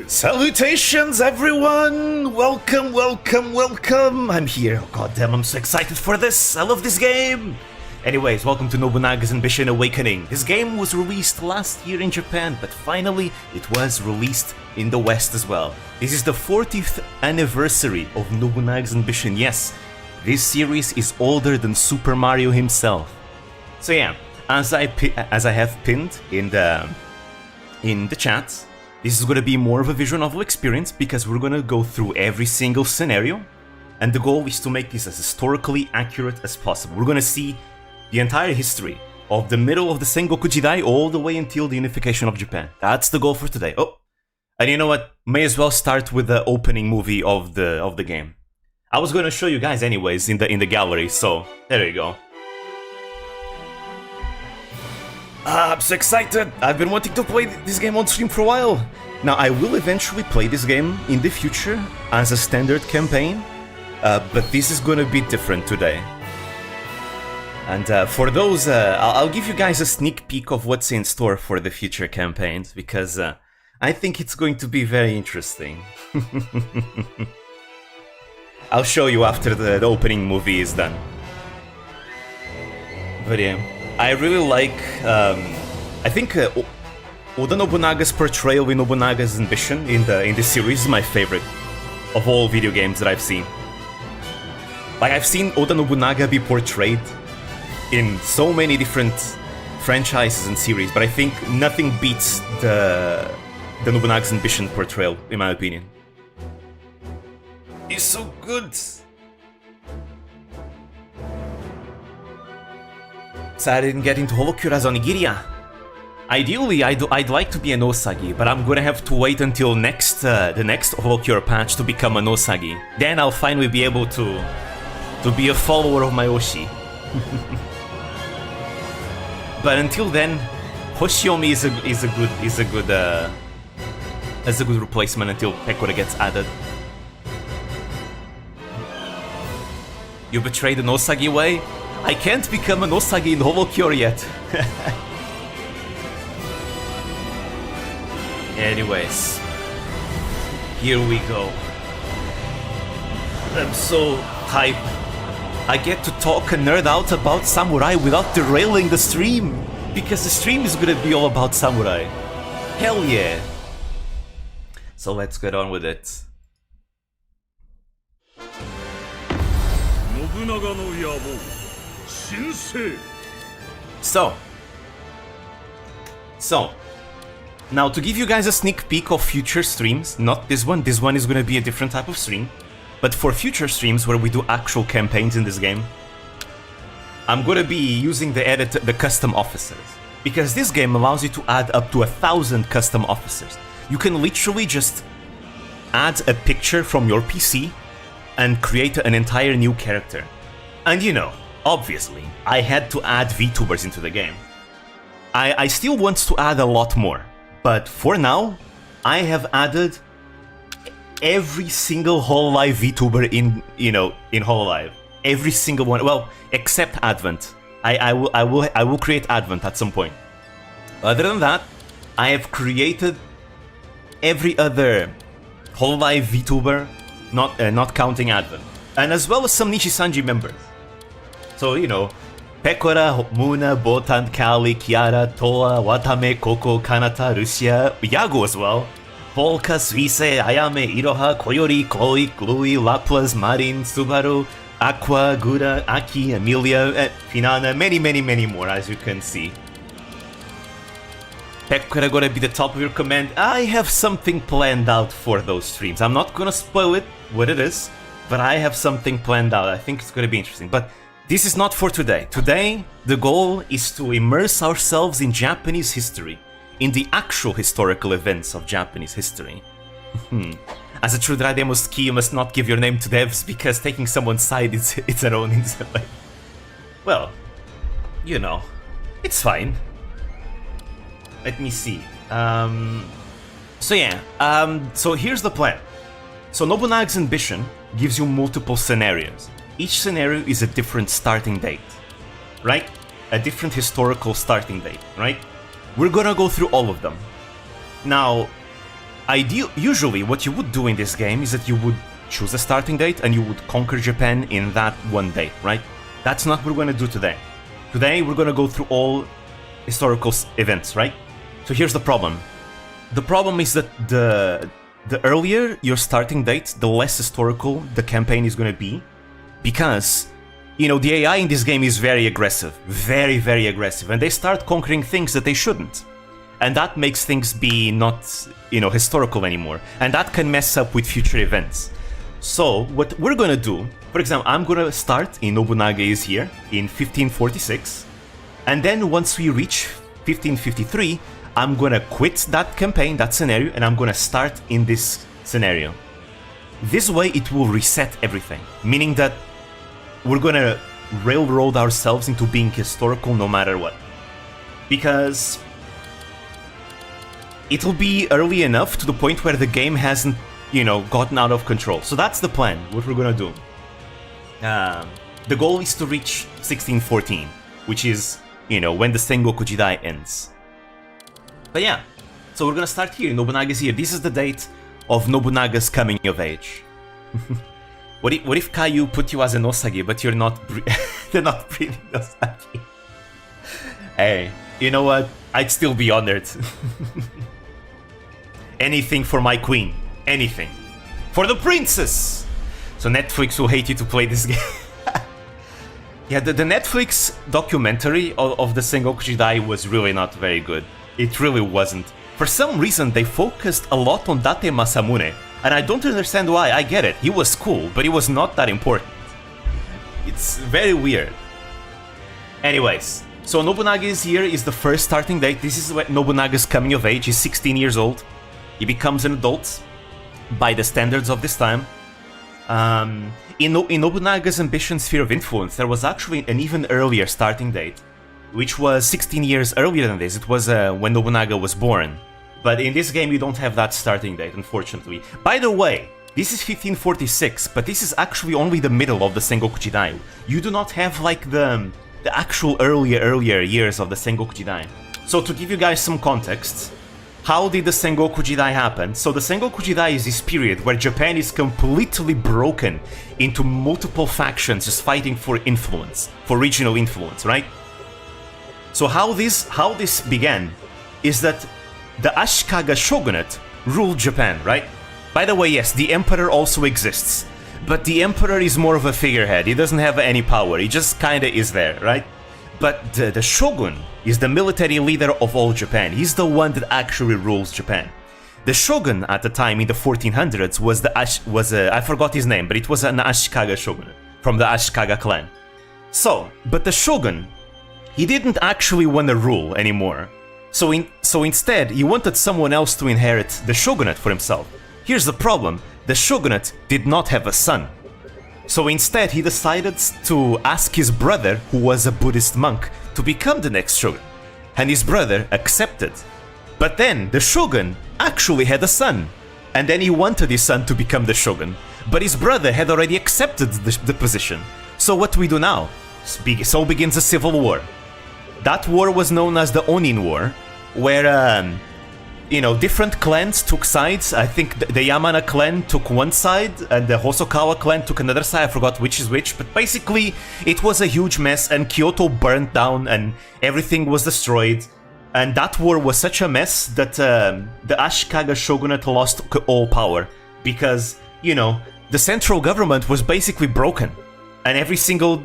Salutations, everyone! Welcome, welcome, welcome! I'm here. Oh, goddamn, I'm so excited for this. I love this game. Anyways, welcome to Nobunaga's Ambition Awakening. This game was released last year in Japan, but finally it was released in the West as well. This is the 40th anniversary of Nobunaga's Ambition. Yes, this series is older than Super Mario himself. So yeah, as I have pinned in the chat, this is going to be more of a visual novel experience because we're going to go through every single scenario, and the goal is to make this as historically accurate as possible. We're going to see the entire history of the middle of the Sengoku Jidai all the way until the unification of Japan. That's the goal for today. Oh, and you know what? May as well start with the opening movie of the game. I was going to show you guys anyways in the gallery, so there you go. I'm so excited! I've been wanting to play this game on stream for a while. Now, I will eventually play this game in the future as a standard campaign, but this is gonna be different today. And for those, I'll give you guys a sneak peek of what's in store for the future campaigns, because I think it's going to be very interesting. I'll show you after the opening movie is done. But yeah, I really like, I think Oda Nobunaga's portrayal in Nobunaga's Ambition in the series is my favorite of all video games that I've seen. Like, I've seen Oda Nobunaga be portrayed in so many different franchises and series, but I think nothing beats the Nobunaga's Ambition portrayal, in my opinion. It's so good! So I didn't get into Holocure Onigiriya. Ideally, I'd like to be an Osagi, but I'm gonna have to wait until the next Holocure patch to become an Osagi. Then I'll finally be able to be a follower of Miyoshi. But until then, Hoshiomi is a good replacement until Pekora gets added. You betrayed an Osagi way? I can't become an Osagi in Holocure yet. Anyways, here we go. I'm so hyped. I get to talk and nerd out about Samurai without derailing the stream, because the stream is gonna be all about Samurai. Hell yeah! So let's get on with it. Nobunaga no Yabo, Shinsei. So, now to give you guys a sneak peek of future streams, not this one is gonna be a different type of stream. But for future streams where we do actual campaigns in this game, I'm gonna be using the custom officers. Because this game allows you to add up to 1,000 custom officers. You can literally just add a picture from your PC and create an entire new character. And you know, obviously, I had to add VTubers into the game. I still want to add a lot more, but for now, I have added every single Hololive VTuber in Hololive. Every single one. Well, except Advent. I will create Advent at some point. Other than that, I have created every other Hololive VTuber, not counting Advent, and as well as some Nishi-Sanji members. So you know, Pekora, Muna, Botan, Kali, Kiara, Toa, Watame, Koko, Kanata, Lucia, Yago as well. Polka, Suise, Ayame, Iroha, Koyori, Chloe, Glui, Laplas, Marin, Subaru, Aqua, Gura, Aki, Emilia, Finana, many more, as you can see. Pekora gonna be the top of your command. I have something planned out for those streams. I'm not gonna spoil it, what it is, but I have something planned out. I think it's gonna be interesting. But this is not for today. Today, the goal is to immerse ourselves in Japanese history. In the actual historical events of Japanese history. As a true Drademus key, you must not give your name to devs because taking someone's side is its own inside. Well, you know, it's fine. Let me see. So here's the plan. So Nobunaga's Ambition gives you multiple scenarios. Each scenario is a different starting date, right? A different historical starting date, right? We're gonna go through all of them. Now, usually what you would do in this game is that you would choose a starting date and you would conquer Japan in that one date, right? That's not what we're going to do today. Today we're going to go through all historical events, right? So here's the problem. The problem is that the earlier your starting date, the less historical the campaign is going to be, because, you know, the AI in this game is very aggressive, very, very aggressive, and they start conquering things that they shouldn't. And that makes things be not, you know, historical anymore, and that can mess up with future events. So what we're going to do, for example, I'm going to start in Nobunaga is here in 1546, and then once we reach 1553, I'm going to quit that campaign, that scenario, and I'm going to start in this scenario. This way it will reset everything, meaning that we're going to railroad ourselves into being historical no matter what. Because it'll be early enough to the point where the game hasn't, you know, gotten out of control. So that's the plan, what we're going to do. The goal is to reach 1614, which is, you know, when the Sengoku Jidai ends. But yeah, so we're gonna start here. Nobunaga's here. This is the date of Nobunaga's coming of age. What if Caillou put you as an Osage, but you're not they're not breeding Osage? Hey, you know what? I'd still be honored. Anything for my queen. Anything. For the princess! So Netflix will hate you to play this game. Yeah, the Netflix documentary of the Sengoku Jidai was really not very good. It really wasn't. For some reason, they focused a lot on Date Masamune, and I don't understand why. I get it, he was cool, but he was not that important. It's very weird. Anyways, so Nobunaga is here, is the first starting date. This is when Nobunaga's coming of age. He's 16 years old. He becomes an adult by the standards of this time. In Nobunaga's ambition sphere of influence, there was actually an even earlier starting date, which was 16 years earlier than this. It was when Nobunaga was born. But in this game, you don't have that starting date, unfortunately. By the way, this is 1546, but this is actually only the middle of the Sengoku Jidai. You do not have, like, the actual earlier years of the Sengoku Jidai. So to give you guys some context, how did the Sengoku Jidai happen? So the Sengoku Jidai is this period where Japan is completely broken into multiple factions just fighting for influence, for regional influence, right? So how this began is that the Ashikaga shogunate ruled Japan, right? By the way, yes, the emperor also exists, but the emperor is more of a figurehead. He doesn't have any power. He just kinda is there, right? But the shogun is the military leader of all Japan. He's the one that actually rules Japan. The shogun at the time in the 1400s was I forgot his name, but it was an Ashikaga shogunate from the Ashikaga clan. So, but the shogun, he didn't actually want to rule anymore. So instead, he wanted someone else to inherit the shogunate for himself. Here's the problem, the shogunate did not have a son. So instead, he decided to ask his brother, who was a Buddhist monk, to become the next shogun. And his brother accepted. But then, the shogun actually had a son. And then he wanted his son to become the shogun. But his brother had already accepted the position. So what do we do now? So begins a civil war. That war was known as the Onin War, where, you know, different clans took sides. I think the Yamana clan took one side, and the Hosokawa clan took another side. I forgot which is which, but basically, it was a huge mess, and Kyoto burned down, and everything was destroyed. And that war was such a mess that the Ashikaga shogunate lost all power, because, you know, the central government was basically broken. And every single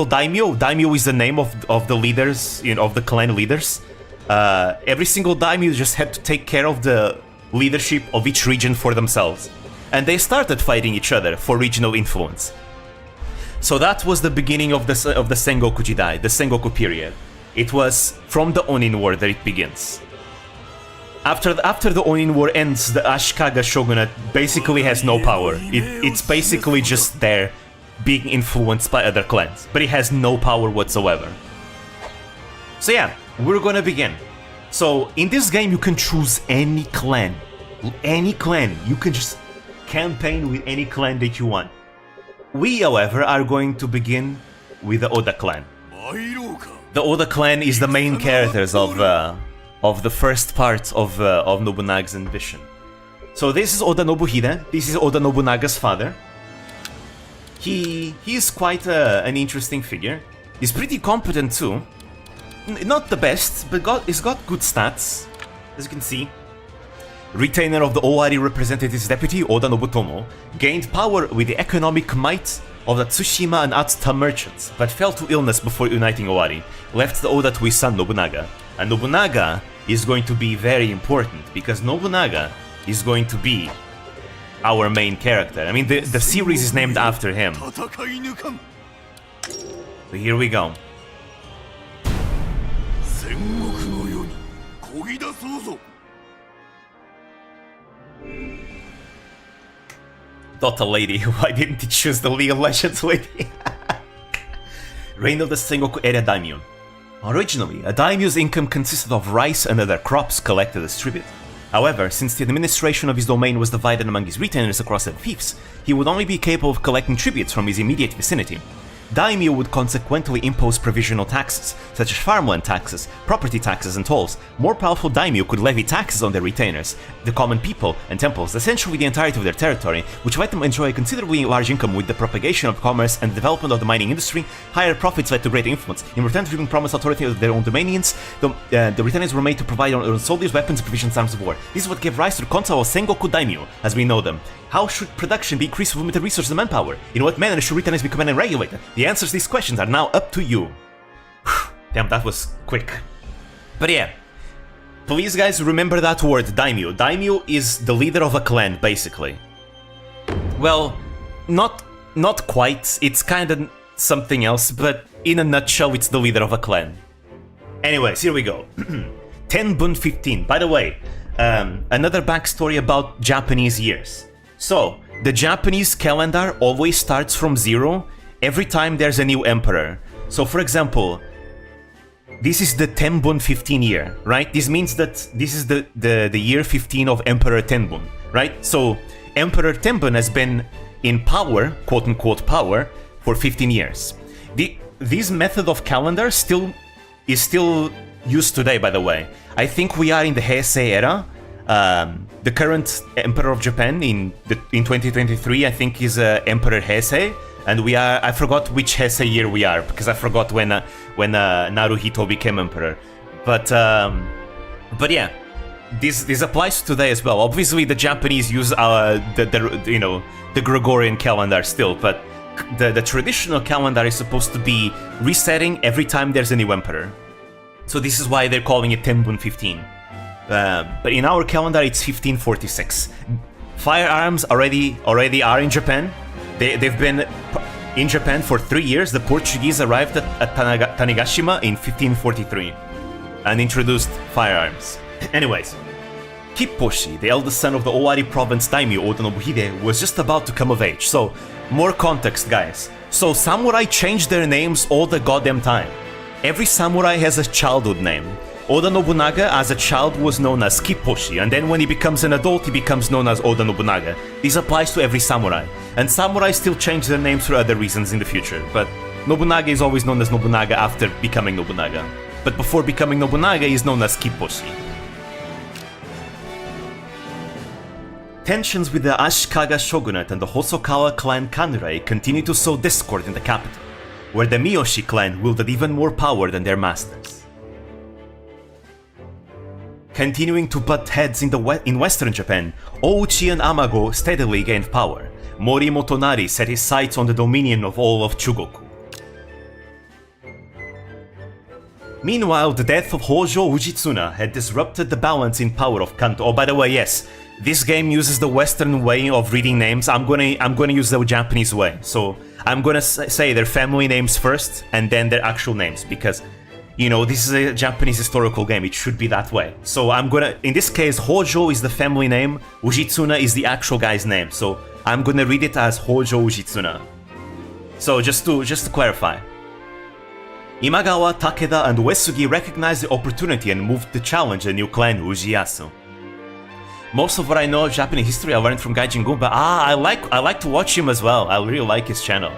daimyo is the name of the leaders, you know, of the clan leaders. Every single daimyo just had to take care of the leadership of each region for themselves. And they started fighting each other for regional influence. So that was the beginning of the Sengoku Jidai, the Sengoku period. It was from the Onin War that it begins. After the Onin War ends, the Ashikaga shogunate basically has no power. It's basically just there, being influenced by other clans, but it has no power whatsoever. So yeah, we're gonna begin. So in this game you can choose any clan. Any clan. You can just campaign with any clan that you want. We, however, are going to begin with the Oda clan. The Oda clan is the main characters of of the first part of Nobunaga's ambition. So this is Oda Nobuhide. This is Oda Nobunaga's father. He is quite an interesting figure. He's pretty competent too. Not the best, but he's got good stats, as you can see. Retainer of the Owari Representative's deputy, Oda Nobutomo, gained power with the economic might of the Tsushima and Atsuta merchants, but fell to illness before uniting Owari, left the Oda to his son Nobunaga. And Nobunaga is going to be very important, because Nobunaga is going to be our main character. I mean, the series is named after him. So here we go. Dota lady, why didn't he choose the League of Legends lady? Reign of the Sengoku area daimyo. Originally, a daimyo's income consisted of rice and other crops collected as tribute. However, since the administration of his domain was divided among his retainers across the fiefs, he would only be capable of collecting tributes from his immediate vicinity. Daimyo would consequently impose provisional taxes, such as farmland taxes, property taxes, and tolls. More powerful daimyo could levy taxes on their retainers, the common people, and temples, essentially the entirety of their territory, which let them enjoy a considerably large income. With the propagation of commerce and the development of the mining industry, higher profits led to great influence. In return for being promised authority of their own dominions, the retainers were made to provide on soldiers, weapons, and provisions, arms of war. This is what gave rise to the concept of Sengoku daimyo, as we know them. How should production be increased with limited resources and manpower? In what manner should retainers be commanded and regulated? The answers to these questions are now up to you. Damn, that was quick. But yeah, please guys remember that word, daimyo. Daimyo is the leader of a clan, basically. Well, not quite. It's kind of something else, but in a nutshell, it's the leader of a clan. Anyways, here we go. Tenbun 15. By the way, another backstory about Japanese years. So, the Japanese calendar always starts from 0 every time there's a new emperor. So, for example, this is the Tenbun 15 year, right? This means that this is the year 15 of Emperor Tenbun, right? So, Emperor Tenbun has been in power, quote-unquote power, for 15 years. This method of calendar is still used today, by the way. I think we are in the Heisei era. The current Emperor of Japan in 2023, I think, is Emperor Heisei, and we are. I forgot which Heisei year we are because I forgot when Naruhito became Emperor. But yeah, this applies to today as well. Obviously, the Japanese use the Gregorian calendar still, but the traditional calendar is supposed to be resetting every time there's a new emperor. So this is why they're calling it Tenbun 15. But in our calendar, it's 1546. Firearms already are in Japan. They've been in Japan for 3 years. The Portuguese arrived at Tanegashima in 1543 and introduced firearms. Anyways, Kipposhi, the eldest son of the Owari province daimyo Oda Nobuhide, was just about to come of age. So, more context, guys. So, samurai change their names all the goddamn time. Every samurai has a childhood name. Oda Nobunaga as a child was known as Kipposhi, and then when he becomes an adult, he becomes known as Oda Nobunaga. This applies to every samurai, and samurai still change their names for other reasons in the future, but Nobunaga is always known as Nobunaga after becoming Nobunaga. But before becoming Nobunaga, he is known as Kipposhi. Tensions with the Ashikaga shogunate and the Hosokawa clan Kanrei continue to sow discord in the capital, where the Miyoshi clan wielded even more power than their masters. Continuing to butt heads in western Japan, Ouchi and Amago steadily gained power. Mori Motonari set his sights on the dominion of all of Chugoku. Meanwhile, the death of Hojo Ujitsuna had disrupted the balance in power of Kanto. Oh, by the way, yes, this game uses the Western way of reading names. I'm gonna use the Japanese way. So I'm gonna say their family names first and then their actual names, because you know, this is a Japanese historical game, it should be that way. So in this case, Hojo is the family name, Ujitsuna is the actual guy's name. So I'm gonna read it as Hojo Ujitsuna. So just to clarify. Imagawa, Takeda, and Uesugi recognized the opportunity and moved to challenge the new clan Ujiyasu. Most of what I know of Japanese history I learned from Gaijin Gun, but I like to watch him as well. I really like his channel.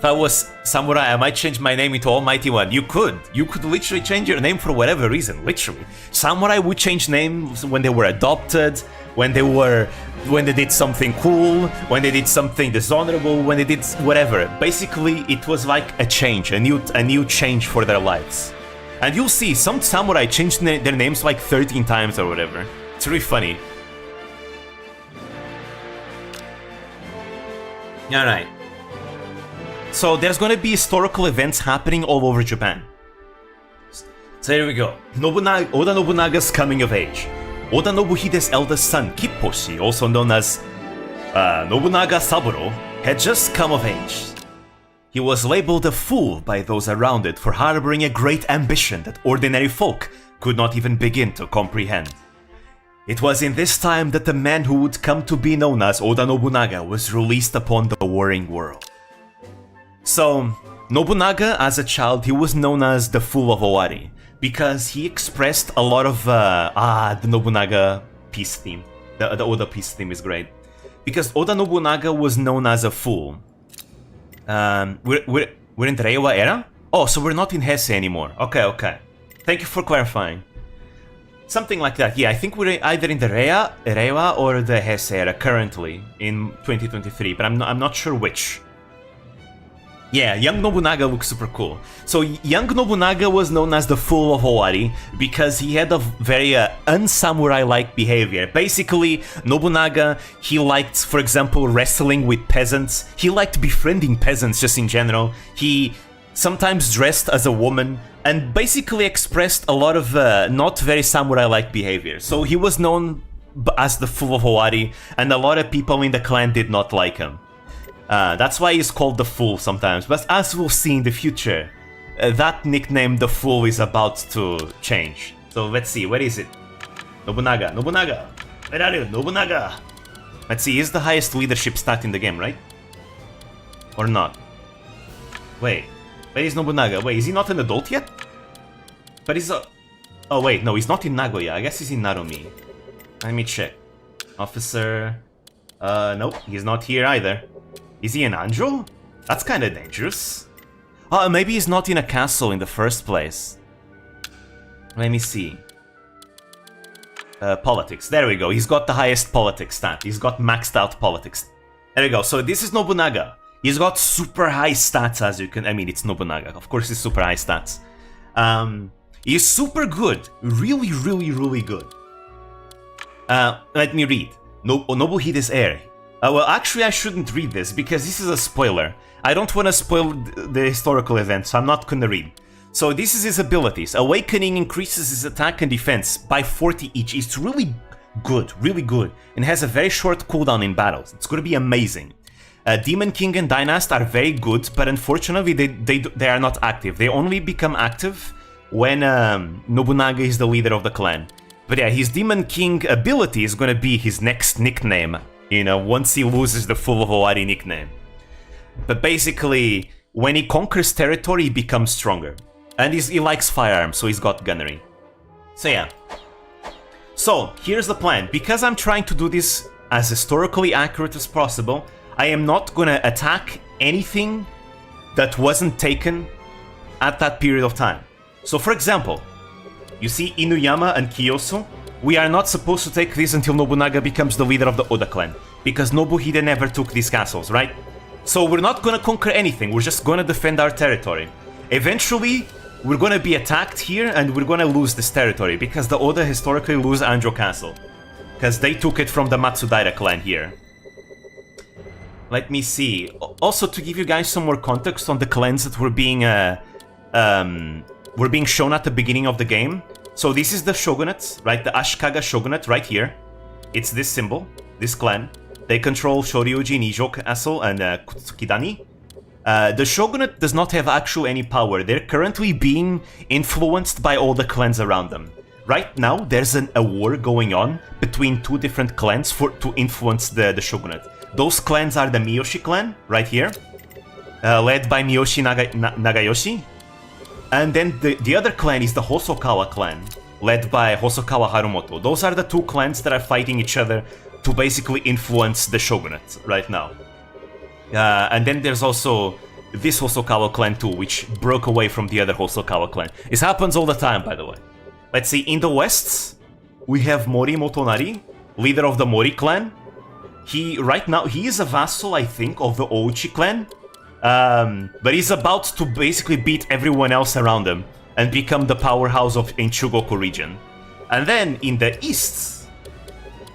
If I was Samurai, I might change my name into Almighty One. You could. You could literally change your name for whatever reason, literally. Samurai would change names when they were adopted, when they did something cool, when they did something dishonorable, when they did whatever. Basically, it was like a change, a new change for their lives. And you'll see, some samurai changed their names like 13 times or whatever. It's really funny. Alright. So there's gonna be historical events happening all over Japan. So here we go. Oda Nobunaga's coming of age. Oda Nobuhide's eldest son, Kipposhi, also known as Nobunaga Saburo, had just come of age. He was labeled a fool by those around it for harboring a great ambition that ordinary folk could not even begin to comprehend. It was in this time that the man who would come to be known as Oda Nobunaga was released upon the warring world. So, Nobunaga, as a child, he was known as the Fool of Owari, because he expressed a lot of, the Nobunaga peace theme. The Oda peace theme is great. Because Oda Nobunaga was known as a fool. We're in the Reiwa era? Oh, so we're not in Heisei anymore. Okay. Thank you for clarifying. Something like that. Yeah, I think we're either in the Reiwa or the Heisei era currently in 2023, but I'm not sure which. Yeah, young Nobunaga looks super cool. So young Nobunaga was known as the Fool of Owari because he had a very unsamurai-like behavior. Basically, Nobunaga, he liked, for example, wrestling with peasants. He liked befriending peasants just in general. He sometimes dressed as a woman and basically expressed a lot of not very samurai-like behavior. So he was known as the Fool of Owari, and a lot of people in the clan did not like him. That's why he's called the Fool sometimes, but as we'll see in the future, that nickname, the Fool, is about to change. So let's see, where is it? Nobunaga, where are you, Nobunaga? Let's see, he's the highest leadership stat in the game, right? Or not? Wait, where is Nobunaga? Wait, is he not an adult yet? But he's a... Oh wait, no, he's not in Nagoya, I guess he's in Narumi. Let me check. Officer... nope, he's not here either. Is he an Anjo? That's kinda dangerous. Oh, maybe he's not in a castle in the first place. Let me see. Politics. There we go. He's got the highest politics stat. He's got maxed out politics. There we go. So this is Nobunaga. He's got super high stats, as you can... I mean, it's Nobunaga. Of course, he's super high stats. He's super good. Really, really, really good. Let me read. Nobuhide's heir. Well, actually, I shouldn't read this, because this is a spoiler. I don't want to spoil the historical events, so I'm not gonna read. So this is his abilities. Awakening increases his attack and defense by 40 each. It's really good, and has a very short cooldown in battles. It's gonna be amazing. Demon King and Dynast are very good, but unfortunately they are not active. They only become active when Nobunaga is the leader of the clan. But yeah, his Demon King ability is gonna be his next nickname. You know, once he loses the Fool of Owari nickname. But basically, when he conquers territory, he becomes stronger. And he likes firearms, so he's got gunnery. So yeah. So, here's the plan. Because I'm trying to do this as historically accurate as possible, I am not gonna attack anything that wasn't taken at that period of time. So for example, you see Inuyama and Kiyosu? We are not supposed to take this until Nobunaga becomes the leader of the Oda clan, because Nobuhide never took these castles, right? So we're not gonna conquer anything, we're just gonna defend our territory. Eventually, we're gonna be attacked here and we're gonna lose this territory, because the Oda historically lose Anjo Castle. Because they took it from the Matsudaira clan here. Let me see. Also, to give you guys some more context on the clans that were being shown at the beginning of the game. So this is the shogunate, right? The Ashikaga shogunate right here. It's this symbol, this clan. They control Shoryuji, Nijo Castle, and Kutsukidani. The shogunate does not have actual any power. They're currently being influenced by all the clans around them. Right now, there's a war going on between two different clans to influence the shogunate. Those clans are the Miyoshi clan, right here, led by Miyoshi Nagayoshi. And then the other clan is the Hosokawa clan, led by Hosokawa Harumoto. Those are the two clans that are fighting each other to basically influence the shogunate right now. And then there's also this Hosokawa clan too, which broke away from the other Hosokawa clan. This happens all the time, by the way. Let's see, in the west, we have Mori Motonari, leader of the Mori clan. Right now, he is a vassal, I think, of the Ouchi clan. But he's about to basically beat everyone else around him and become the powerhouse of Chugoku region. And then, in the east,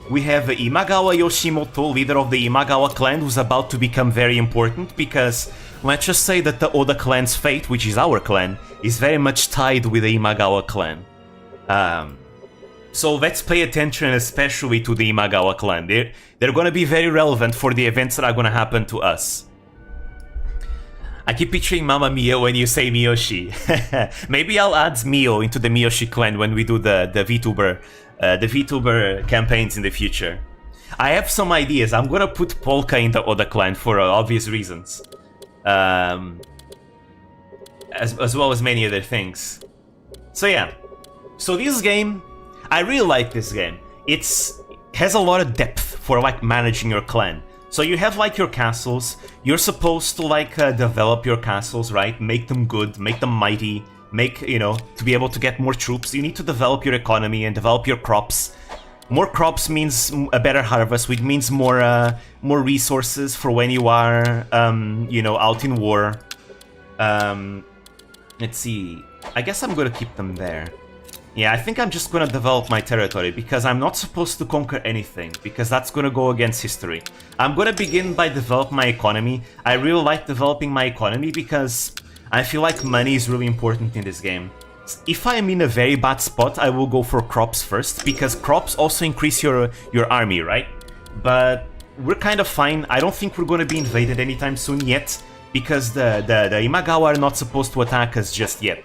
we have Imagawa Yoshimoto, leader of the Imagawa clan, who's about to become very important because let's just say that the Oda clan's fate, which is our clan, is very much tied with the Imagawa clan. So let's pay attention especially to the Imagawa clan. They're gonna be very relevant for the events that are gonna happen to us. I keep picturing Mamma Mia when you say Miyoshi. Maybe I'll add Mio into the Miyoshi clan when we do the VTuber campaigns in the future. I have some ideas. I'm gonna put Polka in the Oda clan for obvious reasons. As well as many other things. So yeah. So this game, I really like this game. It has a lot of depth for like managing your clan. So you have like your castles, you're supposed to like develop your castles, right? Make them good, make them mighty, to be able to get more troops, you need to develop your economy and develop your crops. More crops means a better harvest, which means more resources for when you are, out in war. Let's see, I guess I'm gonna keep them there. Yeah, I think I'm just gonna develop my territory, because I'm not supposed to conquer anything, because that's gonna go against history. I'm gonna begin by developing my economy. I really like developing my economy because I feel like money is really important in this game. If I am in a very bad spot, I will go for crops first, because crops also increase your army, right? But we're kind of fine. I don't think we're gonna be invaded anytime soon yet, because the Imagawa are not supposed to attack us just yet.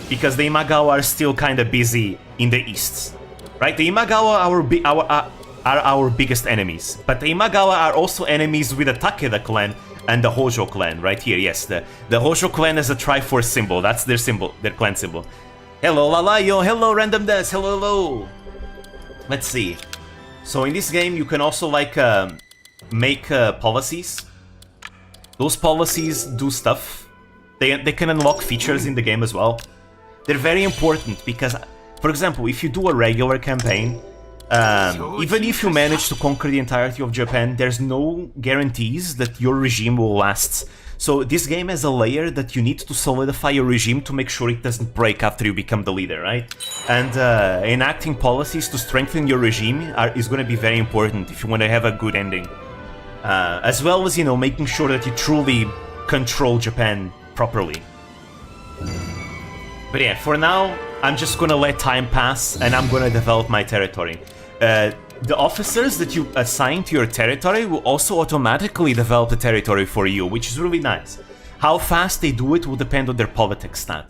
Because the Imagawa are still kind of busy in the east, right? The Imagawa are our biggest enemies, but the Imagawa are also enemies with the Takeda clan and the Hojo clan, right here. Yes, the Hojo clan is a Triforce symbol. That's their symbol, their clan symbol. Hello, Lalayo. Hello, Randomness. Hello. Let's see. So in this game, you can also like make policies. Those policies do stuff. They can unlock features in the game as well. They're very important because, for example, if you do a regular campaign, even if you manage to conquer the entirety of Japan, there's no guarantees that your regime will last. So this game has a layer that you need to solidify your regime to make sure it doesn't break after you become the leader, right? And enacting policies to strengthen your regime is going to be very important if you want to have a good ending. As well as, making sure that you truly control Japan properly. But yeah, for now, I'm just gonna let time pass and I'm gonna develop my territory. The officers that you assign to your territory will also automatically develop the territory for you, which is really nice. How fast they do it will depend on their politics stat.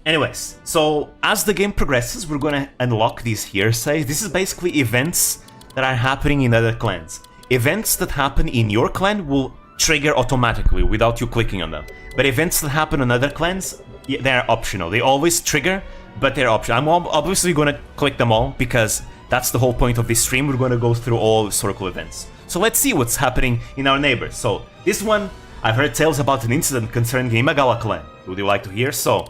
Anyways, so as the game progresses, we're gonna unlock these hearsays. This is basically events that are happening in other clans. Events that happen in your clan will trigger automatically without you clicking on them. But events that happen on other clans, they're optional. They always trigger, but they're optional. I'm obviously going to click them all because that's the whole point of this stream. We're going to go through all historical events. So let's see what's happening in our neighbors. So this one, I've heard tales about an incident concerning the Imagawa clan. Would you like to hear? So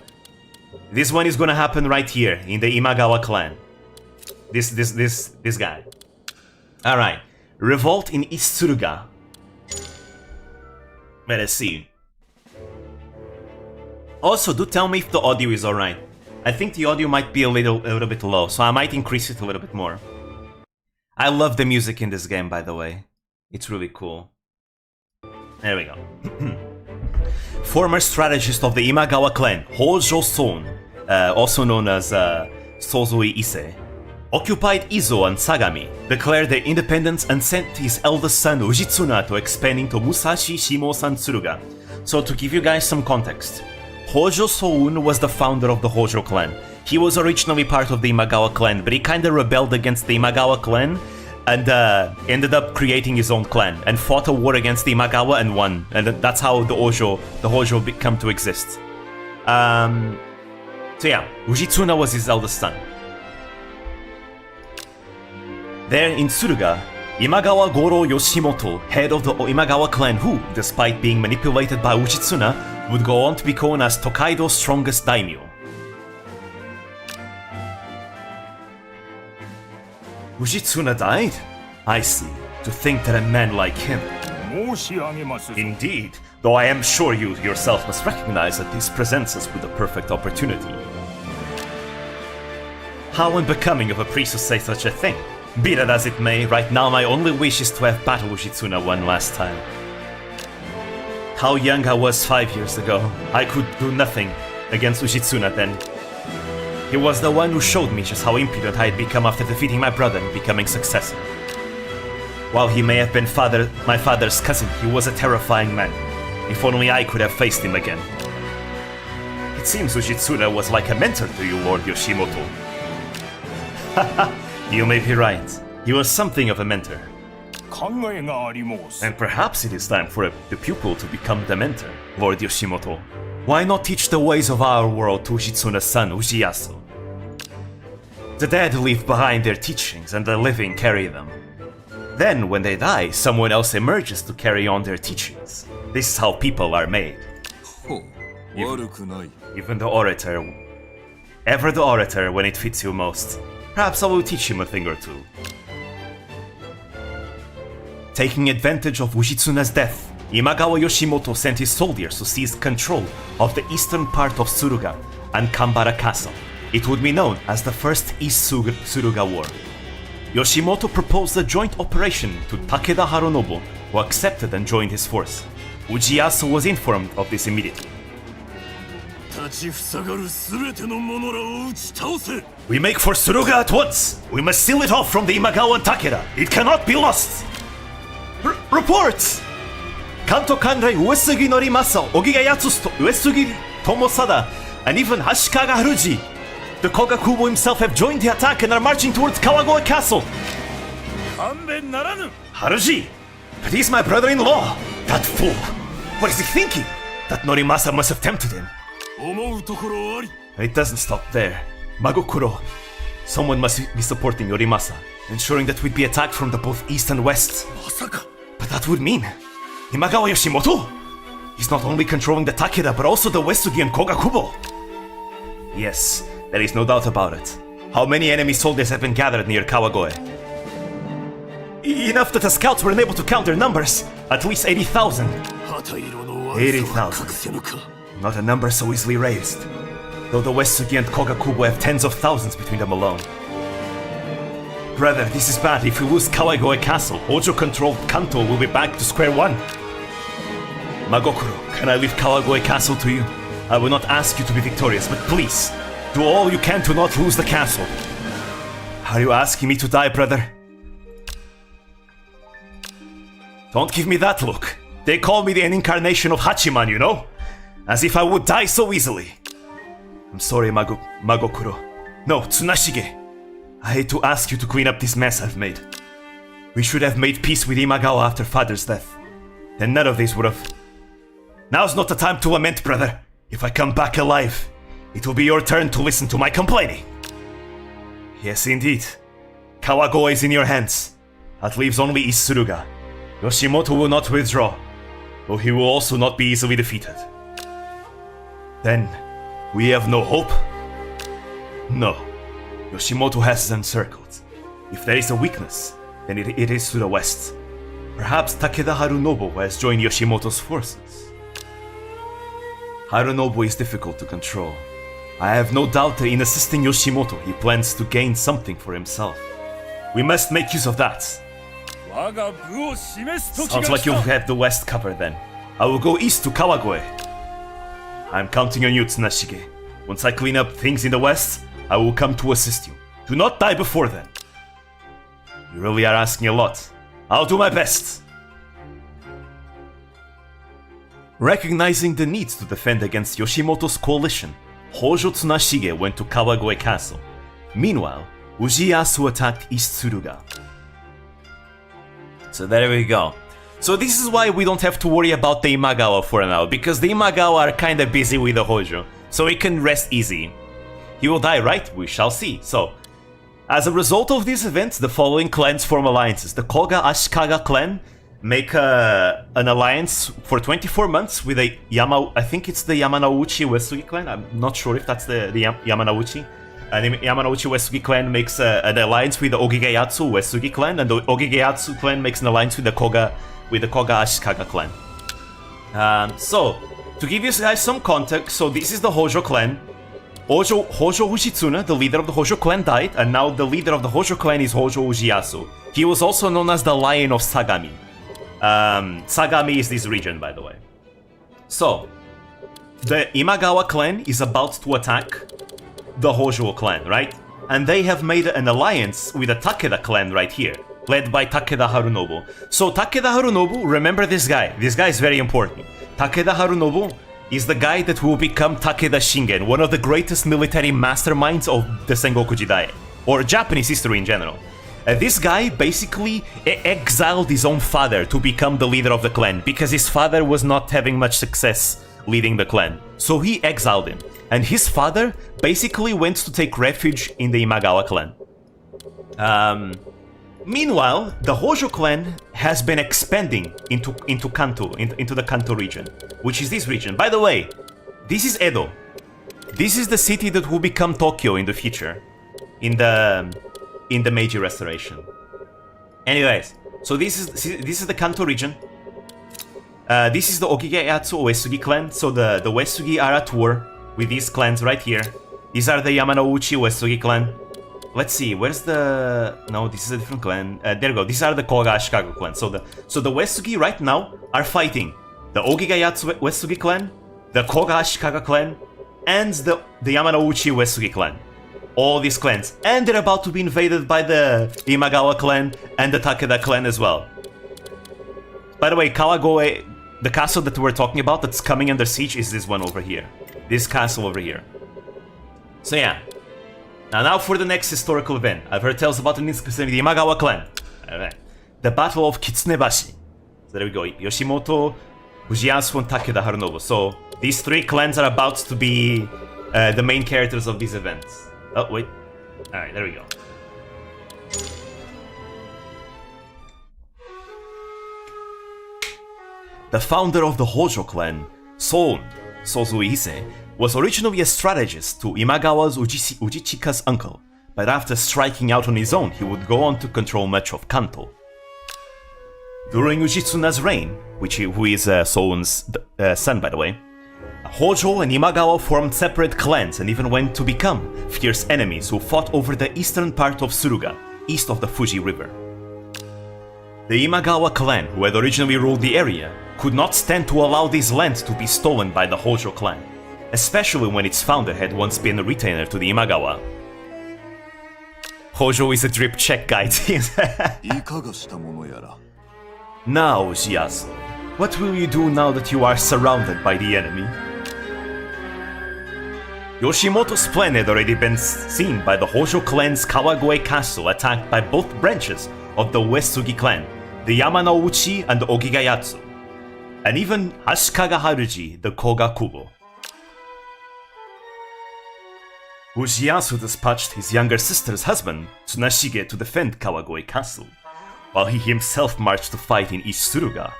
this one is going to happen right here in the Imagawa clan. This guy. All right. Revolt in East Tsuruga. Let us see. Also, do tell me if the audio is alright. I think the audio might be a little bit low, so I might increase it a little bit more. I love the music in this game, by the way. It's really cool. There we go. Former strategist of the Imagawa clan, Hojo-son, also known as Sozui Ise, occupied Izo and Sagami, declared their independence and sent his eldest son Ujitsuna to expand into Musashi Shimo-san Tsuruga. So to give you guys some context, Hojo Soun was the founder of the Hojo clan. He was originally part of the Imagawa clan, but he kinda rebelled against the Imagawa clan and ended up creating his own clan and fought a war against the Imagawa and won. And that's how the Hojo come to exist. So yeah, Ujitsuna was his eldest son. There in Tsuruga, Imagawa Goro Yoshimoto, head of the Imagawa clan who, despite being manipulated by Uchitsuna, would go on to be known as Tokaido's strongest daimyo. Uchitsuna died? I see. To think that a man like him... Indeed, though I am sure you yourself must recognize that this presents us with a perfect opportunity. How unbecoming of a priest to say such a thing. Be that as it may, right now my only wish is to have battled Uchitsuna one last time. How young I was 5 years ago. I could do nothing against Uchitsuna then. He was the one who showed me just how impudent I had become after defeating my brother and becoming successor. While he may have been my father's cousin, he was a terrifying man. If only I could have faced him again. It seems Uchitsuna was like a mentor to you, Lord Yoshimoto. Haha, you may be right. He was something of a mentor. And perhaps it is time for the pupil to become the mentor, Lord Yoshimoto. Why not teach the ways of our world to Uchitsuna's son, Uchiyasu? The dead leave behind their teachings and the living carry them. Then, when they die, someone else emerges to carry on their teachings. This is how people are made. Even the orator. Ever the orator when it fits you most. Perhaps I will teach him a thing or two. Taking advantage of Uchitsuna's death, Imagawa Yoshimoto sent his soldiers to seize control of the eastern part of Suruga and Kambara Castle. It would be known as the First East Suruga War. Yoshimoto proposed a joint operation to Takeda Harunobu, who accepted and joined his force. Uchiyasu was informed of this immediately. We make for Suruga at once! We must seal it off from the Imagawa and Takeda! It cannot be lost! Reports! Kanto Kanrei Uesugi Norimasa, Ogiga Yatsushi, Uesugi Tomosada, and even Hashikaga Haruji. The Kogakubo himself have joined the attack and are marching towards Kawagoe Castle. Haruji! But he's my brother-in-law! That fool! What is he thinking? That Norimasa must have tempted him. It doesn't stop there. Magokuro. Someone must be supporting Norimasa, ensuring that we'd be attacked from the both east and west. But that would mean... Imagawa Yoshimoto? He's not only controlling the Takeda, but also the Uesugi and Kogakubo. Yes, there is no doubt about it. How many enemy soldiers have been gathered near Kawagoe? Enough that the scouts were unable to count their numbers. At least 80,000. 80,000. Not a number so easily raised. Though the Uesugi and Kogakubo have tens of thousands between them alone. Brother, this is bad. If we lose Kawagoe Castle, Hojo-controlled Kanto will be back to square one. Magokuro, can I leave Kawagoe Castle to you? I will not ask you to be victorious, but please, do all you can to not lose the castle. Are you asking me to die, brother? Don't give me that look. They call me the incarnation of Hachiman, you know? As if I would die so easily. I'm sorry, Magokuro. No, Tsunashige. I hate to ask you to clean up this mess I've made. We should have made peace with Imagawa after father's death. Then none of this would have... Now's not the time to lament, brother. If I come back alive, it will be your turn to listen to my complaining. Yes, indeed. Kawagoe is in your hands. That leaves only East Suruga. Yoshimoto will not withdraw, though he will also not be easily defeated. Then, we have no hope? No. Yoshimoto has us encircled. If there is a weakness, then it is to the west. Perhaps Takeda Harunobu has joined Yoshimoto's forces. Harunobu is difficult to control. I have no doubt that in assisting Yoshimoto, he plans to gain something for himself. We must make use of that. Sounds like you'll have the west covered then. I will go east to Kawagoe. I'm counting on you, Tsunashige. Once I clean up things in the west, I will come to assist you. Do not die before then. You really are asking a lot. I'll do my best. Recognizing the need to defend against Yoshimoto's coalition, Hojo Tsunashige went to Kawagoe Castle. Meanwhile, Uchiyasu attacked East Suruga. So there we go. So this is why we don't have to worry about the Imagawa for now, because the Imagawa are kinda busy with the Hojo, so he can rest easy. He will die, right? We shall see. So, As a result of these events, the following clans form alliances. The Koga Ashikaga clan make an alliance for 24 months with a I think it's the Yamanouchi Uesugi clan. I'm not sure if that's the Yamanouchi. And the Yamanouchi Uesugi clan makes an alliance with the Ogigeyatsu Uesugi clan, and the Ogigeyatsu clan makes an alliance with the Koga Ashikaga clan. So, to give you guys some context, so this is the Hojo clan. Hojo Ushitsuna, the leader of the Hojo clan, died, and now the leader of the Hojo clan is Hojo Ujiyasu. He was also known as the Lion of Sagami. Sagami is this region, by the way. So, the Imagawa clan is about to attack the Hojo clan, right? And they have made an alliance with the Takeda clan right here, led by Takeda Harunobu. So Takeda Harunobu, remember this guy. This guy is very important. Takeda Harunobu is the guy that will become Takeda Shingen, one of the greatest military masterminds of the Sengoku Jidai, or Japanese history in general. This guy basically exiled his own father to become the leader of the clan, because his father was not having much success leading the clan. So he exiled him, and his father basically went to take refuge in the Imagawa clan. Meanwhile, the Hojo clan has been expanding into Kanto, into the Kanto region, which is this region. By the way, this is Edo. This is the city that will become Tokyo in the future, in the Meiji Restoration. Anyways, so this is the Kanto region. This is the Ogigeyatsu Uesugi clan. So the Uesugi are at war with these clans right here. These are the Yamanouchi Uesugi clan. Let's see, where's the... No, this is a different clan. There we go. These are the Koga Ashikaga clan. So the Uesugi right now are fighting the Ogigeyatsu Uesugi clan, the Koga Ashikaga clan, and the Yamanouchi Uesugi clan. All these clans. And they're about to be invaded by the Imagawa clan and the Takeda clan as well. By the way, Kawagoe, the castle that we're talking about that's coming under siege, is this one over here. This castle over here. So yeah. Now for the next historical event. I've heard tales about an incident with the Imagawa clan. Alright. The Battle of Kitsunebashi. So there we go. Yoshimoto, Ujiyasu, and Takeda Harunobu. So these three clans are about to be the main characters of these events. Oh, wait. Alright, there we go. The founder of the Hojo clan, Soun Sozui-ise, was originally a strategist to Imagawa's Ujichika's uncle, but after striking out on his own, he would go on to control much of Kanto. During Ujitsuna's reign, who is Soun's son, by the way, Hojo and Imagawa formed separate clans and even went to become fierce enemies who fought over the eastern part of Suruga, east of the Fuji River. The Imagawa clan, who had originally ruled the area, could not stand to allow this land to be stolen by the Hojo clan, especially when its founder had once been a retainer to the Imagawa. Hojo is a drip check guide. Now, Ujiyasu, what will you do now that you are surrounded by the enemy? Yoshimoto's plan had already been seen by the Hojo clan's Kawagoe castle attacked by both branches of the Uesugi clan, the Yamanouchi and the Ogigeyatsu, and even Ashikaga Haruji, the Koga Kubo. Ujiyasu dispatched his younger sister's husband, Tsunashige, to defend Kawagoe castle, while he himself marched to fight in East Suruga.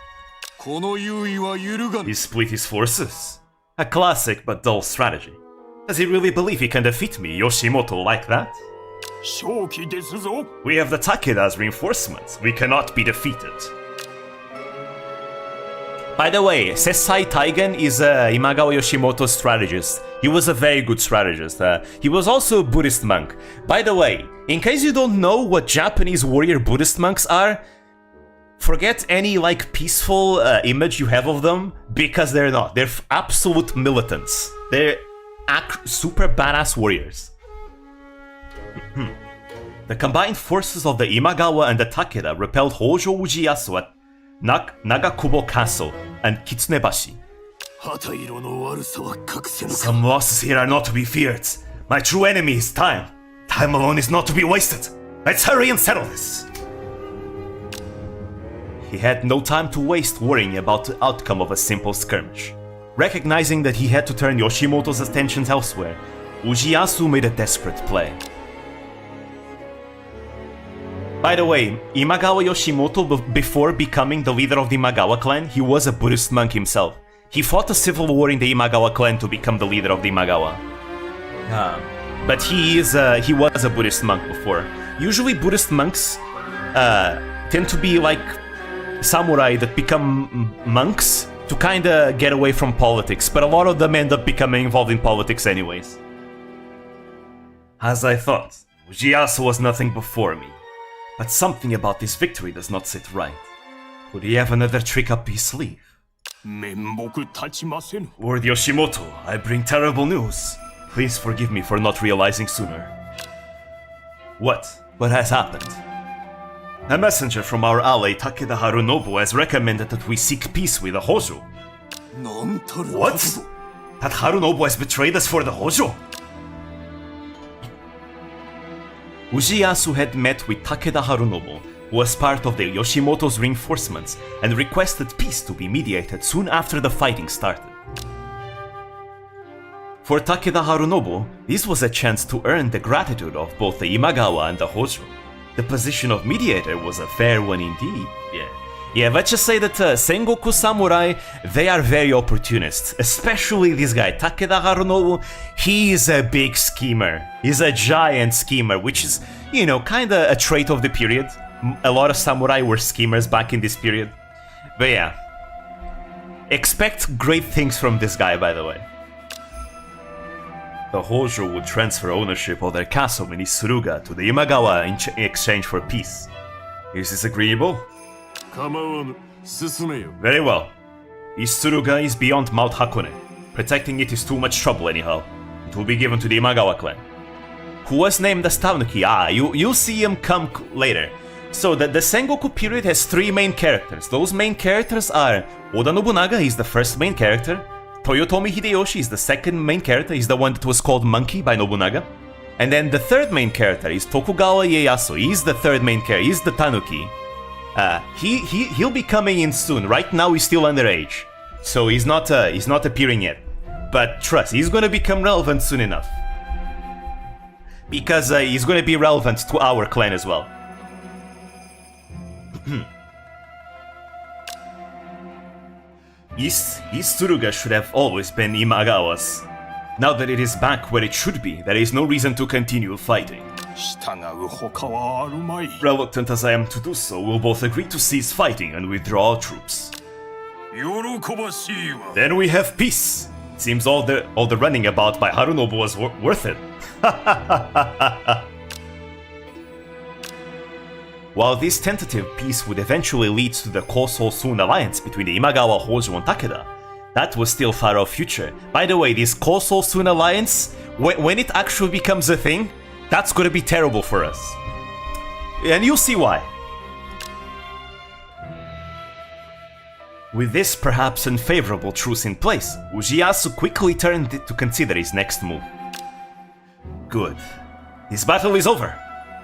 He split his forces. A classic but dull strategy. Does he really believe he can defeat me, Yoshimoto, like that? We have the Takeda as reinforcements. We cannot be defeated. By the way, Sessai Taigen is Imagawa Yoshimoto's strategist. He was a very good strategist. He was also a Buddhist monk. By the way, in case you don't know what Japanese warrior Buddhist monks are, forget any peaceful image you have of them, because they're not. They're absolute militants. They're super badass warriors. The combined forces of the Imagawa and the Takeda repelled Hojo Ujiyasu at Nagakubo Castle and Kitsunebashi. Some losses here are not to be feared. My true enemy is time. Time alone is not to be wasted. Let's hurry and settle this. He had no time to waste worrying about the outcome of a simple skirmish. Recognizing that he had to turn Yoshimoto's attentions elsewhere, Ujiyasu made a desperate play. By the way, Imagawa Yoshimoto, before becoming the leader of the Imagawa clan, he was a Buddhist monk himself. He fought a civil war in the Imagawa clan to become the leader of the Imagawa. But he was a Buddhist monk before. Usually Buddhist monks tend to be like samurai that become monks to kinda get away from politics, but a lot of them end up becoming involved in politics anyways. As I thought, Ujiyasu was nothing before me. But something about this victory does not sit right. Could he have another trick up his sleeve? Lord Yoshimoto, I bring terrible news. Please forgive me for not realizing sooner. What? What has happened? A messenger from our ally Takeda Harunobu has recommended that we seek peace with the Hojo. What? That Harunobu has betrayed us for the Hojo? Ujiyasu had met with Takeda Harunobu, who was part of the Yoshimoto's reinforcements, and requested peace to be mediated soon after the fighting started. For Takeda Harunobu, this was a chance to earn the gratitude of both the Imagawa and the Hojo. The position of mediator was a fair one indeed, Yeah, let's just say that Sengoku Samurai, they are very opportunists. Especially this guy, Takeda Harunobu. He is a big schemer. He's a giant schemer, which is, you know, kinda a trait of the period. A lot of samurai were schemers back in this period. But yeah. Expect great things from this guy, by the way. The Hojo would transfer ownership of their castle in Isuruga to the Imagawa in exchange for peace. Is this agreeable? Very well. Isuruga is beyond Mount Hakone. Protecting it is too much trouble anyhow. It will be given to the Imagawa clan. Who was named as Tanuki? You'll see him come later. So the Sengoku period has three main characters. Those main characters are Oda Nobunaga, he's the first main character. Toyotomi Hideyoshi is the second main character, he's the one that was called Monkey by Nobunaga. And then the third main character is Tokugawa Ieyasu, he's the third main character, he's the Tanuki. He'll be coming in soon. Right now he's still underage, so he's not appearing yet. But trust, he's gonna become relevant soon enough. Because he's gonna be relevant to our clan as well. East Tsuruga should have always been Imagawa's. Now that it is back where it should be, there is no reason to continue fighting. Reluctant as I am to do so, we'll both agree to cease fighting and withdraw our troops. Then we have peace. It seems all the running about by Harunobu was worth it. While this tentative peace would eventually lead to the Koso-Sun alliance between the Imagawa, Hojo, and Takeda, that was still far off future. By the way, this Koso-Sun alliance, when it actually becomes a thing, that's gonna be terrible for us. And you'll see why. With this perhaps unfavorable truce in place, Ujiyasu quickly turned to consider his next move. Good. This battle is over.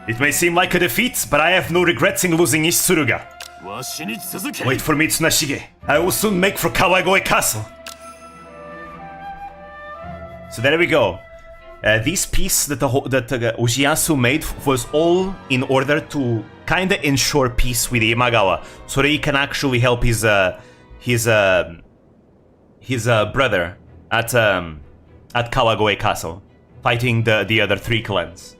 It may seem like a defeat, but I have no regrets in losing East Tsuruga. Wait for me, Tsunashige. I will soon make for Kawagoe Castle. So there we go. This peace that Ujiyasu made was all in order to kinda ensure peace with Imagawa, so that he can actually help his brother at Kawagoe Castle, fighting the other three clans.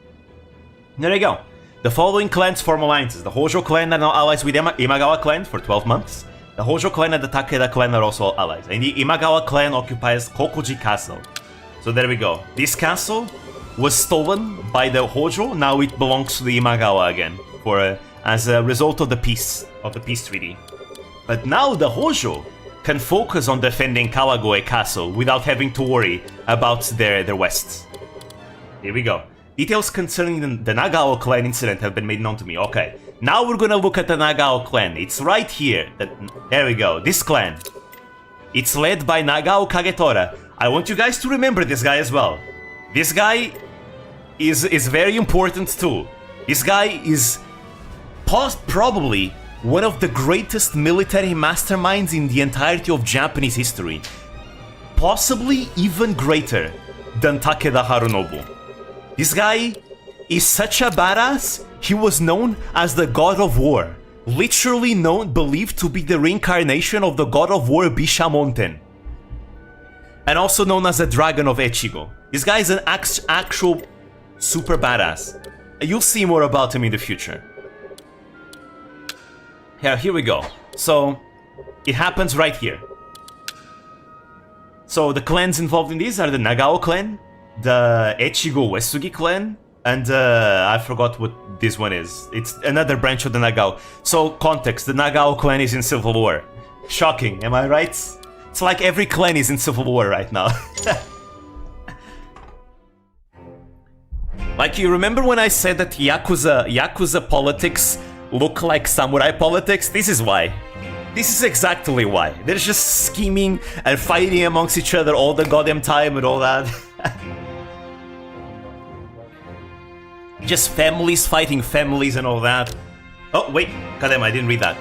There you go. The following clans form alliances. The Hojo clan are now allies with Imagawa clan for 12 months. The Hojo clan and the Takeda clan are also allies. And the Imagawa clan occupies Kokuji Castle. So there we go. This castle was stolen by the Hojo. Now it belongs to the Imagawa again, as a result of the peace treaty. But now the Hojo can focus on defending Kawagoe Castle without having to worry about their west. Here we go. Details concerning the Nagao clan incident have been made known to me. Okay, now we're gonna look at the Nagao clan. It's right here. There we go. This clan. It's led by Nagao Kagetora. I want you guys to remember this guy as well. This guy is very important too. This guy is probably one of the greatest military masterminds in the entirety of Japanese history. Possibly even greater than Takeda Harunobu. This guy is such a badass, he was known as the God of War, literally believed to be the reincarnation of the God of War Bishamonten, and also known as the Dragon of Echigo. This guy is an actual super badass. You'll see more about him in the future. Here we go. So, it happens right here. So the clans involved in these are the Nagao clan, the Echigo Uesugi clan, and I forgot what this one is. It's another branch of the Nagao. So, context, the Nagao clan is in civil war. Shocking, am I right? It's like every clan is in civil war right now. Like, you remember when I said that Yakuza politics look like samurai politics? This is why. This is exactly why. They're just scheming and fighting amongst each other all the goddamn time and all that. Just families fighting families and all that. Oh, wait. Goddamn, I didn't read that.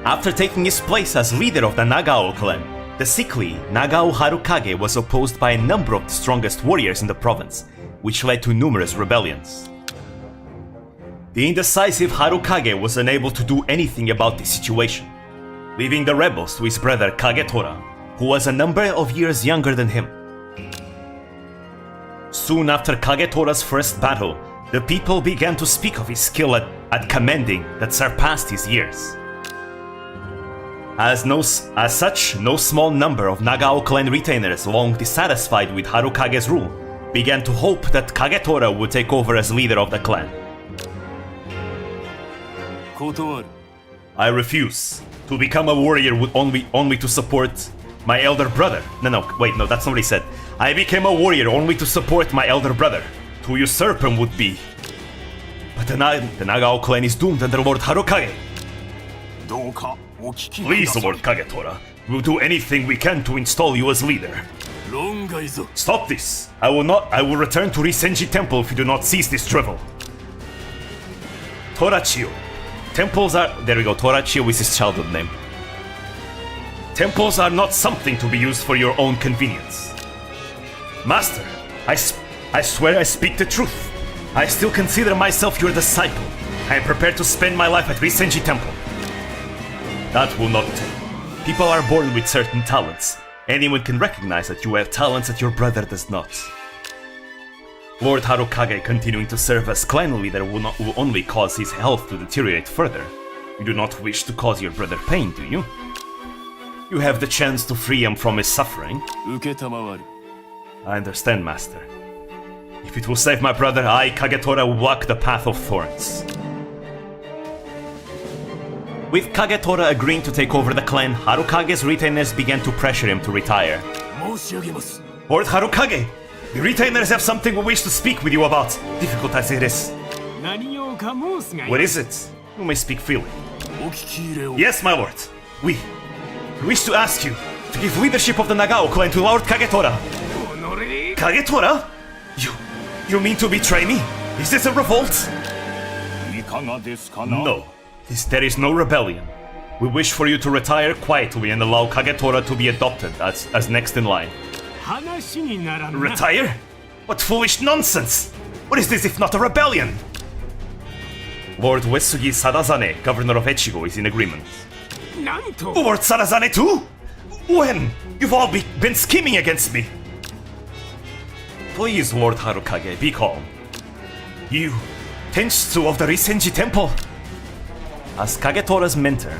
After taking his place as leader of the Nagao clan, the sickly Nagao Harukage was opposed by a number of the strongest warriors in the province, which led to numerous rebellions. The indecisive Harukage was unable to do anything about the situation, leaving the rebels to his brother Kagetora, who was a number of years younger than him. Soon after Kagetora's first battle, the people began to speak of his skill at commanding that surpassed his years. As such, no small number of Nagao clan retainers, long dissatisfied with Harukage's rule, began to hope that Kagetora would take over as leader of the clan. I refuse to become a warrior with only to support my elder brother. No, that's not what he said. I became a warrior only to support my elder brother. To usurp him would be. But the Nagao clan is doomed under Lord Harukage. Please, Lord Kagetora, we'll do anything we can to install you as leader. Stop this! I will return to Risenji Temple if you do not cease this drivel. Torachio. Temples are... There we go, Torachio is his childhood name. Temples are not something to be used for your own convenience. Master, I swear I speak the truth. I still consider myself your disciple. I am prepared to spend my life at Risenji Temple. That will not do. People are born with certain talents. Anyone can recognize that you have talents that your brother does not. Lord Harukage continuing to serve as clan leader will only cause his health to deteriorate further. You do not wish to cause your brother pain, do you? You have the chance to free him from his suffering. I understand, Master. If it will save my brother, I, Kagetora, will walk the path of thorns. With Kagetora agreeing to take over the clan, Harukage's retainers began to pressure him to retire. Lord Harukage! The retainers have something we wish to speak with you about, difficult as it is. What is it? You may speak freely. Yes, my lord. We wish to ask you to give leadership of the Nagao clan to Lord Kagetora. Kagetora? You mean to betray me? Is this a revolt? No. There is no rebellion. We wish for you to retire quietly and allow Kagetora to be adopted as next in line. Retire? What foolish nonsense! What is this if not a rebellion? Lord Uesugi Sadazane, governor of Echigo, is in agreement. Lord Sadazane too? When? You've all been scheming against me! Please, Lord Harukage, be calm. You, Tenshitsu of the Risenji Temple? As Kagetora's mentor,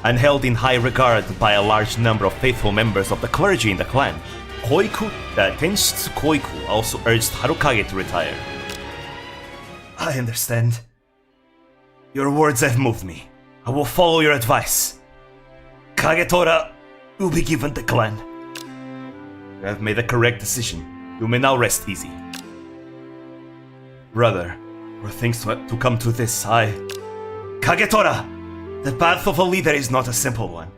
and held in high regard by a large number of faithful members of the clergy in the clan, Tenshitsu Koiku also urged Harukage to retire. I understand. Your words have moved me. I will follow your advice. Kagetora will be given the clan. You have made the correct decision. You may now rest easy. Brother, were things to come to this, Kagetora! The path of a leader is not a simple one.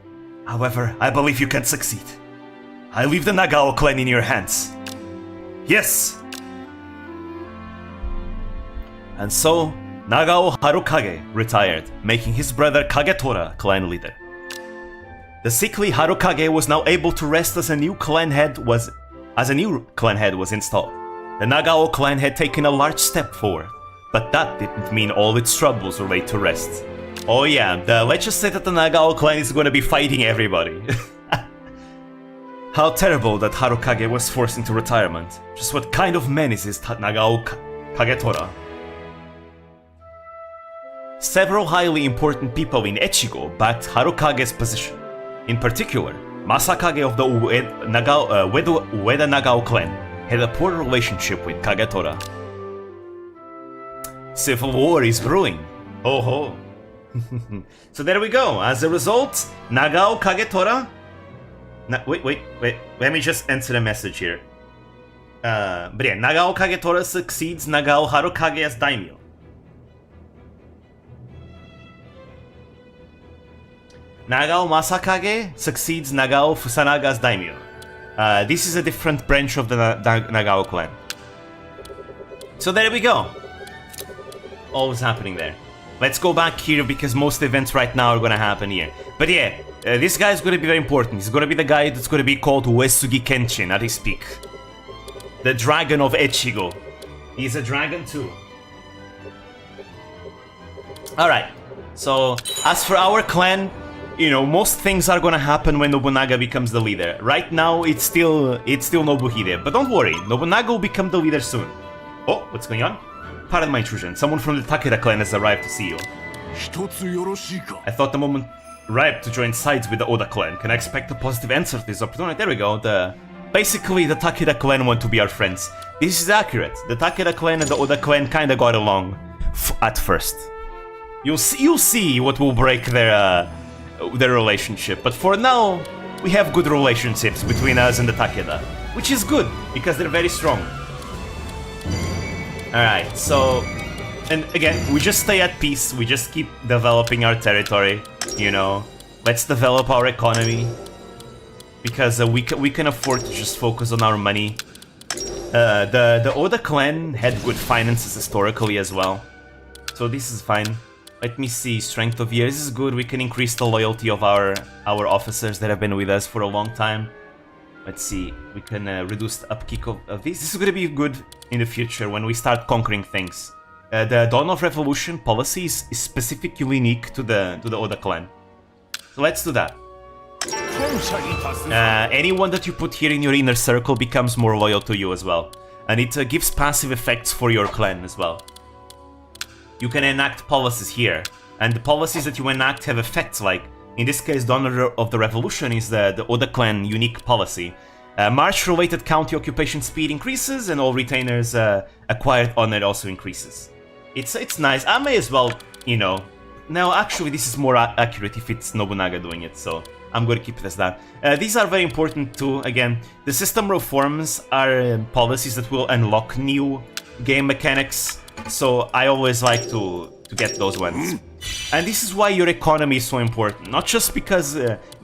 However, I believe you can succeed. I leave the Nagao clan in your hands. Yes! And so, Nagao Harukage retired, making his brother Kagetora clan leader. The sickly Harukage was now able to rest as a new clan head was installed. The Nagao clan had taken a large step forward, but that didn't mean all its troubles were laid to rest. Oh yeah, let's just say that the Nagao clan is gonna be fighting everybody. How terrible that Harukage was forced into retirement. Just what kind of man is this Nagao Kagetora? Several highly important people in Echigo backed Harukage's position. In particular, Masakage of the Ueda Nagao clan had a poor relationship with Kagetora. Civil war is brewing. Ho ho. So there we go. As a result, Nagao Kagetora... Wait. Let me just answer a message here. But yeah, Nagao Kagetora succeeds Nagao Harukage as daimyo. Nagao Masakage succeeds Nagao Fusanaga as daimyo. This is a different branch of the Nagao clan. So there we go. Always happening there. Let's go back here because most events right now are gonna happen here. But yeah, this guy is gonna be very important. He's gonna be the guy that's gonna be called Uesugi Kenshin at his peak. The Dragon of Echigo. He's a dragon too. Alright, so as for our clan, you know, most things are gonna happen when Nobunaga becomes the leader. Right now, it's still Nobuhide, but don't worry, Nobunaga will become the leader soon. Oh, what's going on? Pardon my intrusion. Someone from the Takeda clan has arrived to see you. I thought the moment ripe to join sides with the Oda clan. Can I expect a positive answer to this opportunity? There we go. Basically, the Takeda clan want to be our friends. This is accurate. The Takeda clan and the Oda clan kinda got along at first. You'll see what will break their relationship. But for now, we have good relationships between us and the Takeda, which is good because they're very strong. Alright, so, and again, we just stay at peace, we just keep developing our territory, you know, let's develop our economy, because we can afford to just focus on our money. The Oda clan had good finances historically as well, so this is fine. Let me see, strength of years is good, we can increase the loyalty of our officers that have been with us for a long time. Let's see, we can reduce the upkeep of this. This is gonna be good in the future when we start conquering things. The Dawn of Revolution policy is specifically unique to the Oda clan. So let's do that. Anyone that you put here in your inner circle becomes more loyal to you as well. And it gives passive effects for your clan as well. You can enact policies here. And the policies that you enact have effects like, in this case, Dawn of the Revolution is the Oda clan unique policy. March-related county occupation speed increases, and all retainers acquired honor also increases. It's nice. I may as well, you know... No, actually, this is more accurate if it's Nobunaga doing it, so I'm going to keep it as that. These are very important too. Again, the system reforms are policies that will unlock new game mechanics, so I always like to get those ones. And this is why your economy is so important. Not just because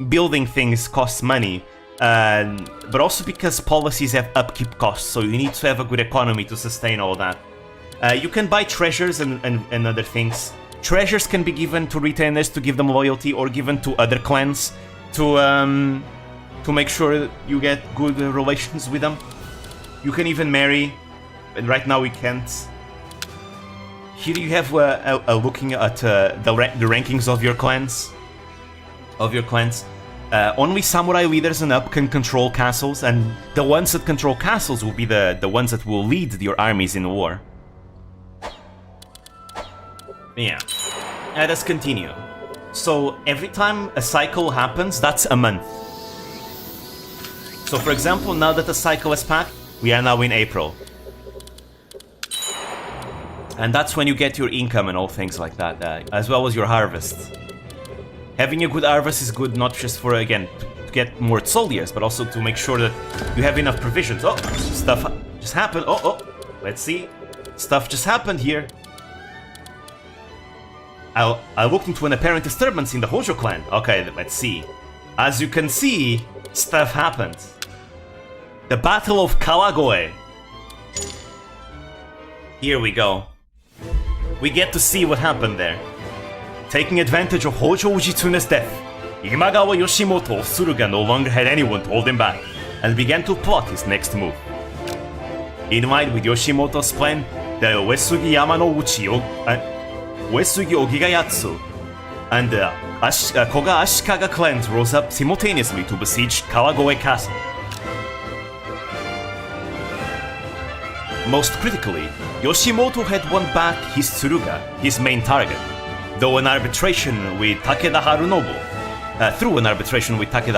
building things costs money, but also because policies have upkeep costs, so you need to have a good economy to sustain all that. You can buy treasures and other things. Treasures can be given to retainers to give them loyalty, or given to other clans to make sure you get good relations with them. You can even marry, and right now we can't. Here you have looking at the rankings of your clans. Only samurai leaders and up can control castles, and the ones that control castles will be the ones that will lead your armies in war. Yeah. Let us continue. So every time a cycle happens, that's a month. So for example, now that the cycle has passed, we are now in April. And that's when you get your income and all things like that, as well as your harvest. Having a good harvest is good not just for, again, to get more soldiers, but also to make sure that you have enough provisions. Oh, stuff just happened. Oh, let's see. Stuff just happened here. I looked into an apparent disturbance in the Hojo clan. Okay, let's see. As you can see, stuff happened. The Battle of Kawagoe. Here we go. We get to see what happened there. Taking advantage of Hojo Ujitsune's death, Imagawa Yoshimoto of Suruga no longer had anyone to hold him back, and began to plot his next move. In line with Yoshimoto's plan, the Uesugi Yamanouchi, Uesugi Ogigayatsu, and the Koga Ashikaga clans rose up simultaneously to besiege Kawagoe Castle. Most critically, Yoshimoto had won back his Tsuruga, his main target, through an arbitration with Takeda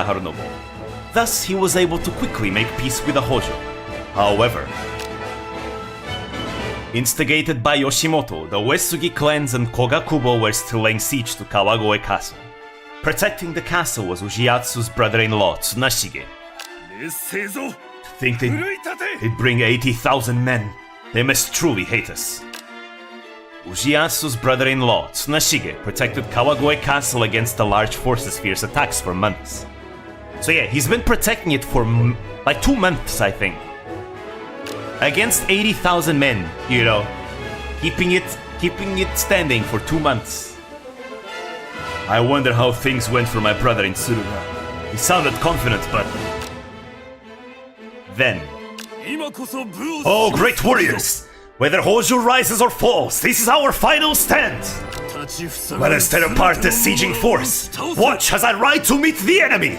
Harunobu. Thus, he was able to quickly make peace with the Hojo. However, instigated by Yoshimoto, the Uesugi clans and Kogakubo were still laying siege to Kawagoe Castle. Protecting the castle was Ujiatsu's brother-in-law, Tsunashige. To think they'd bring 80,000 men, they must truly hate us. Ujiatsu's brother-in-law, Tsunashige, protected Kawagoe Castle against the large force's fierce attacks for months. So yeah, he's been protecting it for like 2 months, I think. Against 80,000 men, you know, keeping it standing for 2 months. I wonder how things went for my brother in Tsuruga. He sounded confident, but then... Oh, great warriors! Whether Hojo rises or falls, this is our final stand! Let us tear apart the sieging force! Watch as I ride to meet the enemy!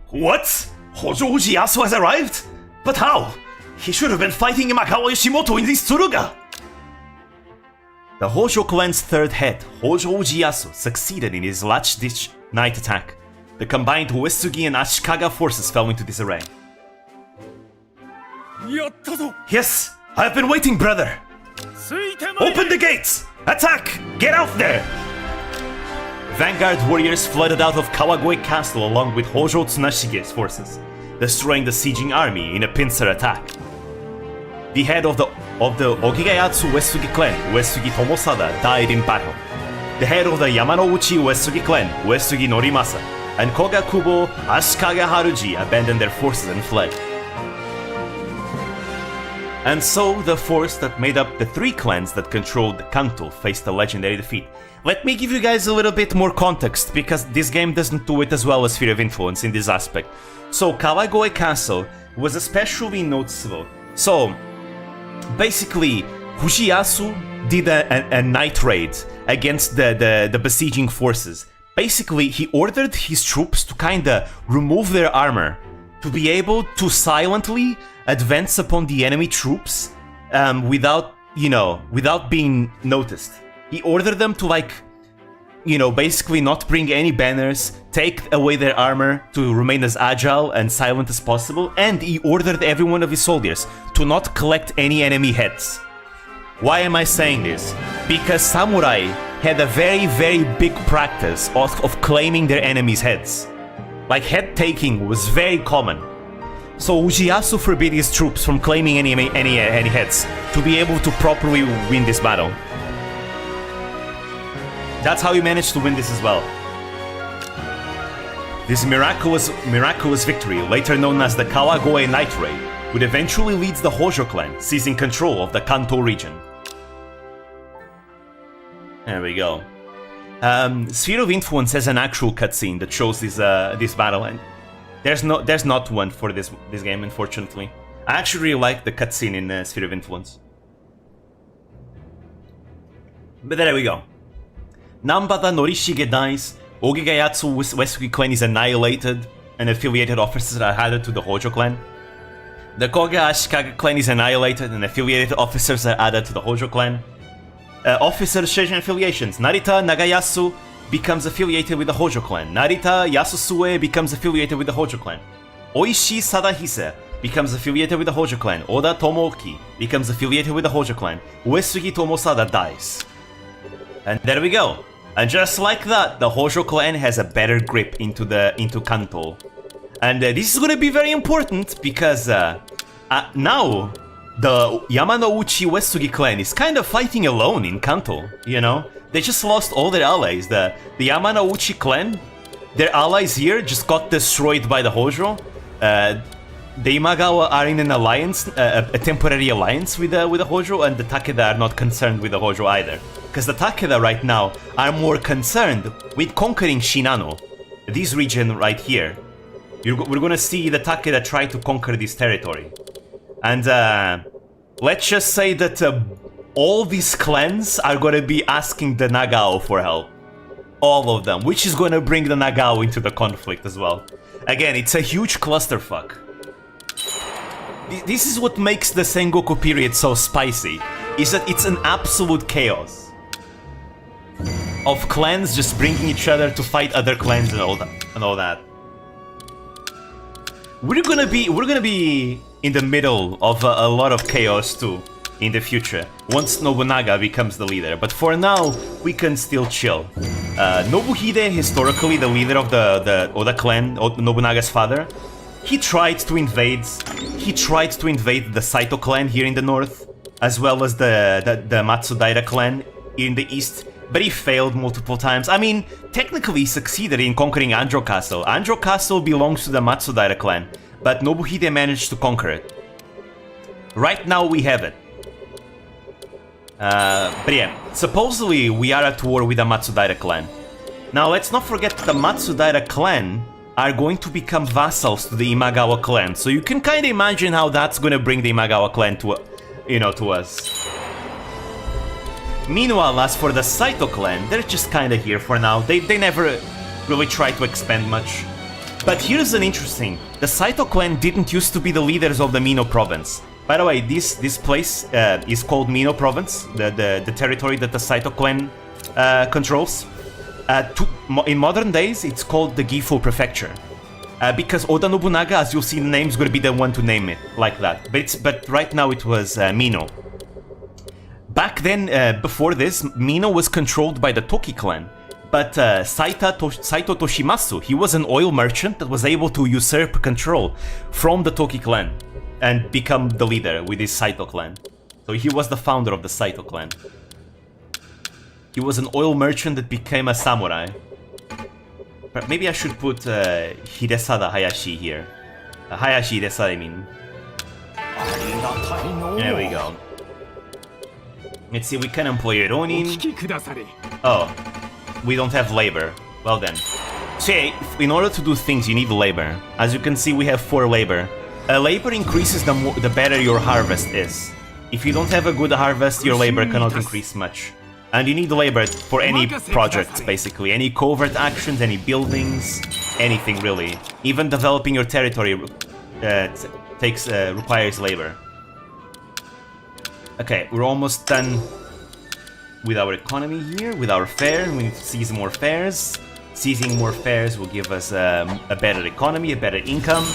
What? Hojo Ujiyasu has arrived? But how? He should have been fighting Imagawa Yoshimoto in this Tsuruga! The Hojo clan's third head, Hojo Ujiyasu, succeeded in his last-ditch night attack. The combined Uesugi and Ashikaga forces fell into disarray. Yes, I've been waiting, brother! Open the gates! Attack! Get out there! Vanguard warriors flooded out of Kawagoe Castle along with Hojo Tsunashige's forces, destroying the sieging army in a pincer attack. The head of the Ogigayatsu Uesugi clan, Uesugi Tomosada, died in battle. The head of the Yamanouchi Uesugi clan, Uesugi Norimasa, and Kogakubo Ashikaga Haruji abandoned their forces and fled. And so, the force that made up the 3 clans that controlled the Kanto faced a legendary defeat. Let me give you guys a little bit more context, because this game doesn't do it as well as Sphere of Influence in this aspect. So, Kawagoe Castle was especially noticeable. So, basically, Ujiyasu did a night raid against the besieging forces. Basically, he ordered his troops to kinda remove their armor, to be able to silently advance upon the enemy troops without being noticed. He ordered them to basically not bring any banners, take away their armor to remain as agile and silent as possible, and he ordered every one of his soldiers to not collect any enemy heads. Why am I saying this? Because samurai had a very, very big practice of claiming their enemies' heads. Like, head taking was very common. So Ujiyasu forbid his troops from claiming any heads to be able to properly win this battle. That's how he managed to win this as well. This miraculous victory, later known as the Kawagoe Night Raid, would eventually lead the Hojo clan seizing control of the Kanto region. There we go. Sphere of Influence has an actual cutscene that shows this battle, and there's not one for this game, unfortunately. I actually really like the cutscene in Sphere of Influence. But there we go. Nambada Norishige dies, Ogigayatsu Uesugi clan is annihilated, and affiliated officers are added to the Hojo clan. The Koga Ashikaga clan is annihilated, and affiliated officers are added to the Hojo clan. Officers change affiliations. Narita Nagayasu becomes affiliated with the Hojo clan. Narita Yasusue becomes affiliated with the Hojo clan. Oishi Sadahise becomes affiliated with the Hojo clan. Oda Tomooki becomes affiliated with the Hojo clan. Uesugi Tomosada dies. And there we go. And just like that, the Hojo clan has a better grip into Kanto. And this is gonna be very important because now the Yamanouchi Uesugi clan is kind of fighting alone in Kanto, you know? They just lost all their allies. The Yamanouchi clan, their allies here just got destroyed by the Hojo. The Imagawa are in an alliance, a temporary alliance with the Hojo, and the Takeda are not concerned with the Hojo either. Because the Takeda right now are more concerned with conquering Shinano, this region right here. We're gonna see the Takeda try to conquer this territory. And let's just say that all these clans are gonna be asking the Nagao for help. All of them, which is gonna bring the Nagao into the conflict as well. Again, it's a huge clusterfuck. This is what makes the Sengoku period so spicy, is that it's an absolute chaos of clans just bringing each other to fight other clans and all that. We're gonna be in the middle of a lot of chaos too in the future, once Nobunaga becomes the leader. But for now, we can still chill. Nobuhide, historically the leader of the Oda clan, Nobunaga's father, he tried to invade the Saito clan here in the north, as well as the Matsudaira clan in the east, but he failed multiple times. I mean, technically he succeeded in conquering Anjo Castle. Anjo Castle belongs to the Matsudaira clan, but Nobuhide managed to conquer it. Right now we have it. But yeah, supposedly we are at war with the Matsudaira clan. Now let's not forget the Matsudaira clan are going to become vassals to the Imagawa clan, so you can kind of imagine how that's going to bring the Imagawa clan to, to us. Meanwhile, as for the Saito clan, they're just kind of here for now. They never really try to expand much. But here's an interesting: the Saito clan didn't used to be the leaders of the Mino province. By the way, this place is called Mino province, the territory that the Saito clan controls. In modern days, it's called the Gifu prefecture. Because Oda Nobunaga, as you'll see in the name, is going to be the one to name it like that. But right now it was Mino. Back then, before this, Mino was controlled by the Toki clan. But Saito Toshimasu, he was an oil merchant that was able to usurp control from the Toki clan and become the leader with his Saito clan. So he was the founder of the Saito clan. He was an oil merchant that became a samurai. But maybe I should put Hidesada Hayashi here. Hayashi Hidesada, I mean. There we go. Let's see, we can employ a Ronin. Oh, we don't have labor. Well then. So yeah, in order to do things, you need labor. As you can see, we have 4 labor. Labor increases the better your harvest is. If you don't have a good harvest, your labor cannot increase much. And you need labor for any project, basically. Any covert actions, any buildings, anything really. Even developing your territory requires labor. Okay, we're almost done with our economy here, with our fair. We need to seize more fairs. Seizing more fairs will give us a better economy, a better income.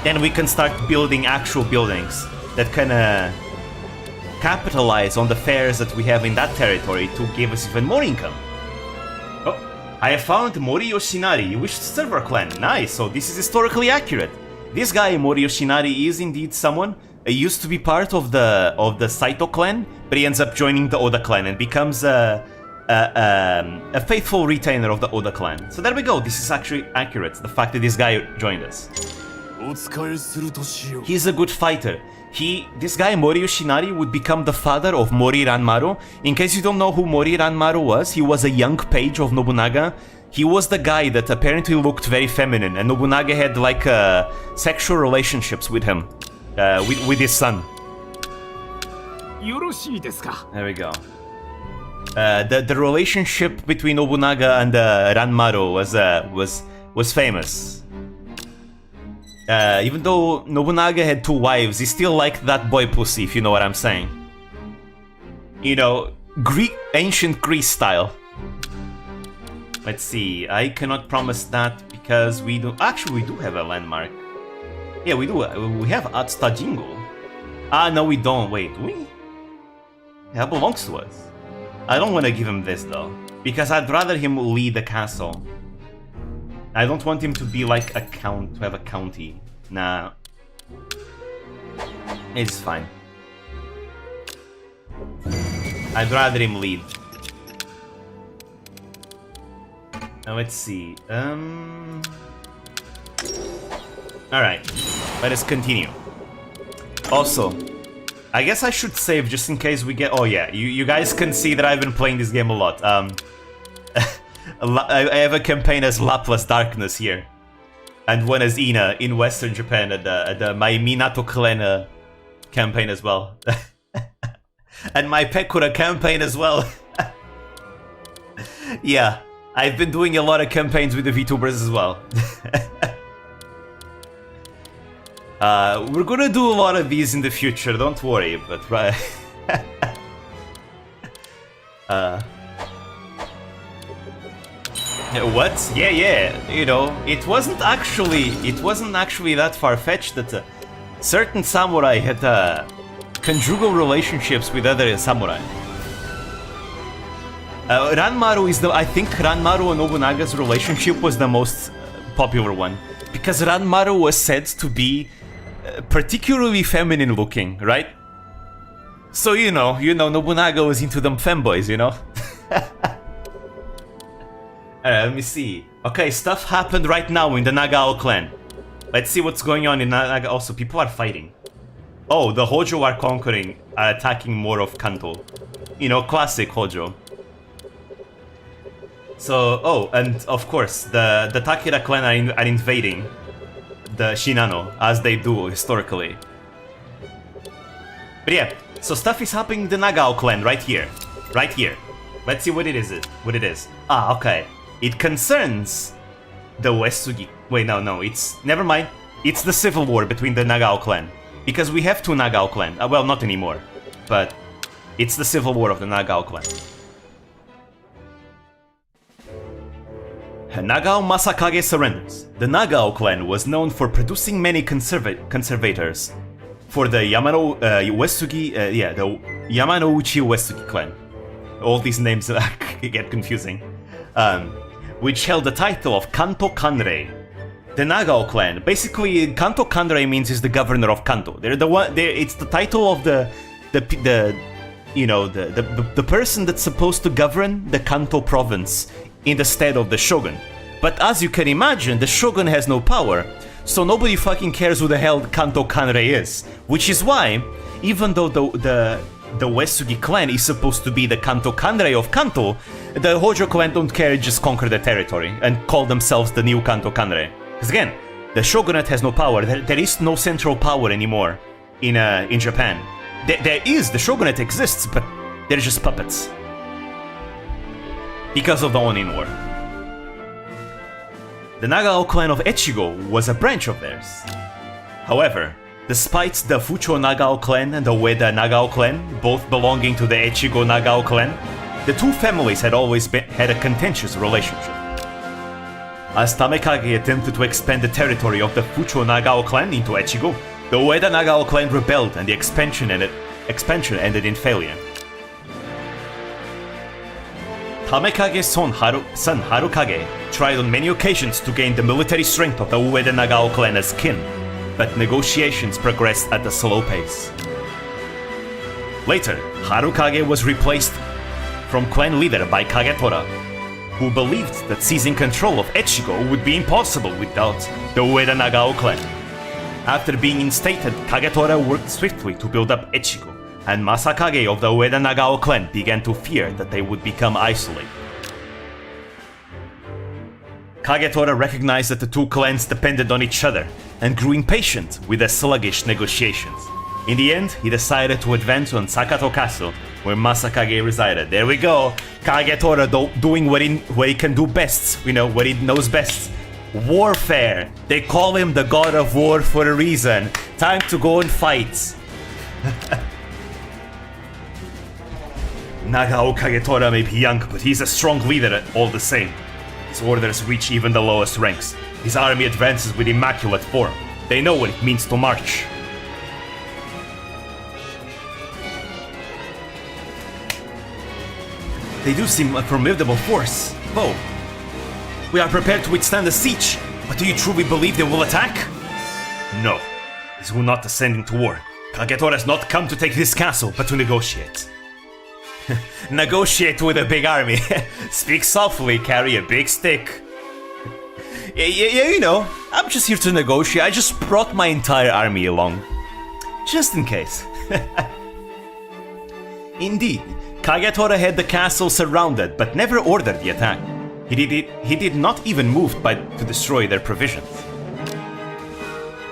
Then we can start building actual buildings that can capitalize on the fairs that we have in that territory to give us even more income. Oh, I have found Mori Yoshinari. You wish to serve our clan. Nice, so this is historically accurate. This guy, Mori Yoshinari, is indeed someone who used to be part of the Saito clan, but he ends up joining the Oda clan and becomes a faithful retainer of the Oda clan. So there we go, this is actually accurate, the fact that this guy joined us. He's a good fighter. This guy, Mori Yoshinari, would become the father of Mori Ranmaru. In case you don't know who Mori Ranmaru was, he was a young page of Nobunaga. He was the guy that apparently looked very feminine, and Nobunaga had like sexual relationships with him, with his son. There we go. The relationship between Nobunaga and Ranmaru was famous. Even though Nobunaga had 2 wives, he still liked that boy pussy, if you know what I'm saying. You know, ancient Greece style. Let's see, I cannot promise that because we do... Actually, we do have a landmark. Yeah, we do. We have Atstajingo. Ah, no, we don't. Wait, do we? Yeah, that belongs to us. I don't want to give him this, though, because I'd rather him lead the castle. I don't want him to be like to have a county. Nah. It's fine. I'd rather him lead. Now let's see. Alright. Let us continue. Also, I guess I should save just in case we get... Oh yeah, you guys can see that I've been playing this game a lot. I have a campaign as Laplace Darkness here. And one as Ina in Western Japan at the my Minato clan campaign as well. And my Pekura campaign as well. Yeah, I've been doing a lot of campaigns with the VTubers as well. We're gonna do a lot of these in the future, don't worry, but right. What? Yeah, you know, it wasn't actually that far-fetched that certain samurai had conjugal relationships with other samurai. Ranmaru is I think Ranmaru and Nobunaga's relationship was the most popular one, because Ranmaru was said to be particularly feminine looking, right? So you know, Nobunaga was into them femboys, you know? Let me see. Okay, stuff happened right now in the Nagao clan. Let's see what's going on in Nagao. Also, people are fighting. Oh, the Hojo are conquering, are attacking more of Kanto. You know, classic Hojo. So, oh, and of course, the Takeda clan are invading the Shinano, as they do historically. But yeah, so stuff is happening in the Nagao clan right here. Right here. Let's see what it is. Ah, okay. It concerns the Uesugi. Wait, no, it's... Never mind. It's the civil war between the Nagao clan. Because we have two Nagao clan. Well, not anymore. But it's the civil war of the Nagao clan. Nagao Masakage surrenders. The Nagao clan was known for producing many conservators for the Uesugi, the Yamanouchi Uesugi clan. All these names get confusing. Which held the title of Kanto Kanrei. The Nagao clan, basically, Kanto Kanrei means is the governor of Kanto. It's the title of the person that's supposed to govern the Kanto province in the stead of the shogun. But as you can imagine, the shogun has no power, so nobody fucking cares who the hell Kanto Kanrei is. Which is why, even though the Uesugi clan is supposed to be the Kanto Kanrei of Kanto, the Hojo clan don't care, just conquer the territory and call themselves the new Kanto Kanrei. Because again, the shogunate has no power. There is no central power anymore in Japan. The shogunate exists, but they're just puppets. Because of the Onin War. The Nagao clan of Echigo was a branch of theirs. However, despite the Fucho Nagao clan and the Ueda Nagao clan, both belonging to the Echigo Nagao clan, the two families had always had a contentious relationship. As Tamekage attempted to expand the territory of the Fucho Nagao clan into Echigo, the Ueda Nagao clan rebelled and the expansion ended in failure. Tamekage's son Harukage tried on many occasions to gain the military strength of the Ueda Nagao clan as kin, but negotiations progressed at a slow pace. Later, Harukage was replaced from clan leader by Kagetora, who believed that seizing control of Echigo would be impossible without the Ueda Nagao clan. After being instated, Kagetora worked swiftly to build up Echigo, and Masakage of the Ueda Nagao clan began to fear that they would become isolated. Kagetora recognized that the two clans depended on each other and grew impatient with the sluggish negotiations. In the end, he decided to advance on Sakato Castle, where Masakage resided. There we go! Kagetora doing what he can do best, what he knows best. Warfare! They call him the god of war for a reason. Time to go and fight. Nagao Kagetora may be young, but he's a strong leader all the same. His orders reach even the lowest ranks. His army advances with immaculate form. They know what it means to march. They do seem a formidable force. Oh. We are prepared to withstand the siege, but do you truly believe they will attack? No. These will not descend into war. Kagetora has not come to take this castle, but to negotiate. Negotiate with a big army. Speak softly, carry a big stick. Yeah, I'm just here to negotiate. I just brought my entire army along. Just in case. Indeed, Kagetora had the castle surrounded, but never ordered the attack. He did not even move to destroy their provisions.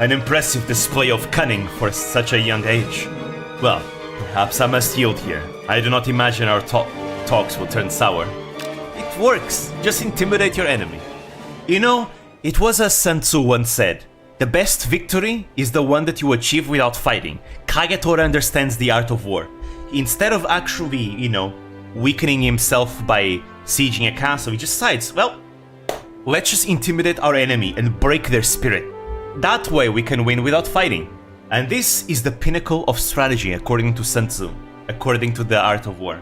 An impressive display of cunning for such a young age. Well, perhaps I must yield here. I do not imagine our talks will turn sour. It works. Just intimidate your enemy. You know, it was as Sun Tzu once said, the best victory is the one that you achieve without fighting. Kagetora understands the art of war. Instead of actually, you know, weakening himself by sieging a castle, he just decides, well, let's just intimidate our enemy and break their spirit. That way we can win without fighting. And this is the pinnacle of strategy according to Sun Tzu, according to the art of war.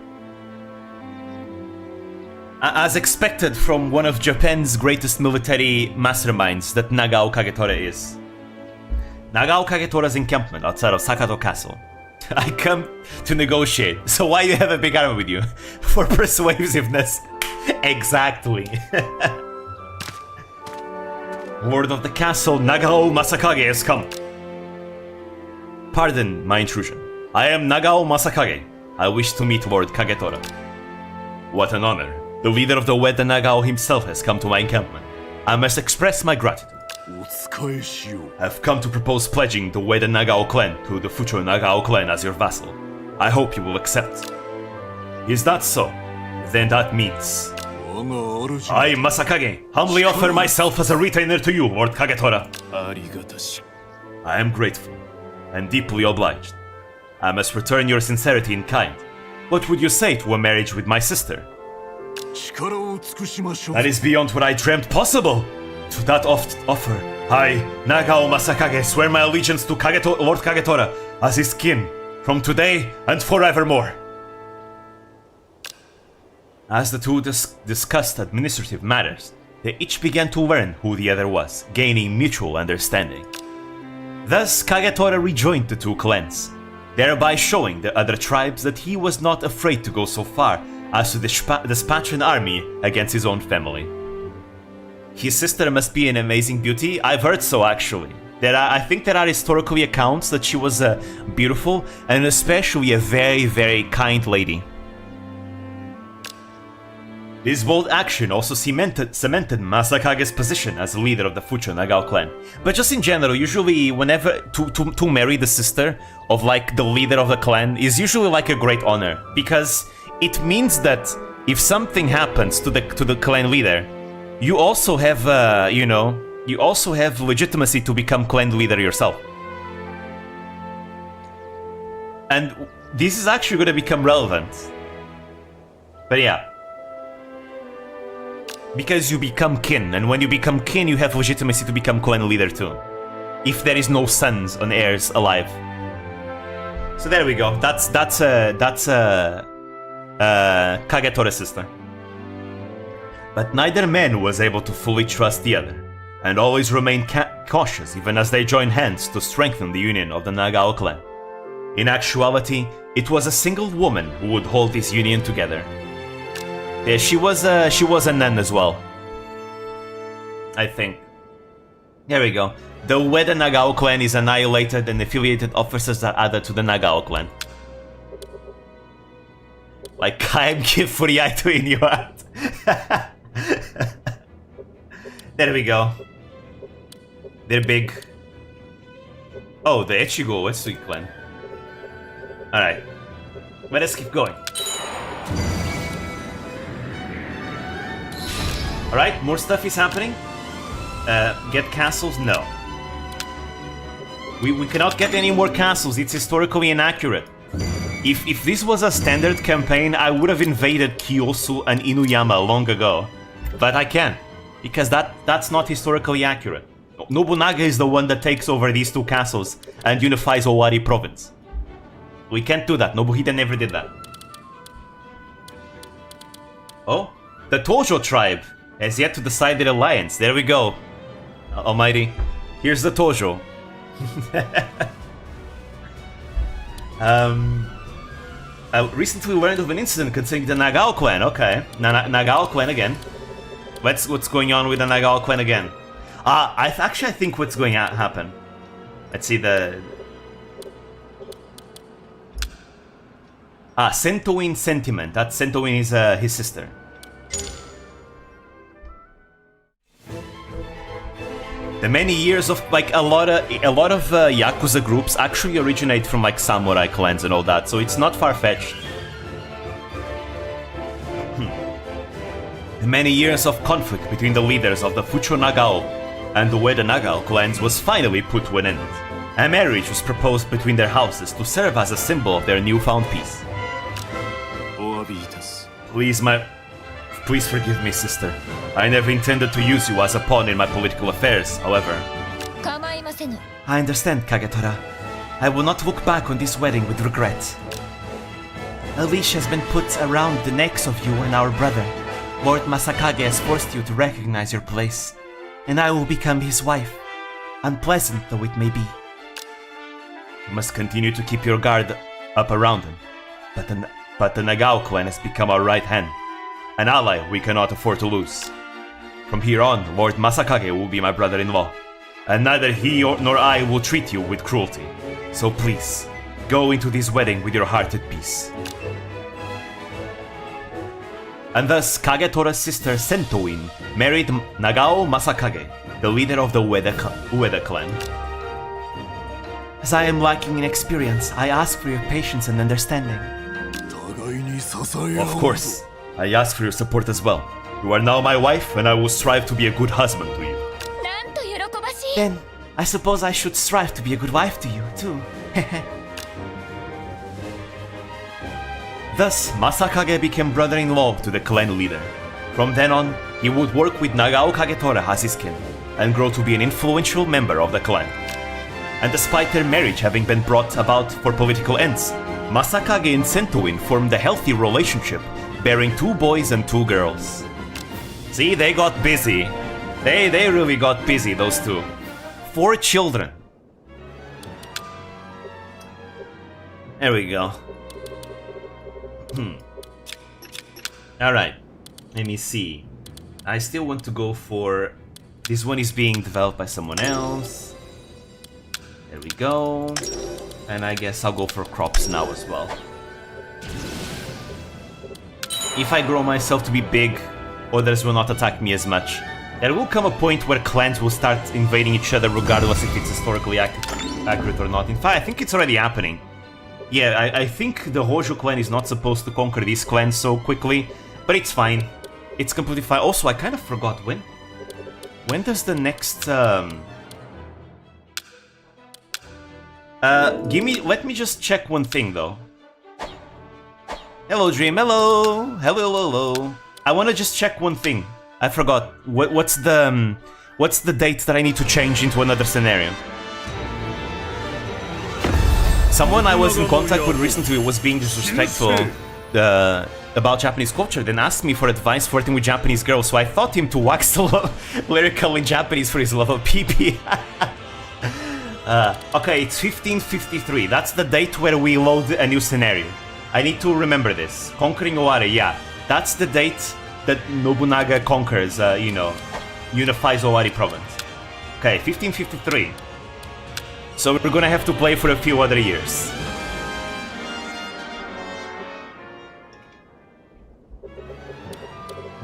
As expected from one of Japan's greatest military masterminds that Nagao Kagetora is. Nagao Kagetora's encampment outside of Sakato Castle. I come to negotiate, so why you have a big army with you? For persuasiveness. Exactly. Lord of the castle, Nagao Masakage has come. Pardon my intrusion. I am Nagao Masakage. I wish to meet Lord Kagetora. What an honor. The leader of the Ueda Nagao himself has come to my encampment. I must express my gratitude. I've come to propose pledging the Ueda Nagao clan to the future Nagao clan as your vassal. I hope you will accept. Is that so? Then that means... I, Masakage, humbly offer myself as a retainer to you, Lord Kagetora. I am grateful and deeply obliged. I must return your sincerity in kind. What would you say to a marriage with my sister? That is beyond what I dreamt possible! To that offer, I, Nagao Masakage, swear my allegiance to Lord Kagetora as his kin, from today and forevermore. As the two discussed administrative matters, they each began to learn who the other was, gaining mutual understanding. Thus, Kagetora rejoined the two clans, thereby showing the other tribes that he was not afraid to go so far as to dispatch an army against his own family. His sister must be an amazing beauty. I've heard so, actually. I think there are historically accounts that she was beautiful and especially a very, very kind lady. This bold action also cemented Masakage's position as the leader of the future Nagao clan. But just in general, usually whenever to marry the sister of like the leader of the clan is usually like a great honor, because it means that if something happens to the clan leader, you also have you also have legitimacy to become clan leader yourself. And this is actually going to become relevant. But yeah. Because you become kin, and when you become kin, you have legitimacy to become clan leader too. If there is no sons and heirs alive. So there we go. That's Kagetora's sister. But neither man was able to fully trust the other, and always remained cautious even as they joined hands to strengthen the union of the Nagao clan. In actuality, it was a single woman who would hold this union together. Yeah, she was a nun as well, I think. There we go. The Ueda Nagao clan is annihilated and affiliated officers are added to the Nagao clan. Like Kaimki Furiaito in your heart. There we go. They're big. Oh, the Echigo Uesui clan. Alright. Let us keep going. Alright, more stuff is happening. Get castles? No. We cannot get any more castles, it's historically inaccurate. If this was a standard campaign, I would have invaded Kiyosu and Inuyama long ago. But I can't, because that's not historically accurate. Nobunaga is the one that takes over these two castles and unifies Owari province. We can't do that, Nobuhide never did that. Oh, the Tojo tribe has yet to decide their alliance. There we go. Almighty. Here's the Tojo. I recently learned of an incident concerning the Nagao clan. Okay. Nagao clan again. What's going on with the Nagao clan again? I think what's going to happen. Let's see the... Sentoin Sentiment. That Sentoin is his sister. The many years of like a lot of Yakuza groups actually originate from like samurai clans and all that, so it's not far-fetched. The many years of conflict between the leaders of the Fucho Nagao and the Ueda Nagao clans was finally put to an end. A marriage was proposed between their houses to serve as a symbol of their newfound peace. Please forgive me, sister. I never intended to use you as a pawn in my political affairs, however. I understand, Kagetora. I will not look back on this wedding with regret. A leash has been put around the necks of you and our brother. Lord Masakage has forced you to recognize your place, and I will become his wife, unpleasant though it may be. You must continue to keep your guard up around him, but the Nagao clan has become our right hand, an ally we cannot afford to lose. From here on, Lord Masakage will be my brother-in-law, and neither he nor I will treat you with cruelty. So please, go into this wedding with your heart at peace. And thus, Kagetora's sister Sentoin married Nagao Masakage, the leader of the Ueda clan. As I am lacking in experience, I ask for your patience and understanding. Of course, I ask for your support as well. You are now my wife, and I will strive to be a good husband to you. Then, I suppose I should strive to be a good wife to you, too. Thus, Masakage became brother-in-law to the clan leader. From then on, he would work with Nagao Kagetora as his kin, and grow to be an influential member of the clan. And despite their marriage having been brought about for political ends, Masakage and Sentoin formed a healthy relationship, bearing 2 boys and 2 girls. See, they got busy. They really got busy, those two. 4 children. There we go. Alright, let me see. I still want to go for... This one is being developed by someone else. There we go. And I guess I'll go for crops now as well. If I grow myself to be big, others will not attack me as much. There will come a point where clans will start invading each other regardless if it's historically accurate or not. In fact, I think it's already happening. Yeah, I think the Hojo clan is not supposed to conquer these clans so quickly, but it's fine. It's completely fine. Also, I kind of forgot when. When does the next let me just check one thing though. Hello Dream, hello. Hello. I want to just check one thing. I forgot. What's the date that I need to change into another scenario? Someone I was in contact with recently was being disrespectful about Japanese culture, then asked me for advice flirting with Japanese girls, so I taught him to wax lyrical in Japanese for his love of PP. Okay, it's 1553. That's the date where we load a new scenario. I need to remember this. Conquering Oware, yeah. That's the date that Nobunaga conquers, unifies Owari province. Okay, 1553. So we're gonna have to play for a few other years.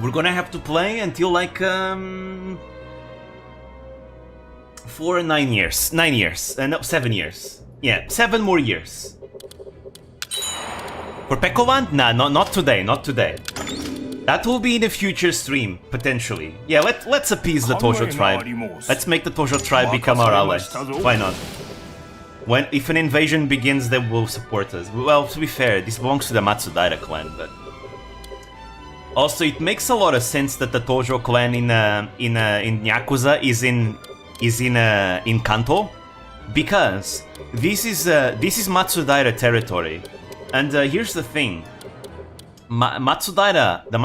We're gonna have to play until like for 9 years. 9 years. No, 7 years. Yeah, 7 more years. For Pekoland? Nah, not today, not today. That will be in a future stream, potentially. Yeah, let's appease the Tojo tribe. Let's make the Tojo tribe become our allies. Why not? If an invasion begins, they will support us. Well, to be fair, this belongs to the Matsudaira clan, but... Also, it makes a lot of sense that the Tojo clan in Yakuza is in Kanto, because this is Matsudaira territory. And here's the thing. The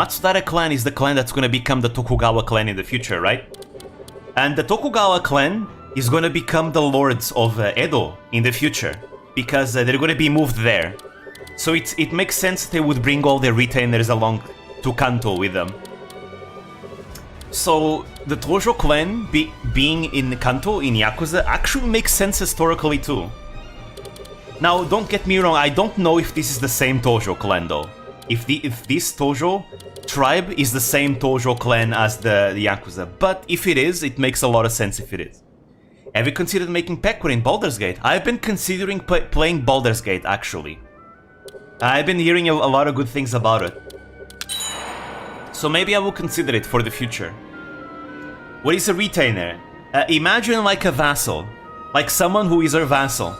Matsudaira clan is the clan that's gonna become the Tokugawa clan in the future, right? And the Tokugawa clan is gonna become the lords of Edo in the future, because they're gonna be moved there. So it makes sense they would bring all their retainers along to Kanto with them. So the Tojo clan being in Kanto, in Yakuza, actually makes sense historically too. Now, don't get me wrong, I don't know if this is the same Tojo clan though. If this Tojo tribe is the same Tojo clan as the Yakuza, but if it is, it makes a lot of sense if it is. Have you considered making Pekor in Baldur's Gate? I've been considering playing Baldur's Gate, actually. I've been hearing a lot of good things about it. So maybe I will consider it for the future. What is a retainer? Imagine like a vassal. Like someone who is our vassal.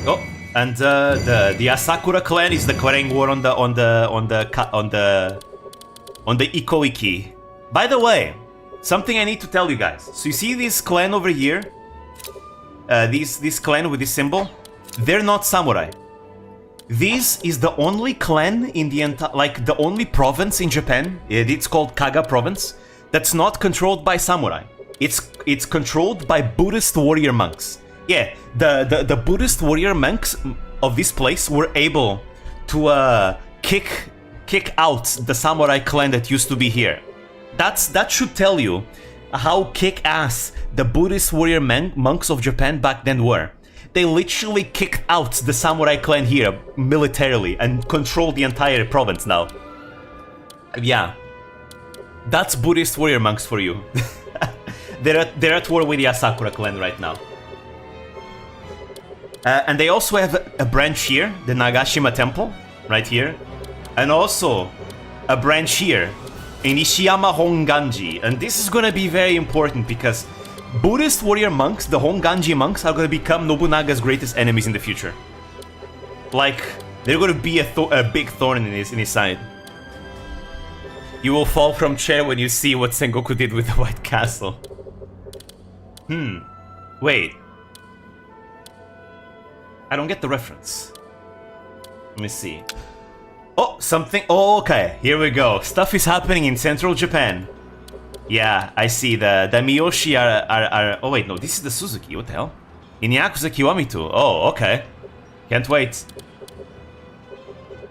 Oh, and the Asakura clan is declaring war on the Ikoiki. By the way, something I need to tell you guys. So you see this clan over here? This clan with this symbol? They're not samurai. This is the only clan in the entire, like the only province in Japan. It's called Kaga province. That's not controlled by samurai. It's controlled by Buddhist warrior monks. Yeah, the Buddhist warrior monks of this place were able to kick out the samurai clan that used to be here. That should tell you how kick-ass the Buddhist warrior monks of Japan back then were. They literally kicked out the samurai clan here militarily and control the entire province now. Yeah, that's Buddhist warrior monks for you. They're at war with the Asakura clan right now. And they also have a branch here, the Nagashima Temple, right here. And also a branch here in Ishiyama Honganji. And this is gonna be very important because Buddhist warrior monks, the Honganji monks, are gonna become Nobunaga's greatest enemies in the future. Like, they're gonna be a big thorn in his side. You will fall from chair when you see what Sengoku did with the White Castle. Wait. I don't get the reference. Let me see. Oh, something. Oh, okay. Here we go. Stuff is happening in central Japan. Yeah, I see. The Miyoshi are. Oh, wait, no. This is the Suzuki. What the hell? In Yakuza Kiwami-2. Oh, okay. Can't wait.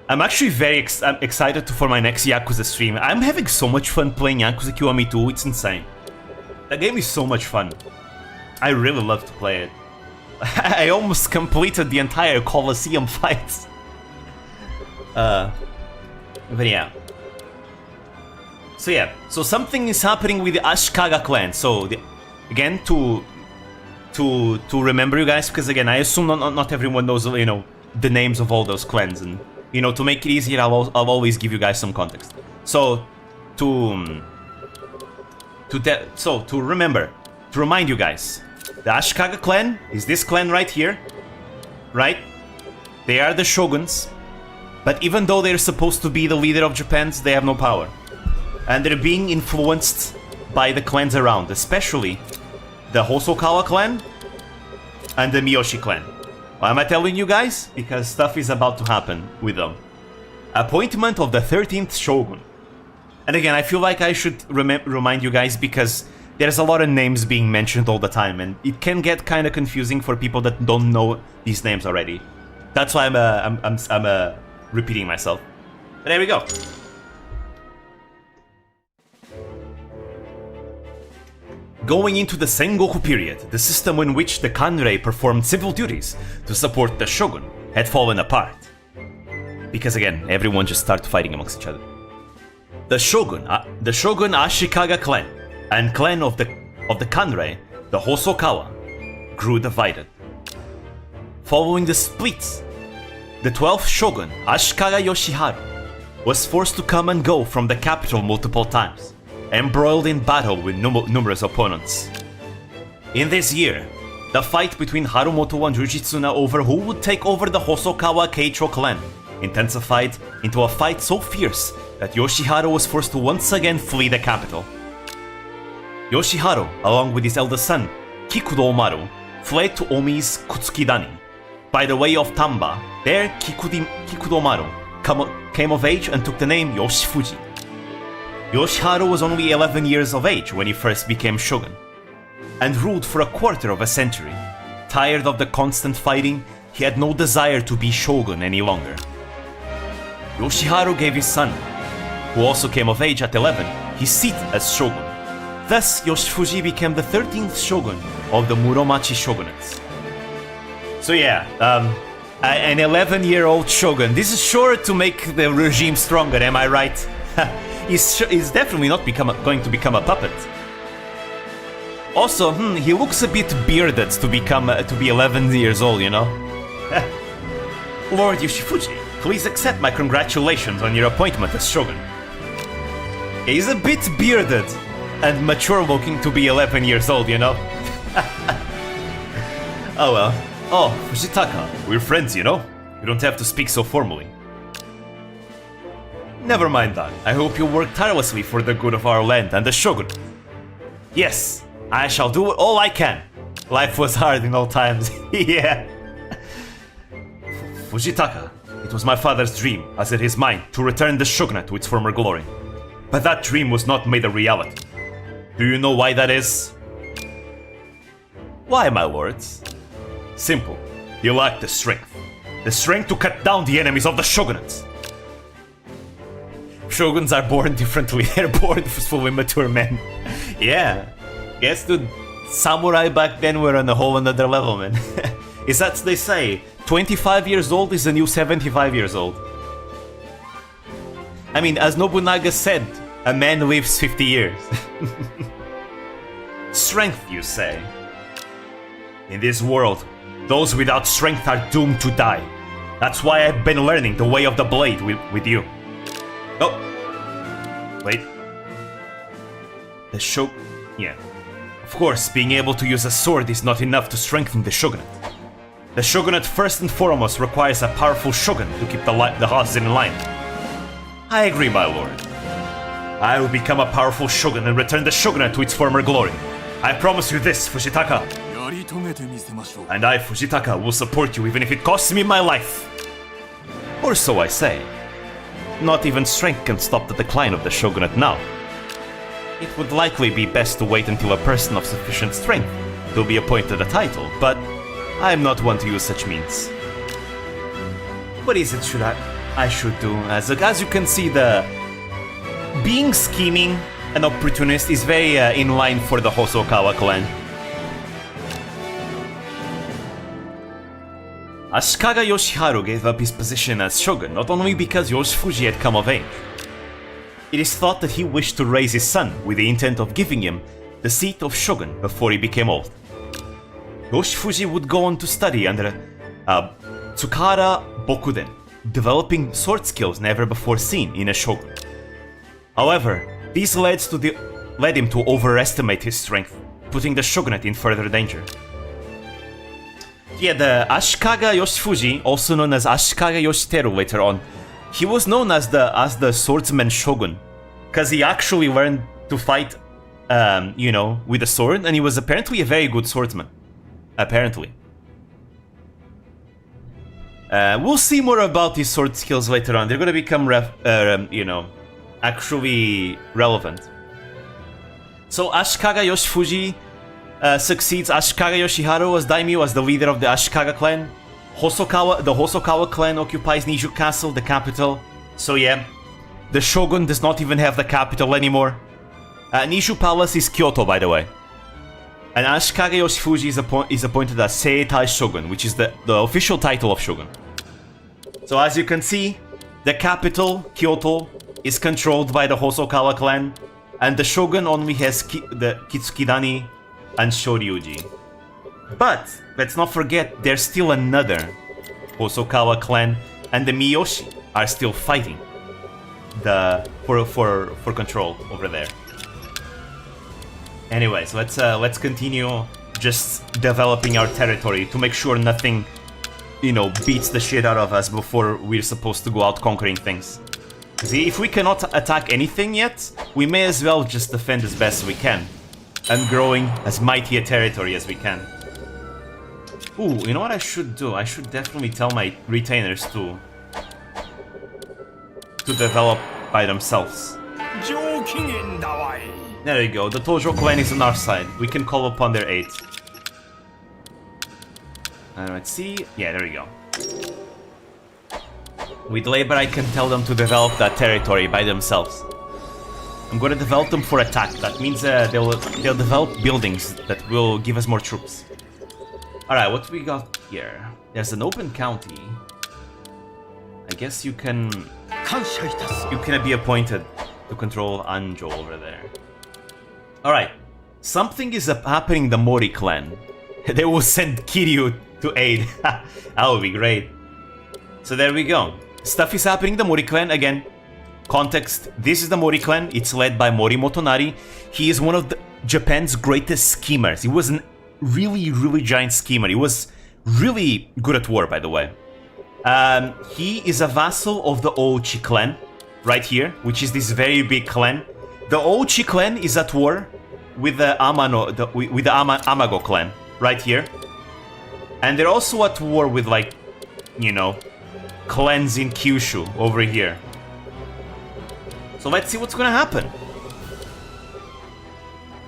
I'm actually very excited for my next Yakuza stream. I'm having so much fun playing Yakuza Kiwami-2. It's insane. That game is so much fun. I really love to play it. I almost completed the entire Colosseum fight. But yeah. So yeah, so something is happening with the Ashikaga clan. So again, to remember you guys, because again, I assume not everyone knows, you know, the names of all those clans, and you know, to make it easier, I'll always give you guys some context. So to remind you guys. The Ashikaga clan is this clan right here, right? They are the shoguns, but even though they're supposed to be the leader of Japan, they have no power. And they're being influenced by the clans around, especially the Hosokawa clan and the Miyoshi clan. Why am I telling you guys? Because stuff is about to happen with them. Appointment of the 13th shogun. And again, I feel like I should remind you guys because there's a lot of names being mentioned all the time, and it can get kind of confusing for people that don't know these names already. That's why I'm repeating myself. But there we go. Going into the Sengoku period, the system in which the Kanrei performed civil duties to support the shogun had fallen apart. Because again, everyone just started fighting amongst each other. The shogun Ashikaga clan and clan of the Kanrei, the Hosokawa, grew divided. Following the splits, the 12th shogun, Ashikaga Yoshiharu, was forced to come and go from the capital multiple times, embroiled in battle with numerous opponents. In this year, the fight between Harumoto and Jujitsuna over who would take over the Hosokawa Keicho clan intensified into a fight so fierce that Yoshiharu was forced to once again flee the capital. Yoshiharu, along with his eldest son, Kikudo Omaru, fled to Omi's Kutsukidani. By the way of Tamba, there Kikudo Omaru came of age and took the name Yoshifuji. Yoshiharu was only 11 years of age when he first became shogun, and ruled for a quarter of a century. Tired of the constant fighting, he had no desire to be shogun any longer. Yoshiharu gave his son, who also came of age at 11, his seat as shogun. Thus, Yoshifuji became the 13th shogun of the Muromachi shogunates. So yeah, an 11-year-old shogun. This is sure to make the regime stronger, am I right? He's definitely not going to become a puppet. Also, he looks a bit bearded to be 11 years old, you know? Lord Yoshifuji, please accept my congratulations on your appointment as Shogun. He's a bit bearded and mature looking to be 11 years old, you know? Oh well. Oh, Fujitaka, we're friends, you know? You don't have to speak so formally. Never mind that. I hope you work tirelessly for the good of our land and the Shogun. Yes, I shall do all I can. Life was hard in all times. Yeah. Fujitaka, it was my father's dream, as it is mine, to return the shogunate to its former glory. But that dream was not made a reality. Do you know why that is? Why, my lords? Simple. You lack the strength. The strength to cut down the enemies of the shogunates. Shoguns are born differently. They're born fully mature men. Yeah. Guess the samurai back then were on a whole another level, man. Is that they say? 25 years old is the new 75 years old. I mean, as Nobunaga said, a man lives 50 years. Strength, you say? In this world, those without strength are doomed to die. That's why I've been learning the way of the blade with you. Oh! Wait. The yeah. Of course, being able to use a sword is not enough to strengthen the shogunate. The shogunate first and foremost requires a powerful shogun to keep the houses in line. I agree, my lord. I will become a powerful shogun and return the shogunate to its former glory. I promise you this, Fujitaka. And I, Fujitaka, will support you even if it costs me my life. Or so I say. Not even strength can stop the decline of the shogunate now. It would likely be best to wait until a person of sufficient strength will be appointed a title, but I am not one to use such means. What is it I should do? As you can see, the being scheming and opportunist is very in line for the Hosokawa clan. Ashikaga Yoshiharu gave up his position as shogun not only because Yoshifuji had come of age. It is thought that he wished to raise his son with the intent of giving him the seat of shogun before he became old. Yoshifuji would go on to study under Tsukahara Bokuden, developing sword skills never before seen in a shogun. However, this led him to overestimate his strength, putting the shogunate in further danger. Yeah, the Ashikaga Yoshifuji, also known as Ashikaga Yoshiteru later on, he was known as the swordsman shogun, because he actually learned to fight, with a sword, and he was apparently a very good swordsman. Apparently. We'll see more about his sword skills later on. They're gonna become, actually relevant. So Ashikaga Yoshifuji succeeds Ashikaga Yoshiharu as daimyo, as the leader of the Ashikaga clan. The Hosokawa clan occupies Niju Castle, the capital. So yeah, the shogun does not even have the capital anymore. Niju Palace is Kyoto, by the way. And Ashikaga Yoshifuji is appointed as Seitai Shogun, which is the official title of shogun. So as you can see, the capital, Kyoto, is controlled by the Hosokawa clan, and the shogun only has the Kitsukidani and Shoryuji. But let's not forget, there's still another Hosokawa clan, and the Miyoshi are still fighting for control over there. Anyways, let's continue just developing our territory to make sure nothing, beats the shit out of us before we're supposed to go out conquering things. See, if we cannot attack anything yet, we may as well just defend as best we can, and growing as mighty a territory as we can. Ooh, you know what I should do? I should definitely tell my retainers to develop by themselves. There you go, the Tojo clan is on our side. We can call upon their aid. Let's see. Yeah, there we go. With labor, I can tell them to develop that territory by themselves. I'm gonna develop them for attack. That means they'll develop buildings that will give us more troops. Alright, what we got here? There's an open county. I guess you can be appointed to control Anjo over there. Alright. Something is happening in the Mori clan. They will send Kiryu to aid. That would be great. So there we go. Stuff is happening in the Mori clan. Again, context. This is the Mori clan. It's led by Mori Motonari. He is one of Japan's greatest schemers. He was a really, really giant schemer. He was really good at war, by the way. He is a vassal of the Ouchi clan, right here, which is this very big clan. The Ouchi clan is at war with the Amago clan, right here. And they're also at war with, like, you know, clans in Kyushu over here. So let's see what's gonna happen.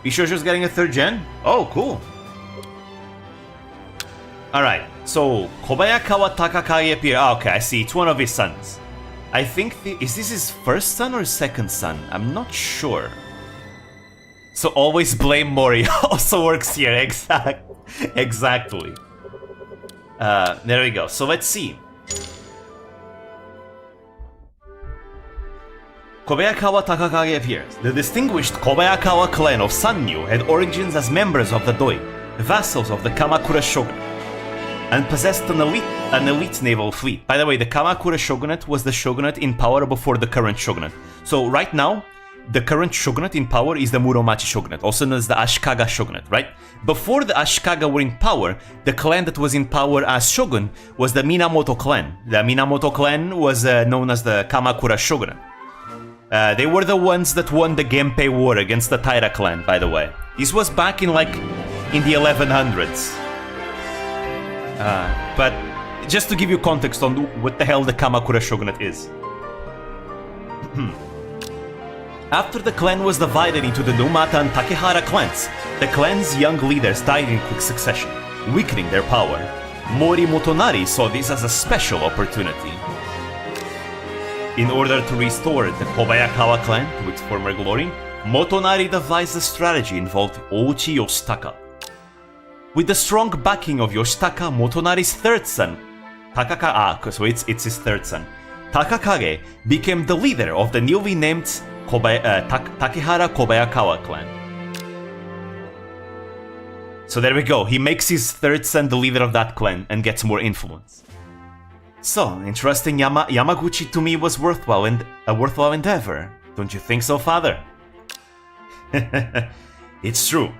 Bishoujo's getting a 3rd gen? Oh, cool. Alright, so Kobayakawa Takakage appear. Ah, okay, I see. It's one of his sons. I think is this his first son or second son? I'm not sure. So always blame Mori. Also works here. Exactly. There we go. So let's see. Kobayakawa Takakage appears. The distinguished Kobayakawa clan of Sannyu had origins as members of the Doi, vassals of the Kamakura shogunate, and possessed an elite naval fleet. By the way, the Kamakura shogunate was the shogunate in power before the current shogunate. So right now, the current shogunate in power is the Muromachi shogunate, also known as the Ashikaga shogunate, right? Before the Ashikaga were in power, the clan that was in power as shogun was the Minamoto clan. The Minamoto clan was known as the Kamakura shogunate. They were the ones that won the Genpei War against the Taira clan, by the way. This was back in, like, in the 1100s. But just to give you context on what the hell the Kamakura shogunate is. After the clan was divided into the Numata and Takehara clans, the clan's young leaders died in quick succession, weakening their power. Mori Motonari saw this as a special opportunity. In order to restore the Kobayakawa clan to its former glory, Motonari devised a strategy involved Ouchi Yoshitaka. With the strong backing of Yoshitaka, Motonari's 3rd son, so it's his 3rd son, Takakage became the leader of the newly named Takehara Kobayakawa clan. So there we go, he makes his 3rd son the leader of that clan and gets more influence. So, entrusting Yamaguchi to me was a worthwhile endeavor. Don't you think so, father? It's true.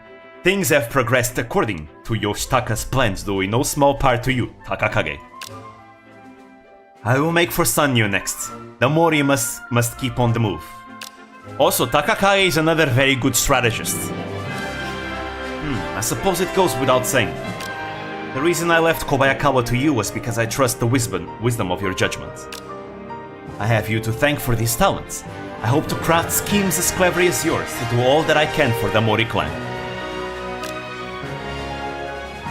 Things have progressed according to Yoshitaka's plans, due in no small part to you, Takakage. I will make for Sannyu next. The Mori must keep on the move. Also, Takakage is another very good strategist. I suppose it goes without saying. The reason I left Kobayakawa to you was because I trust the wisdom of your judgment. I have you to thank for these talents. I hope to craft schemes as clever as yours to do all that I can for the Mori clan.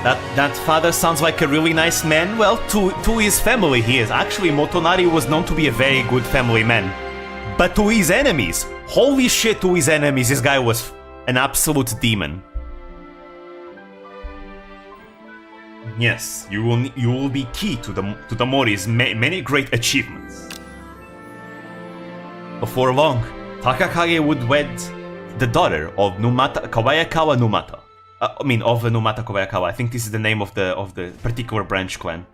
That father sounds like a really nice man. Well, to his family he is. Actually, Motonari was known to be a very good family man. But to his enemies, holy shit, to his enemies, this guy was an absolute demon. Yes, you will be key to the Mori's many great achievements. Before long, Takakage would wed the daughter of Kobayakawa Numata. Of Numata Kobayakawa. I think this is the name of the particular branch clan,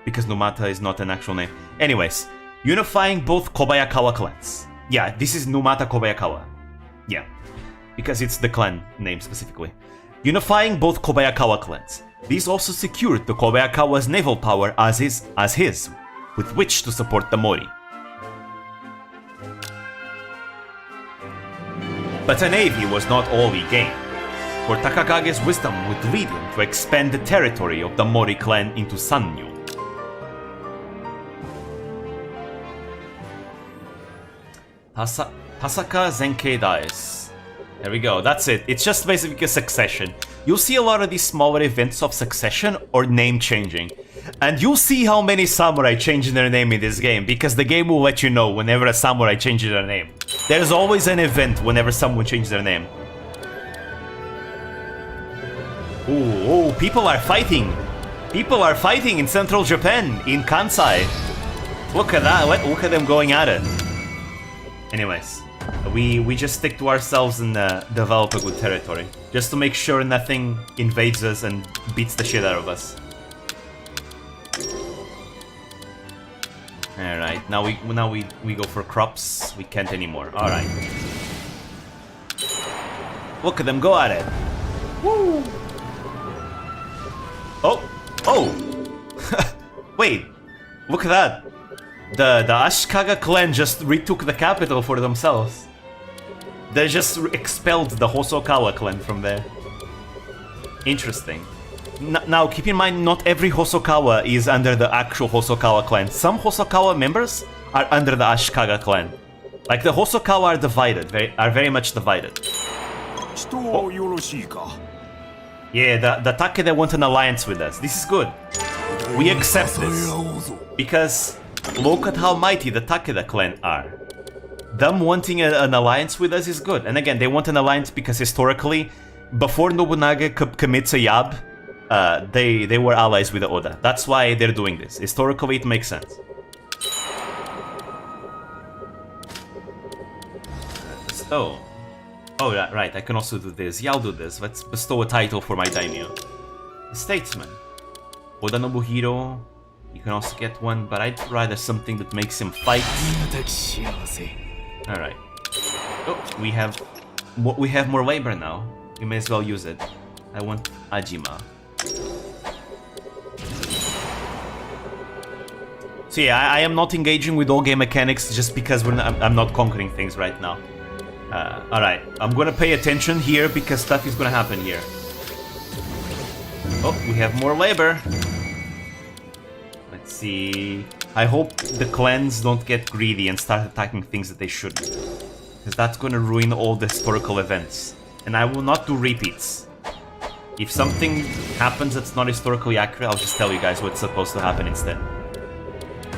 because Numata is not an actual name. Anyways, unifying both Kobayakawa clans. Yeah, this is Numata Kobayakawa. Yeah, because it's the clan name specifically. Unifying both Kobayakawa clans. This also secured the Kobayakawa's naval power as his, with which to support the Mori. But a navy was not all he gained, for Takakage's wisdom would lead him to expand the territory of the Mori clan into Sannyu. Tasaka Zenkei dies. There we go, that's it. It's just basically a succession. You'll see a lot of these smaller events of succession or name changing. And you'll see how many samurai change their name in this game, because the game will let you know whenever a samurai changes their name. There's always an event whenever someone changes their name. Ooh, people are fighting. People are fighting in central Japan, in Kansai. Look at that, look at them going at it. Anyways, we just stick to ourselves and develop a good territory. Just to make sure nothing invades us and beats the shit out of us. Alright, now we go for crops. We can't anymore. Alright. Look at them go at it. Woo! Oh! Oh! Wait! Look at that! The Ashikaga clan just retook the capital for themselves. They just expelled the Hosokawa clan from there. Interesting. Now, keep in mind, not every Hosokawa is under the actual Hosokawa clan. Some Hosokawa members are under the Ashikaga clan. Like, the Hosokawa are divided, very much divided. Oh. Yeah, the Takeda want an alliance with us. This is good. We accept this. Because look at how mighty the Takeda clan are. Them wanting an alliance with us is good. And again, they want an alliance because historically, before Nobunaga commits a yab, they were allies with the Oda. That's why they're doing this. Historically, it makes sense. So... Oh, right, I can also do this. Yeah, I'll do this. Let's bestow a title for my daimyo. Statesman. Oda Nobuhide. You can also get one, but I'd rather something that makes him fight. Alright. Oh, we have more labor now. We may as well use it. I want Ajima. So yeah, I am not engaging with all game mechanics just because I'm not conquering things right now. Alright, I'm gonna pay attention here because stuff is gonna happen here. Oh, we have more labor. Let's see... I hope the clans don't get greedy and start attacking things that they shouldn't. Because that's gonna ruin all the historical events. And I will not do repeats. If something happens that's not historically accurate, I'll just tell you guys what's supposed to happen instead.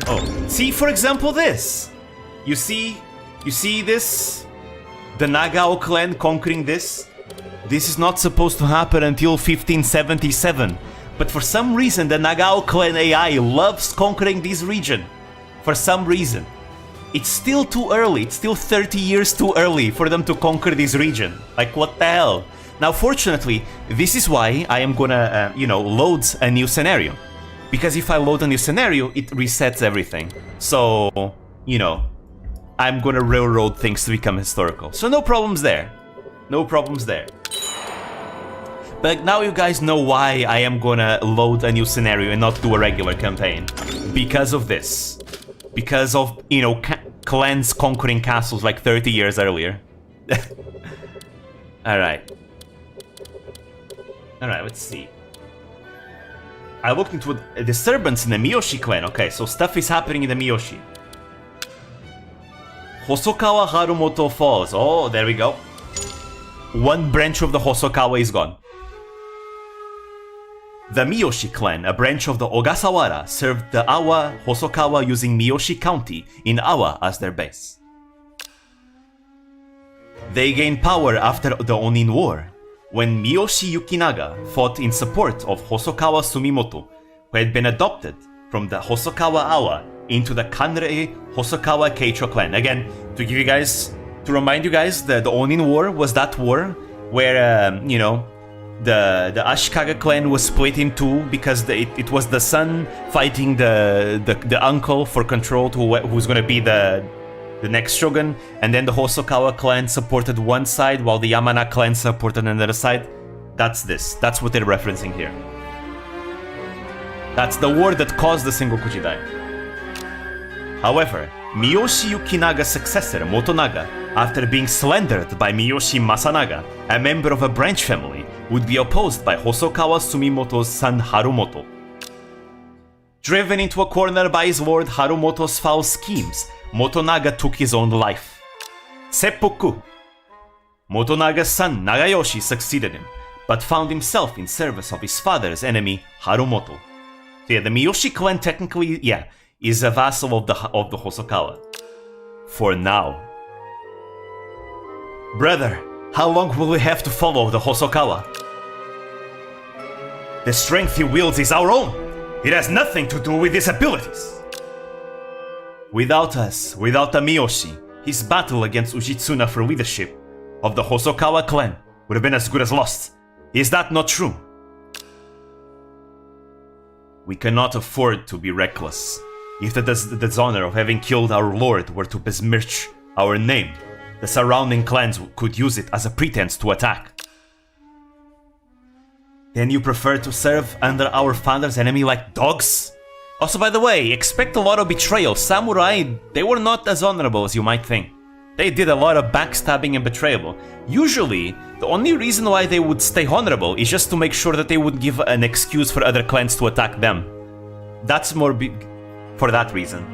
Oh, see, for example, this! You see this? The Nagao clan conquering this? This is not supposed to happen until 1577. But for some reason, the Nagao clan AI loves conquering this region. For some reason. It's still too early. It's still 30 years too early for them to conquer this region. Like, what the hell? Now, fortunately, this is why I am gonna, load a new scenario. Because if I load a new scenario, it resets everything. So, I'm gonna railroad things to become historical. So no problems there. No problems there. But now you guys know why I am gonna load a new scenario and not do a regular campaign. Because of this. Because of, clans conquering castles like 30 years earlier. Alright. Alright, let's see. I looked into a disturbance in the Miyoshi clan. Okay, so stuff is happening in the Miyoshi. Hosokawa Harumoto falls. Oh, there we go. One branch of the Hosokawa is gone. The Miyoshi clan, a branch of the Ogasawara, served the Awa Hosokawa using Miyoshi County in Awa as their base. They gained power after the Onin War, when Miyoshi Yukinaga fought in support of Hosokawa Sumimoto, who had been adopted from the Hosokawa Awa into the Kanrei Hosokawa Keicho clan. Again, to remind you guys, the Onin War was that war where, the Ashikaga clan was split in two because it was the son fighting the uncle for control who's gonna be the next shogun, and then the Hosokawa clan supported one side while the Yamana clan supported another side. That's what they're referencing here. That's the war that caused the Sengoku Jidai. However, Miyoshi Yukinaga's successor, Motonaga, after being slandered by Miyoshi Masanaga, a member of a branch family, would be opposed by Hosokawa Sumimoto's son Harumoto. Driven into a corner by his lord Harumoto's foul schemes, Motonaga took his own life. Seppuku. Motonaga's son Nagayoshi succeeded him, but found himself in service of his father's enemy, Harumoto. So yeah, the Miyoshi clan technically, is a vassal of the Hosokawa. For now. Brother, how long will we have to follow the Hosokawa? The strength he wields is our own. It has nothing to do with his abilities. Without us, without the Miyoshi, his battle against Ujitsuna for leadership of the Hosokawa clan would have been as good as lost. Is that not true? We cannot afford to be reckless. If the dishonor of having killed our lord were to besmirch our name, the surrounding clans could use it as a pretense to attack. Then you prefer to serve under our father's enemy like dogs? Also, by the way, expect a lot of betrayal. Samurai, they were not as honorable as you might think. They did a lot of backstabbing and betrayal. Usually, the only reason why they would stay honorable is just to make sure that they would give an excuse for other clans to attack them. That's more big for that reason.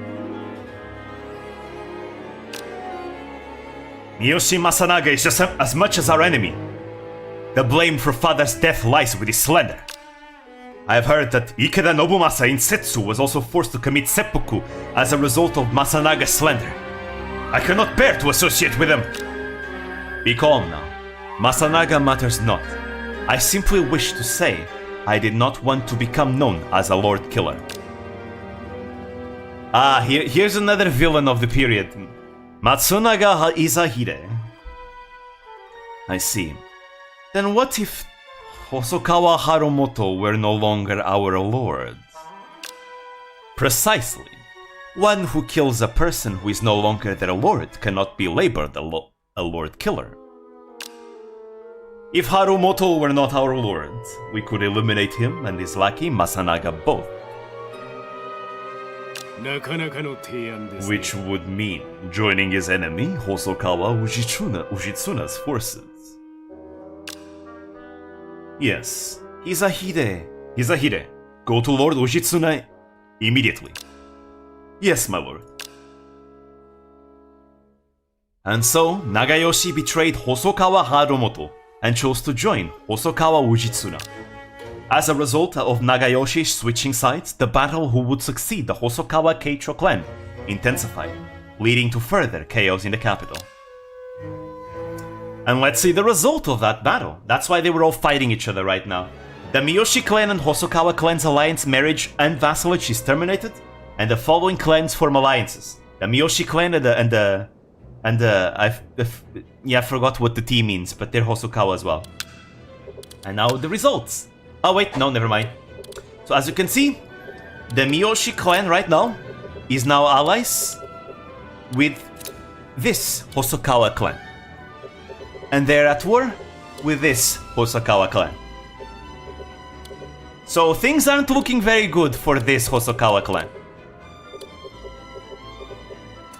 Miyoshi Masanaga is just as much as our enemy. The blame for father's death lies with his slander. I have heard that Ikeda Nobumasa in Setsu was also forced to commit seppuku as a result of Masanaga's slander. I cannot bear to associate with him. Be calm now. Masanaga matters not. I simply wish to say I did not want to become known as a lord killer. Here's another villain of the period. Matsunaga Izahide. I see. Then what if Hosokawa Harumoto were no longer our lord? Precisely. One who kills a person who is no longer their lord cannot be labeled a lord killer. If Harumoto were not our lord, we could eliminate him and his lackey Masanaga both. Which would mean joining his enemy Hosokawa Ujitsuna's forces. Yes, Izahide, go to Lord Ujitsuna immediately. Yes, my lord. And so, Nagayoshi betrayed Hosokawa Harumoto and chose to join Hosokawa Ujitsuna. As a result of Nagayoshi switching sides, the battle who would succeed the Hosokawa Keicho clan intensified, leading to further chaos in the capital. And let's see the result of that battle. That's why they were all fighting each other right now. The Miyoshi clan and Hosokawa clan's alliance, marriage, and vassalage is terminated, and the following clans form alliances. The Miyoshi clan I forgot what the T means, but they're Hosokawa as well. And now the results. Oh wait, no, never mind. So as you can see, the Miyoshi clan right now is now allies with this Hosokawa clan. And they're at war with this Hosokawa clan. So things aren't looking very good for this Hosokawa clan.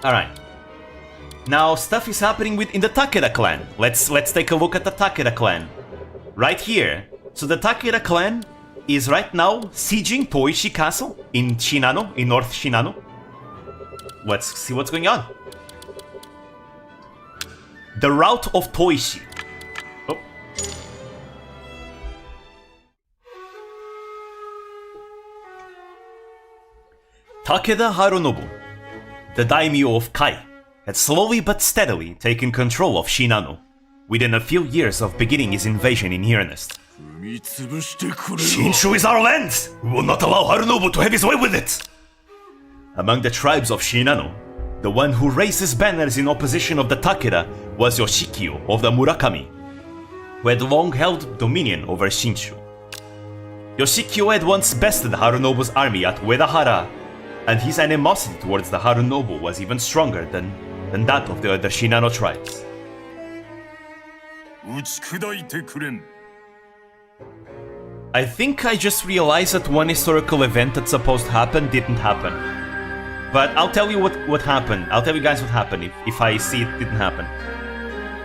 Alright. Now stuff is happening in the Takeda clan. Let's take a look at the Takeda clan. Right here. So the Takeda clan is right now sieging Toishi Castle in Shinano, in North Shinano. Let's see what's going on. The route of Toishi. Oh. Takeda Harunobu, the daimyo of Kai, had slowly but steadily taken control of Shinano, within a few years of beginning his invasion in earnest. Shinshu is our land! We will not allow Harunobu to have his way with it! Among the tribes of Shinano, the one who raised his banners in opposition of the Takeda was Yoshikyo of the Murakami, who had long held dominion over Shinshu. Yoshikyo had once bested Harunobu's army at Uedahara, and his animosity towards the Harunobu was even stronger than that of the other Shinano tribes. I think I just realized that one historical event that's supposed to happen didn't happen. But I'll tell you what happened. I'll tell you guys what happened if I see it didn't happen.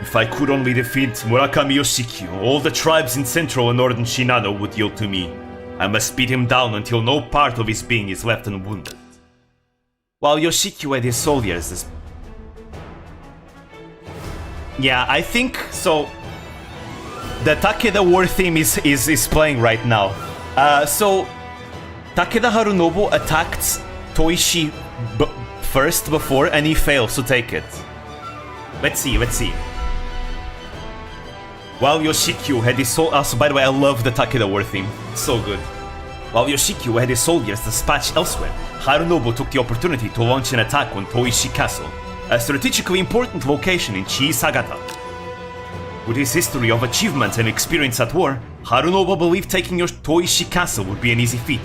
If I could only defeat Murakami Yoshikyo, all the tribes in central and northern Shinano would yield to me. I must beat him down until no part of his being is left unwounded. While Yoshikyo and his soldiers... Yeah, I think so. The Takeda war theme is playing right now. So Takeda Harunobu attacked Toishi first before, and he fails to take it. Let's see. While Yoshikyo had his also, by the way, I love the Takeda war theme. It's so good. While Yoshikyo had his soldiers dispatched elsewhere, Harunobu took the opportunity to launch an attack on Toishi Castle, a strategically important location in Chiisagata. With his history of achievements and experience at war, Harunobu believed taking Toishi Castle would be an easy feat.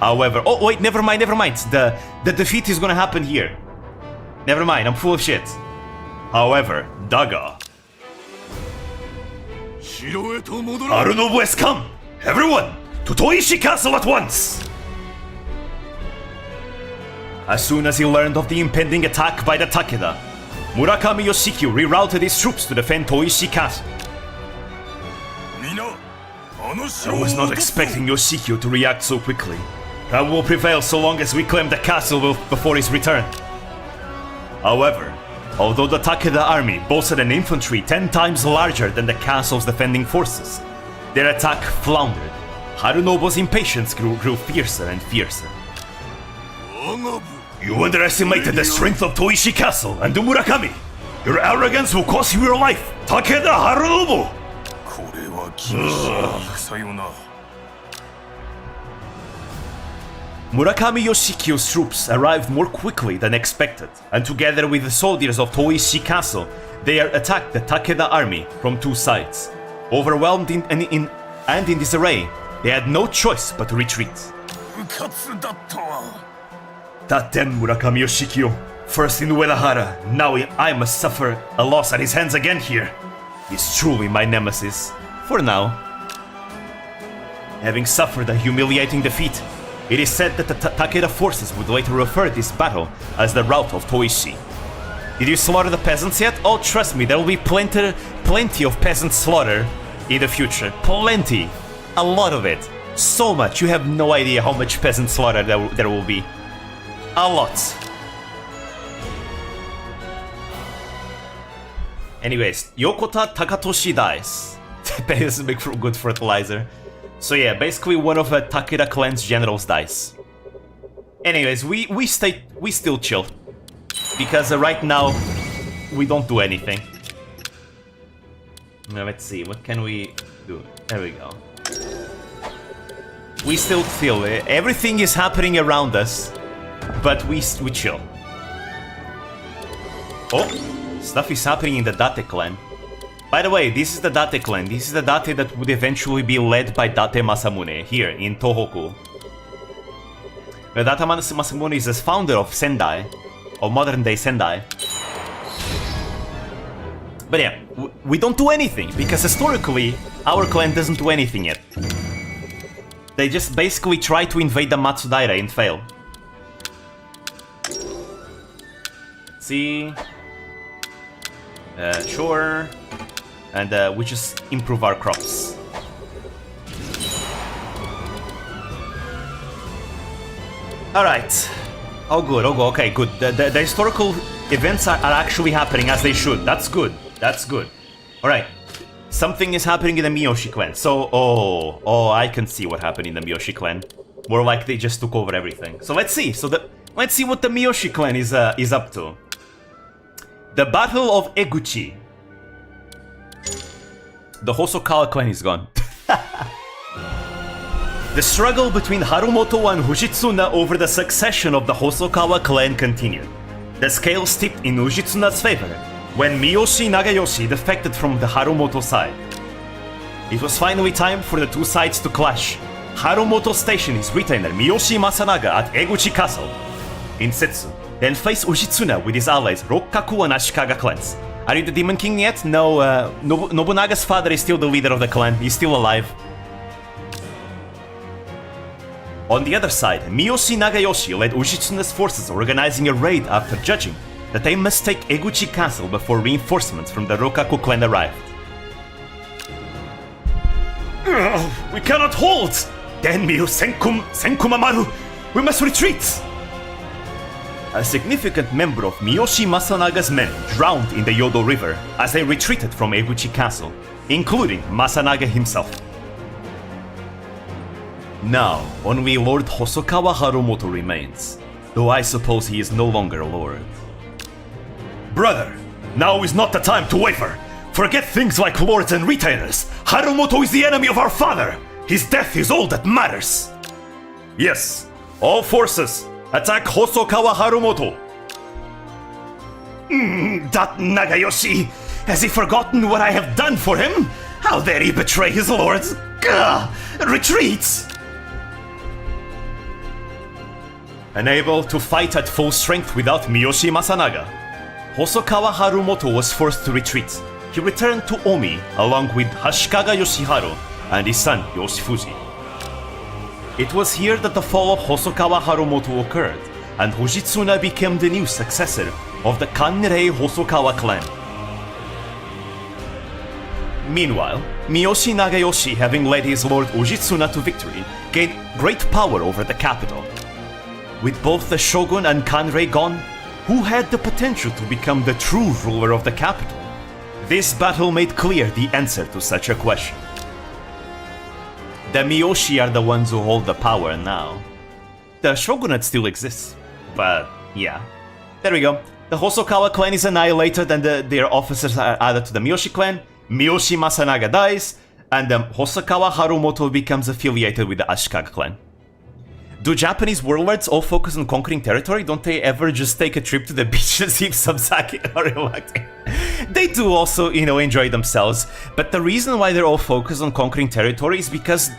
However, oh wait, never mind. The defeat is gonna happen here. Never mind, I'm full of shit. However, Daga. Harunobu has come! Everyone, to Toishi Castle at once! As soon as he learned of the impending attack by the Takeda, Murakami Yoshikyo rerouted his troops to defend Toishi Castle. I was not expecting Yoshikyo to react so quickly. I will prevail so long as we claim the castle before his return. However, although the Takeda army boasted an infantry 10 times larger than the castle's defending forces, their attack floundered. Harunobu's impatience grew fiercer and fiercer. You underestimated the strength of Toishi Castle and the Murakami. Your arrogance will cost you your life, Takeda Harunobu! Murakami Yoshikyo's troops arrived more quickly than expected, and together with the soldiers of Toishi Castle, they attacked the Takeda army from two sides. Overwhelmed in disarray, they had no choice but to retreat. That damn Murakami Yoshikyo, first in Uedahara, now I must suffer a loss at his hands again here. He's truly my nemesis, for now. Having suffered a humiliating defeat, it is said that the Takeda forces would later refer this battle as the Rout of Toishi. Did you slaughter the peasants yet? Oh, trust me, there will be plenty of peasant slaughter in the future. Plenty. A lot of it. So much. You have no idea how much peasant slaughter there will be. A lot. Anyways, Yokota Takatoshi dies. This is make good fertilizer. So yeah, basically one of Takeda clan's generals dies. Anyways, we still chill. Because right now, we don't do anything. Now let's see, what can we do? There we go. We still chill. Everything is happening around us, but we chill. Oh, stuff is happening in the Date clan. By the way, this is the Date clan. This is the Date that would eventually be led by Date Masamune here in Tohoku. Date Masamune is the founder of Sendai, of modern-day Sendai. But yeah, we don't do anything, because historically, our clan doesn't do anything yet. They just basically try to invade the Matsudaira and fail. Let's see... sure... And we just improve our crops. Alright. Oh good, okay, good. The historical events are actually happening as they should. That's good. That's good. Alright. Something is happening in the Miyoshi clan. So, oh, I can see what happened in the Miyoshi clan. More like they just took over everything. So let's see. Let's see what the Miyoshi clan is up to. The Battle of Eguchi. The Hosokawa clan is gone. The struggle between Harumoto and Fujitsuna over the succession of the Hosokawa clan continued. The scales tipped in Fujitsuna's favor when Miyoshi Nagayoshi defected from the Harumoto side. It was finally time for the two sides to clash. Harumoto stationed his retainer Miyoshi Masanaga at Eguchi Castle in Setsu, then faced Fujitsuna with his allies Rokkaku and Ashikaga clans. Are you the Demon King yet? No, Nobunaga's father is still the leader of the clan. He's still alive. On the other side, Miyoshi Nagayoshi led Fujitsuna's forces, organizing a raid after judging that they must take Eguchi Castle before reinforcements from the Rokkaku clan arrived. We cannot hold! Denmyu Senkumamaru! We must retreat! A significant member of Miyoshi Masanaga's men drowned in the Yodo River as they retreated from Eguchi Castle, including Masanaga himself. Now, only Lord Hosokawa Harumoto remains, though I suppose he is no longer Lord. Brother, now is not the time to waver! Forget things like lords and retainers! Harumoto is the enemy of our father! His death is all that matters! Yes, all forces, attack Hosokawa Harumoto! That Nagayoshi! Has he forgotten what I have done for him? How dare he betray his lords? Gah! Retreats! Unable to fight at full strength without Miyoshi Masanaga, Hosokawa Harumoto was forced to retreat. He returned to Omi along with Hashikaga Yoshiharu and his son Yoshifuji. It was here that the fall of Hosokawa Harumoto occurred, and Hojitsuna became the new successor of the Kanrei Hosokawa clan. Meanwhile, Miyoshi Nagayoshi, having led his lord Ujitsuna to victory, gained great power over the capital. With both the shogun and Kanrei gone, who had the potential to become the true ruler of the capital? This battle made clear the answer to such a question. The Miyoshi are the ones who hold the power now. The shogunate still exists, but yeah. There we go. The Hosokawa clan is annihilated and their officers are added to the Miyoshi clan. Miyoshi Masanaga dies, and Hosokawa Harumoto becomes affiliated with the Ashikaga clan. Do Japanese warlords all focus on conquering territory? Don't they ever just take a trip to the beach and see if some sake are electing? They do also, enjoy themselves, but the reason why they're all focused on conquering territory is because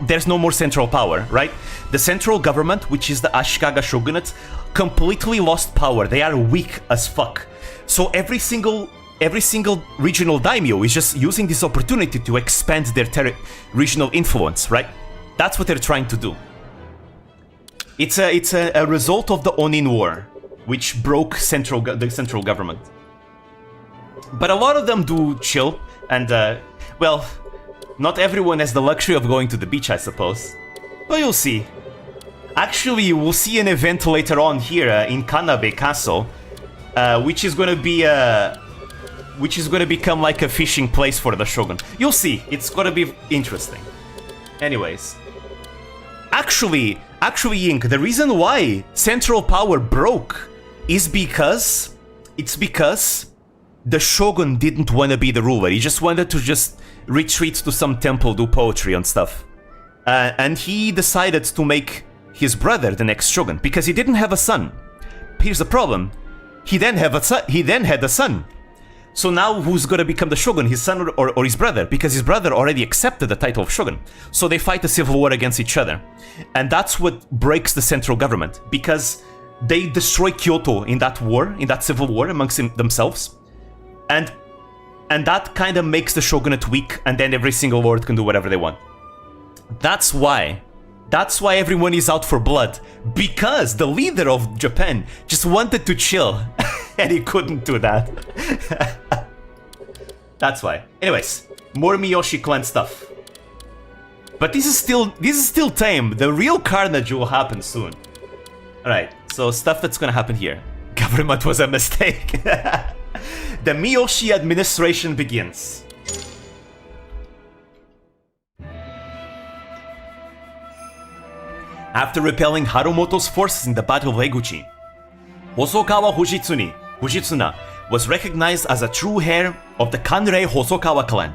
there's no more central power, right? The central government, which is the Ashikaga shogunate, completely lost power. They are weak as fuck. So every single regional daimyo is just using this opportunity to expand their regional influence, right? That's what they're trying to do. It's a result of the Onin War, which broke the central government. But a lot of them do chill, and well, not everyone has the luxury of going to the beach, I suppose. Well, you'll see. Actually, we'll see an event later on here in Kanabe Castle, which is going to become like a fishing place for the shogun. You'll see. It's going to be interesting. Anyways. Actually, Ink, the reason why central power broke is because the shogun didn't want to be the ruler. He just wanted to retreat to some temple, do poetry and stuff. And he decided to make his brother the next shogun because he didn't have a son. Here's the problem. He then had a son. So now who's gonna become the shogun, his son or his brother? Because his brother already accepted the title of shogun. So they fight a civil war against each other. And that's what breaks the central government, because they destroy Kyoto in that war, in that civil war amongst themselves. And that kind of makes the shogunate weak, and then every single lord can do whatever they want. That's why everyone is out for blood, because the leader of Japan just wanted to chill. And he couldn't do that. That's why. Anyways, more Miyoshi clan stuff. But this is still tame. The real carnage will happen soon. Alright, so stuff that's gonna happen here. Government was a mistake. The Miyoshi administration begins. After repelling Harumoto's forces in the Battle of Eguchi, Hosokawa Hojitsuna was recognized as a true heir of the Kanrei Hosokawa clan.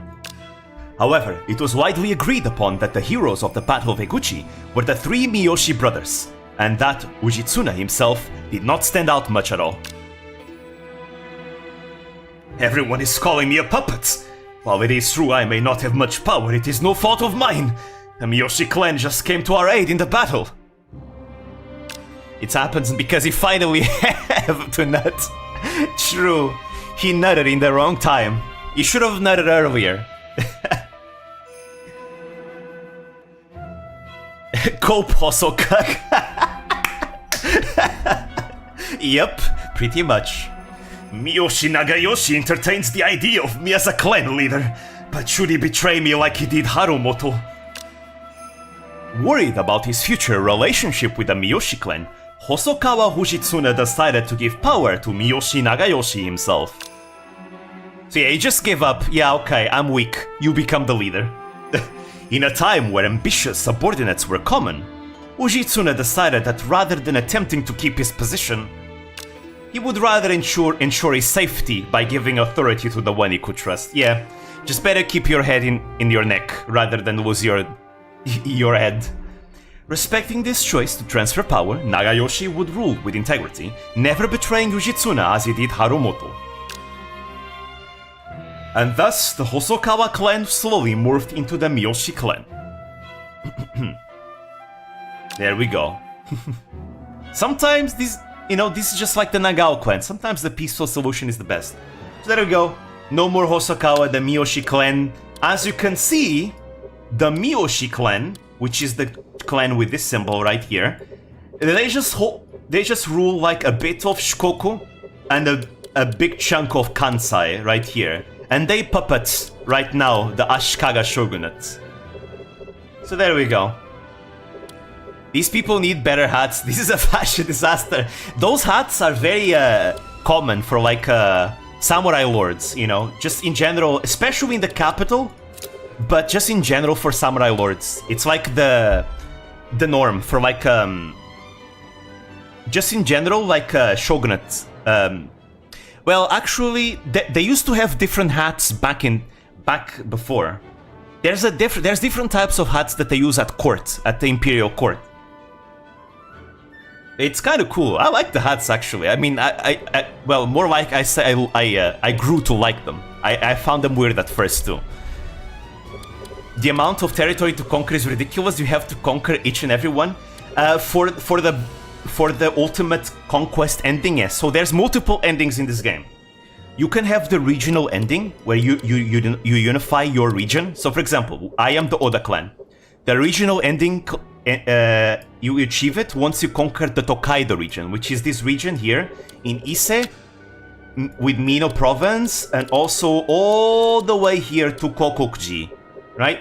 However, it was widely agreed upon that the heroes of the Battle of Eguchi were the three Miyoshi brothers, and that Ujitsuna himself did not stand out much at all. Everyone is calling me a puppet. While it is true I may not have much power, it is no fault of mine. The Miyoshi clan just came to our aid in the battle. It happens because he finally have to nut. True, he nutted in the wrong time. He should have nutted earlier. Cope, Hosokawa. Yep, pretty much. Miyoshi Nagayoshi entertains the idea of me as a clan leader, but should he betray me like he did Harumoto? Worried about his future relationship with the Miyoshi clan, Hosokawa Hojitsuna decided to give power to Miyoshi Nagayoshi himself. So yeah, he just gave up. Yeah, okay, I'm weak. You become the leader. In a time where ambitious subordinates were common, Hojitsuna decided that rather than attempting to keep his position, he would rather ensure his safety by giving authority to the one he could trust. Yeah, just better keep your head in your neck rather than lose your head. Respecting this choice to transfer power, Nagayoshi would rule with integrity, never betraying Yujitsuna as he did Harumoto. And thus, the Hosokawa clan slowly morphed into the Miyoshi clan. There we go. Sometimes this is just like the Nagao clan. Sometimes the peaceful solution is the best. So there we go. No more Hosokawa, the Miyoshi clan. As you can see, the Miyoshi clan, which is the clan with this symbol right here, they just rule like a bit of Shikoku and a big chunk of Kansai right here. And they puppet right now the Ashikaga shogunate. So there we go. These people need better hats. This is a fashion disaster. Those hats are very common for like samurai lords, you know, just in general, especially in the capital, but just in general for samurai lords. It's like the norm for like just in general like shogunates. Well, actually, they used to have different hats back before. There's different types of hats that they use at court, at the imperial court. It's kind of cool. I like the hats actually. I mean, well, more like I say, I grew to like them. I found them weird at first too. The amount of territory to conquer is ridiculous. You have to conquer each and every one. For the ultimate conquest ending, yes. So there's multiple endings in this game. You can have the regional ending where you unify your region. So for example, I am the Oda clan. The regional ending, you achieve it once you conquer the Tokaido region, which is this region here in Ise with Mino province and also all the way here to Kokokuji, right?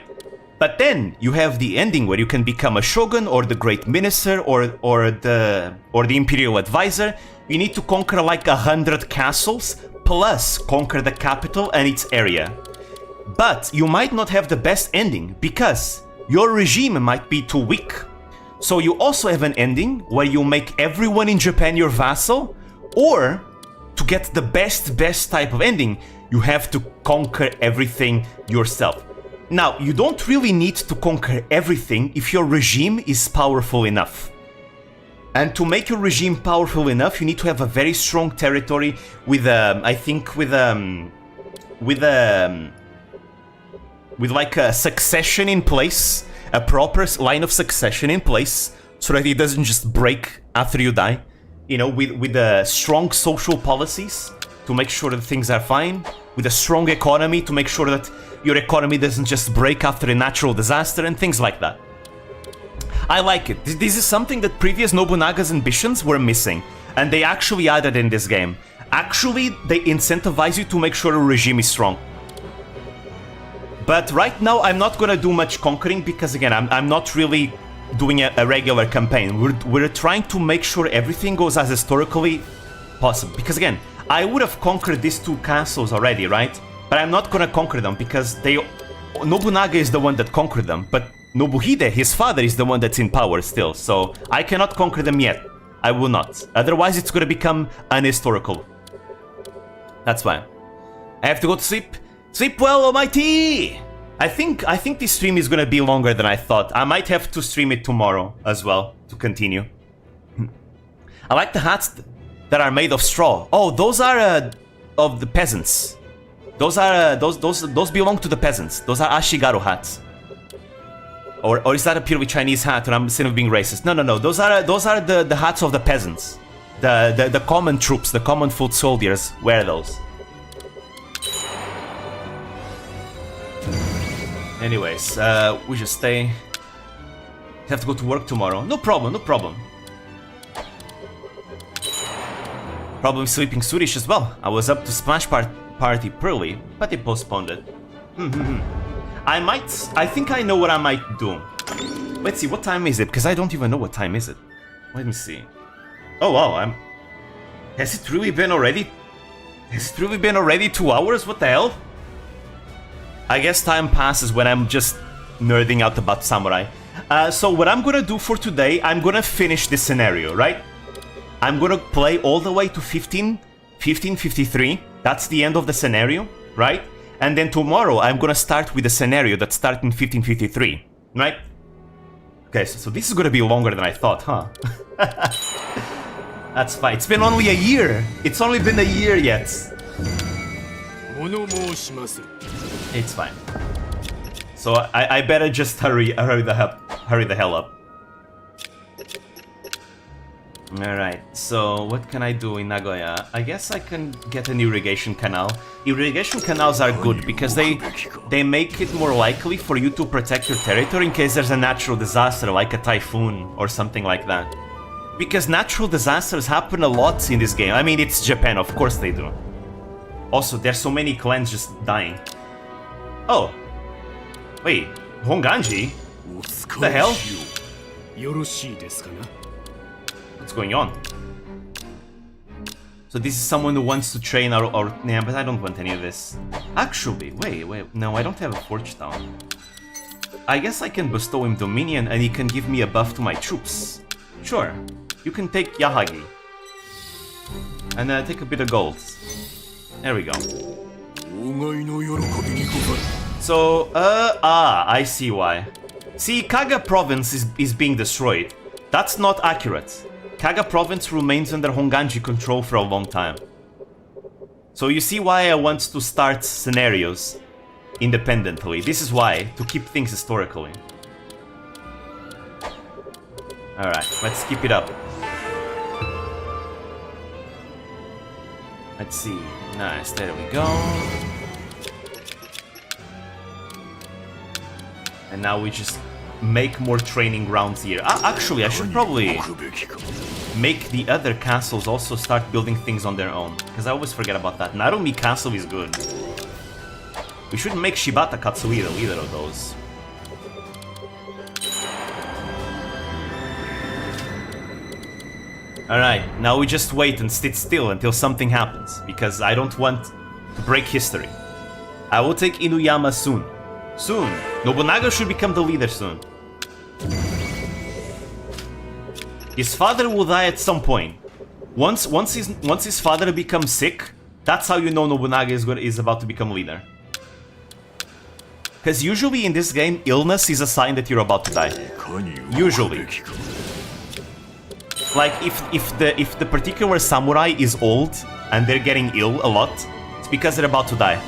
But then you have the ending where you can become a shogun or the great minister or the imperial advisor. You need to conquer like 100 castles plus conquer the capital and its area. But you might not have the best ending because your regime might be too weak. So you also have an ending where you make everyone in Japan your vassal, or to get the best type of ending, you have to conquer everything yourself. Now, you don't really need to conquer everything if your regime is powerful enough. And to make your regime powerful enough, you need to have a very strong territory with, I think, with like a succession in place, a proper line of succession in place, so that it doesn't just break after you die. You know, with strong social policies to make sure that things are fine, with a strong economy to make sure that your economy doesn't just break after a natural disaster and things like that. I like it. This is something that previous Nobunaga's ambitions were missing, and they actually added in this game. Actually, they incentivize you to make sure your regime is strong. But right now, I'm not gonna do much conquering because, again, I'm not really doing a regular campaign. We're trying to make sure everything goes as historically possible. Because, again, I would have conquered these two castles already, right? But I'm not gonna conquer them because Nobunaga is the one that conquered them, but Nobuhide, his father, is the one that's in power still, so I cannot conquer them yet. I will not. Otherwise, it's gonna become unhistorical. That's why. I have to go to sleep. Sleep well, almighty! I think this stream is gonna be longer than I thought. I might have to stream it tomorrow as well to continue. I like the hats that are made of straw. Oh, those are of the peasants. Those are those belong to the peasants. Those are Ashigaru hats. Or is that a purely Chinese hat and I'm instead of being racist? No. Those are the hats of the peasants. The common troops, the common foot soldiers wear those. Anyways, we just stay. Have to go to work tomorrow. No problem. Probably sleeping soonish as well. I was up to Smash Party early, but they postponed it. I think I know what I might do. Let's see, what time is it? Because I don't even know what time is it. Let me see. Oh wow, has it really been already? Has it really been already 2 hours? What the hell? I guess time passes when I'm just nerding out about samurai. So what I'm gonna do for today, I'm gonna finish this scenario, right? I'm gonna play all the way to 1553. That's the end of the scenario, right? And then tomorrow I'm gonna start with the scenario that starts in 1553, right? Okay, so this is gonna be longer than I thought, huh? That's fine. It's been only a year. It's only been a year yet. It's fine. So I better just hurry the hell up. Alright, so what can I do in Nagoya? I guess I can get an irrigation canal. Irrigation canals are good because they make it more likely for you to protect your territory in case there's a natural disaster like a typhoon or something like that. Because natural disasters happen a lot in this game. I mean, it's Japan, of course they do. Also, there's so many clans just dying. Oh. Wait, Honganji? What the hell? What's going on? So this is someone who wants to train our... Yeah, but I don't want any of this. Actually, wait, no, I don't have a Forge Town. I guess I can bestow him Dominion and he can give me a buff to my troops. Sure, you can take Yahagi. And take a bit of gold. There we go. So, I see why. See, Kaga province is being destroyed. That's not accurate. Kaga province remains under Honganji control for a long time. So you see why I want to start scenarios independently. This is why, to keep things historically. Alright, let's keep it up. Let's see. Nice, there we go. And now we just make more training grounds here. Actually, I should probably make the other castles also start building things on their own. Because I always forget about that. Narumi Castle is good. We shouldn't make Shibata Katsuhiro either of those. Alright, now we just wait and sit still until something happens. Because I don't want to break history. I will take Inuyama soon. Soon. Nobunaga should become the leader soon. His father will die at some point. Once his father becomes sick, that's how you know Nobunaga is about to become leader. Because usually in this game, illness is a sign that you're about to die. Usually. Like if the particular samurai is old and they're getting ill a lot, it's because they're about to die.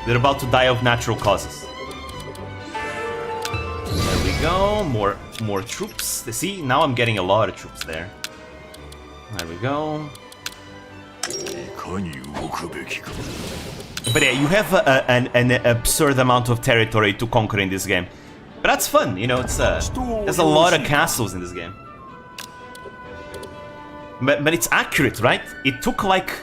They're about to die of natural causes. There we go, more troops. See, now I'm getting a lot of troops there. There we go. But yeah, you have an absurd amount of territory to conquer in this game. But that's fun, you know, there's a lot of castles in this game. But it's accurate, right? It took like...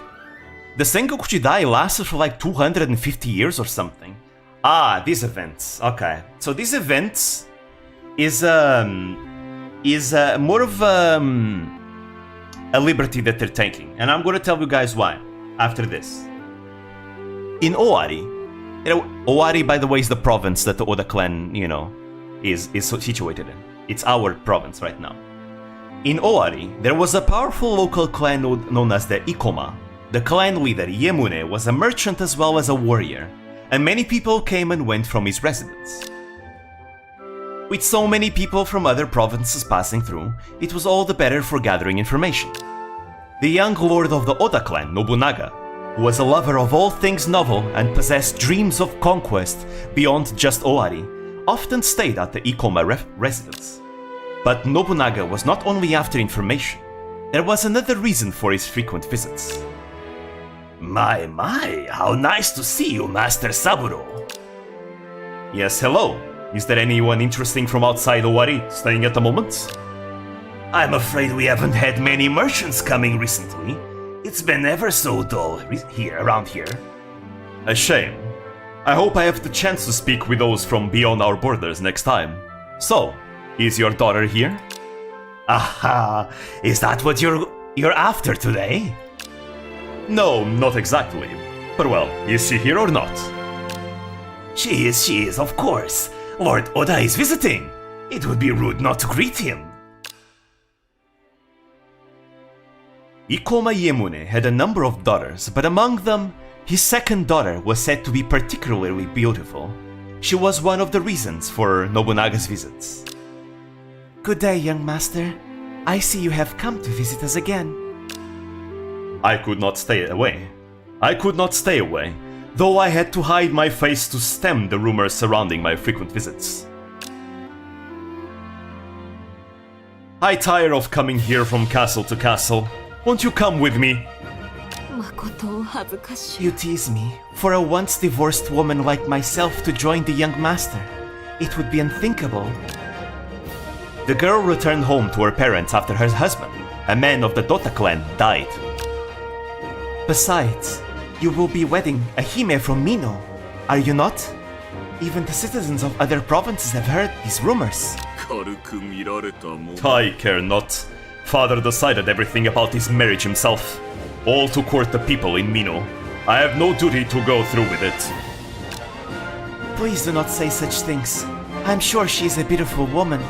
The Sengoku Jidai lasted for like 250 years or something. Ah, these events. Okay. So these events is more of a liberty that they're taking. And I'm gonna tell you guys why after this. In Owari, you know, Owari, by the way, is the province that the Oda clan, you know, is situated in. It's our province right now. In Owari, there was a powerful local clan known as the Ikoma. The clan leader, Iemune, was a merchant as well as a warrior, and many people came and went from his residence. With so many people from other provinces passing through, it was all the better for gathering information. The young lord of the Oda clan, Nobunaga, who was a lover of all things novel and possessed dreams of conquest beyond just Owari, often stayed at the Ikoma residence. But Nobunaga was not only after information, there was another reason for his frequent visits. My, how nice to see you, Master Saburo. Yes, hello. Is there anyone interesting from outside Owari staying at the moment? I'm afraid we haven't had many merchants coming recently. It's been ever so dull around here. A shame. I hope I have the chance to speak with those from beyond our borders next time. So, is your daughter here? Aha, is that what you're after today? No, not exactly. But well, is she here or not? She is, of course. Lord Oda is visiting. It would be rude not to greet him. Ikoma Iemune had a number of daughters, but among them, his second daughter was said to be particularly beautiful. She was one of the reasons for Nobunaga's visits. Good day, young master. I see you have come to visit us again. I could not stay away. Though I had to hide my face to stem the rumors surrounding my frequent visits. I tire of coming here from castle to castle. Won't you come with me? You tease me. For a once divorced woman like myself to join the young master, it would be unthinkable. The girl returned home to her parents after her husband, a man of the Dota clan, died. Besides, you will be wedding a hime from Mino, are you not? Even the citizens of other provinces have heard these rumors. I care not. Father decided everything about his marriage himself. All to court the people in Mino. I have no duty to go through with it. Please do not say such things. I'm sure she is a beautiful woman.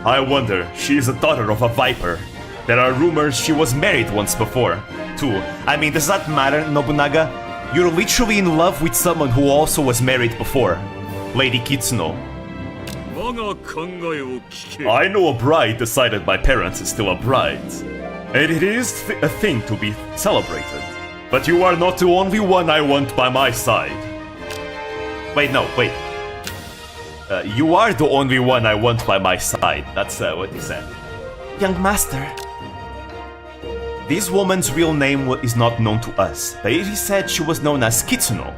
I wonder, she is a daughter of a viper. There are rumors she was married once before, too. I mean, does that matter, Nobunaga? You're literally in love with someone who also was married before. Lady Kitsuno. I know a bride decided by parents is still a bride. And it is a thing to be celebrated. But you are not the only one I want by my side. Wait. You are the only one I want by my side. That's what he said. Young master. This woman's real name is not known to us, but he said she was known as Kitsuno.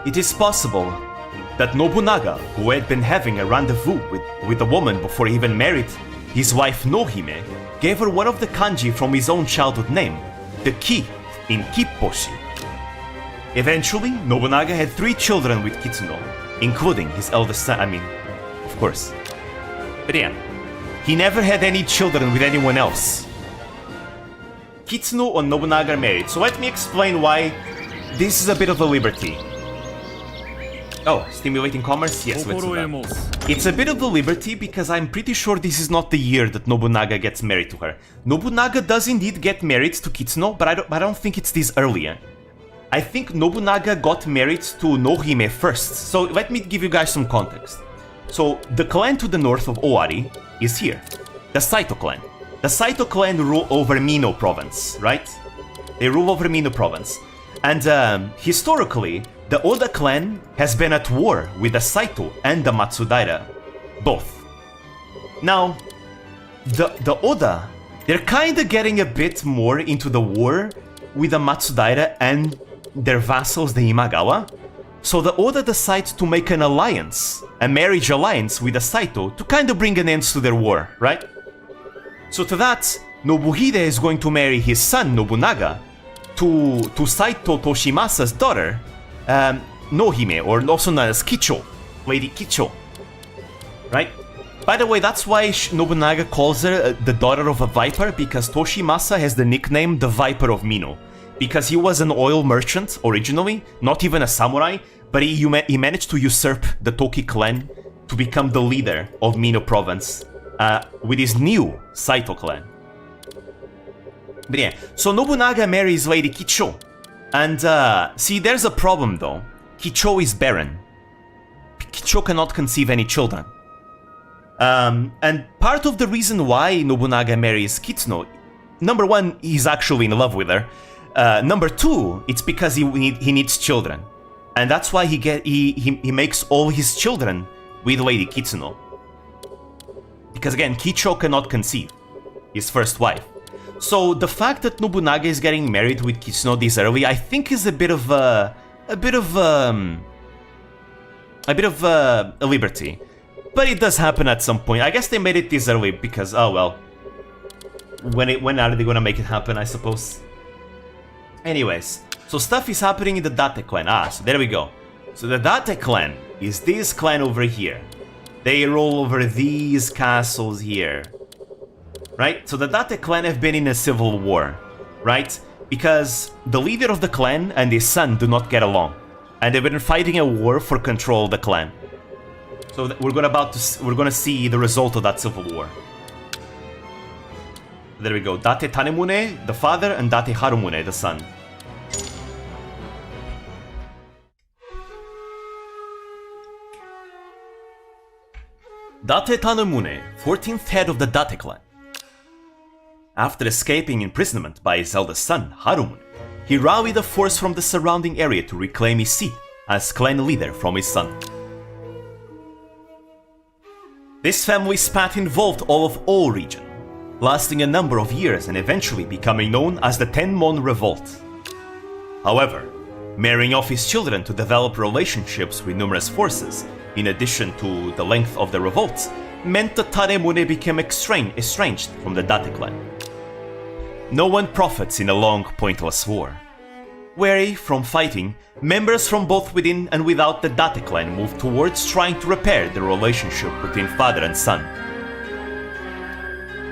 It is possible that Nobunaga, who had been having a rendezvous with a woman before he even married his wife Nohime, gave her one of the kanji from his own childhood name, the Ki in Kipposhi. Eventually, Nobunaga had 3 children with Kitsuno, including his eldest son, of course. But yeah, he never had any children with anyone else. Kitsuno and Nobunaga are married, so let me explain why this is a bit of a liberty. Oh, stimulating commerce? Yes, let's do that. It's a bit of a liberty because I'm pretty sure this is not the year that Nobunaga gets married to her. Nobunaga does indeed get married to Kitsuno, but I don't think it's this early. I think Nobunaga got married to Nohime first, so let me give you guys some context. So, the clan to the north of Owari is here, the Saito clan. The Saito clan rule over Mino province, right? They rule over Mino province. And historically, the Oda clan has been at war with the Saito and the Matsudaira, both. Now, the Oda, they're kinda getting a bit more into the war with the Matsudaira and their vassals, the Imagawa. So the Oda decides to make an alliance, a marriage alliance with the Saito to kinda bring an end to their war, right? So to that, Nobuhide is going to marry his son Nobunaga to Saito Toshimasa's daughter, Nohime, or also known as Kicho, Lady Kicho, right? By the way, that's why Nobunaga calls her the daughter of a viper, because Toshimasa has the nickname the Viper of Mino, because he was an oil merchant originally, not even a samurai, but he managed to usurp the Toki clan to become the leader of Mino province with his new Saito clan. But yeah, so Nobunaga marries Lady Kicho. And see, there's a problem though. Kicho is barren. Kicho cannot conceive any children. And part of the reason why Nobunaga marries Kitsuno, number one, he's actually in love with her. Number two, it's because he needs children. And that's why he makes all his children with Lady Kitsuno. Because again, Kicho cannot conceive, his first wife. So the fact that Nobunaga is getting married with Kitsuno this early, I think, is a bit of a liberty. But it does happen at some point. I guess they made it this early because, oh well, when are they gonna make it happen? I suppose. Anyways, so stuff is happening in the Date clan. So there we go. So the Date clan is this clan over here. They roll over these castles here. Right? So the Date clan have been in a civil war, right? Because the leader of the clan and his son do not get along. And they've been fighting a war for control of the clan. So we're gonna see the result of that civil war. There we go. Date Tanemune, the father, and Date Harumune, the son. Date Tanemune, 14th head of the Date clan. After escaping imprisonment by his eldest son, Harumune, he rallied a force from the surrounding area to reclaim his seat as clan leader from his son. This family's path involved all of All region, lasting a number of years and eventually becoming known as the Tenmon Revolt. However, marrying off his children to develop relationships with numerous forces, in addition to the length of the revolts, meant that Tanemune became estranged from the Date clan. No one profits in a long, pointless war. Weary from fighting, members from both within and without the Date clan moved towards trying to repair the relationship between father and son.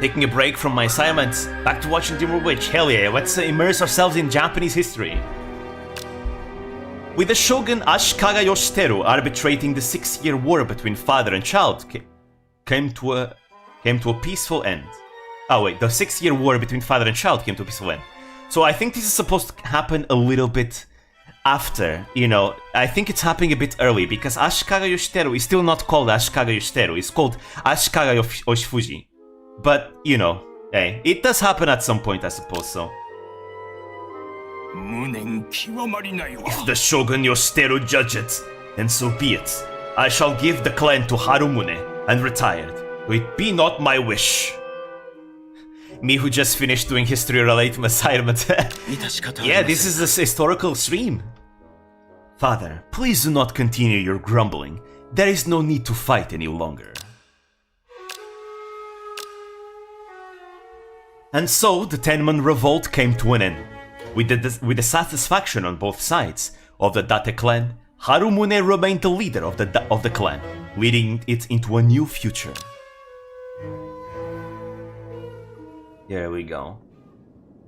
Taking a break from my assignments, back to watching Demon Witch. Hell yeah, let's immerse ourselves in Japanese history. With the shogun Ashikaga Yoshiteru arbitrating the 6-year war between father and child came to a peaceful end. Oh wait, the 6-year war between father and child came to a peaceful end. So I think this is supposed to happen a little bit after, you know, I think it's happening a bit early because Ashikaga Yoshiteru is still not called Ashikaga Yoshiteru, it's called Ashikaga Yoshifuji. But, you know, hey, it does happen at some point I suppose so. If the Shogun Yoshiteru judge it, then so be it. I shall give the clan to Harumune and retired. It be not my wish. Me who just finished doing history-related assignment. Yeah, this is a historical stream. Father, please do not continue your grumbling. There is no need to fight any longer. And so the Tenmon Revolt came to an end. With the satisfaction on both sides of the Date clan, Harumune remained the leader of the clan, leading it into a new future. There we go.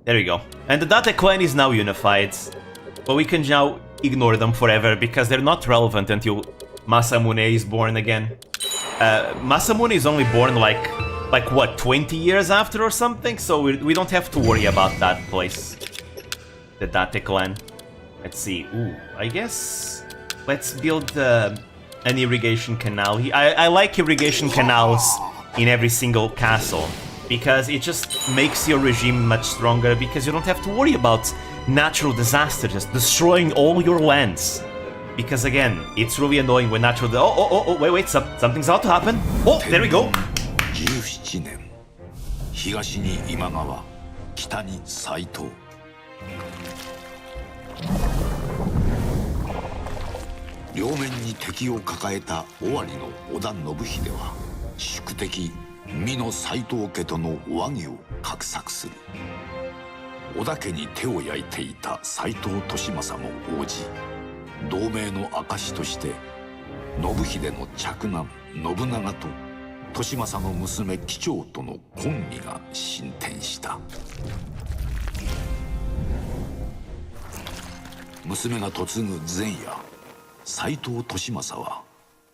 There we go. And the Date clan is now unified, but we can now ignore them forever because they're not relevant until Masamune is born again. Masamune is only born like what, 20 years after or something? So we don't have to worry about that place. The Date clan. Let's see. Ooh, I guess let's build an irrigation canal. I like irrigation canals in every single castle because it just makes your regime much stronger because you don't have to worry about natural disasters just destroying all your lands. Because again, it's really annoying when natural... wait, something's about to happen. Oh, there we go. 17年東に今川北に斎藤両面に敵を抱えた尾張の織田信秀は宿敵美濃斎藤家との和議を画策する。織田家に手を焼いていた斎藤利政も応じ、同盟の証として信秀の嫡男信長と利政の娘貴長との婚儀が進展した。娘が嫁ぐ前夜、斎藤利政は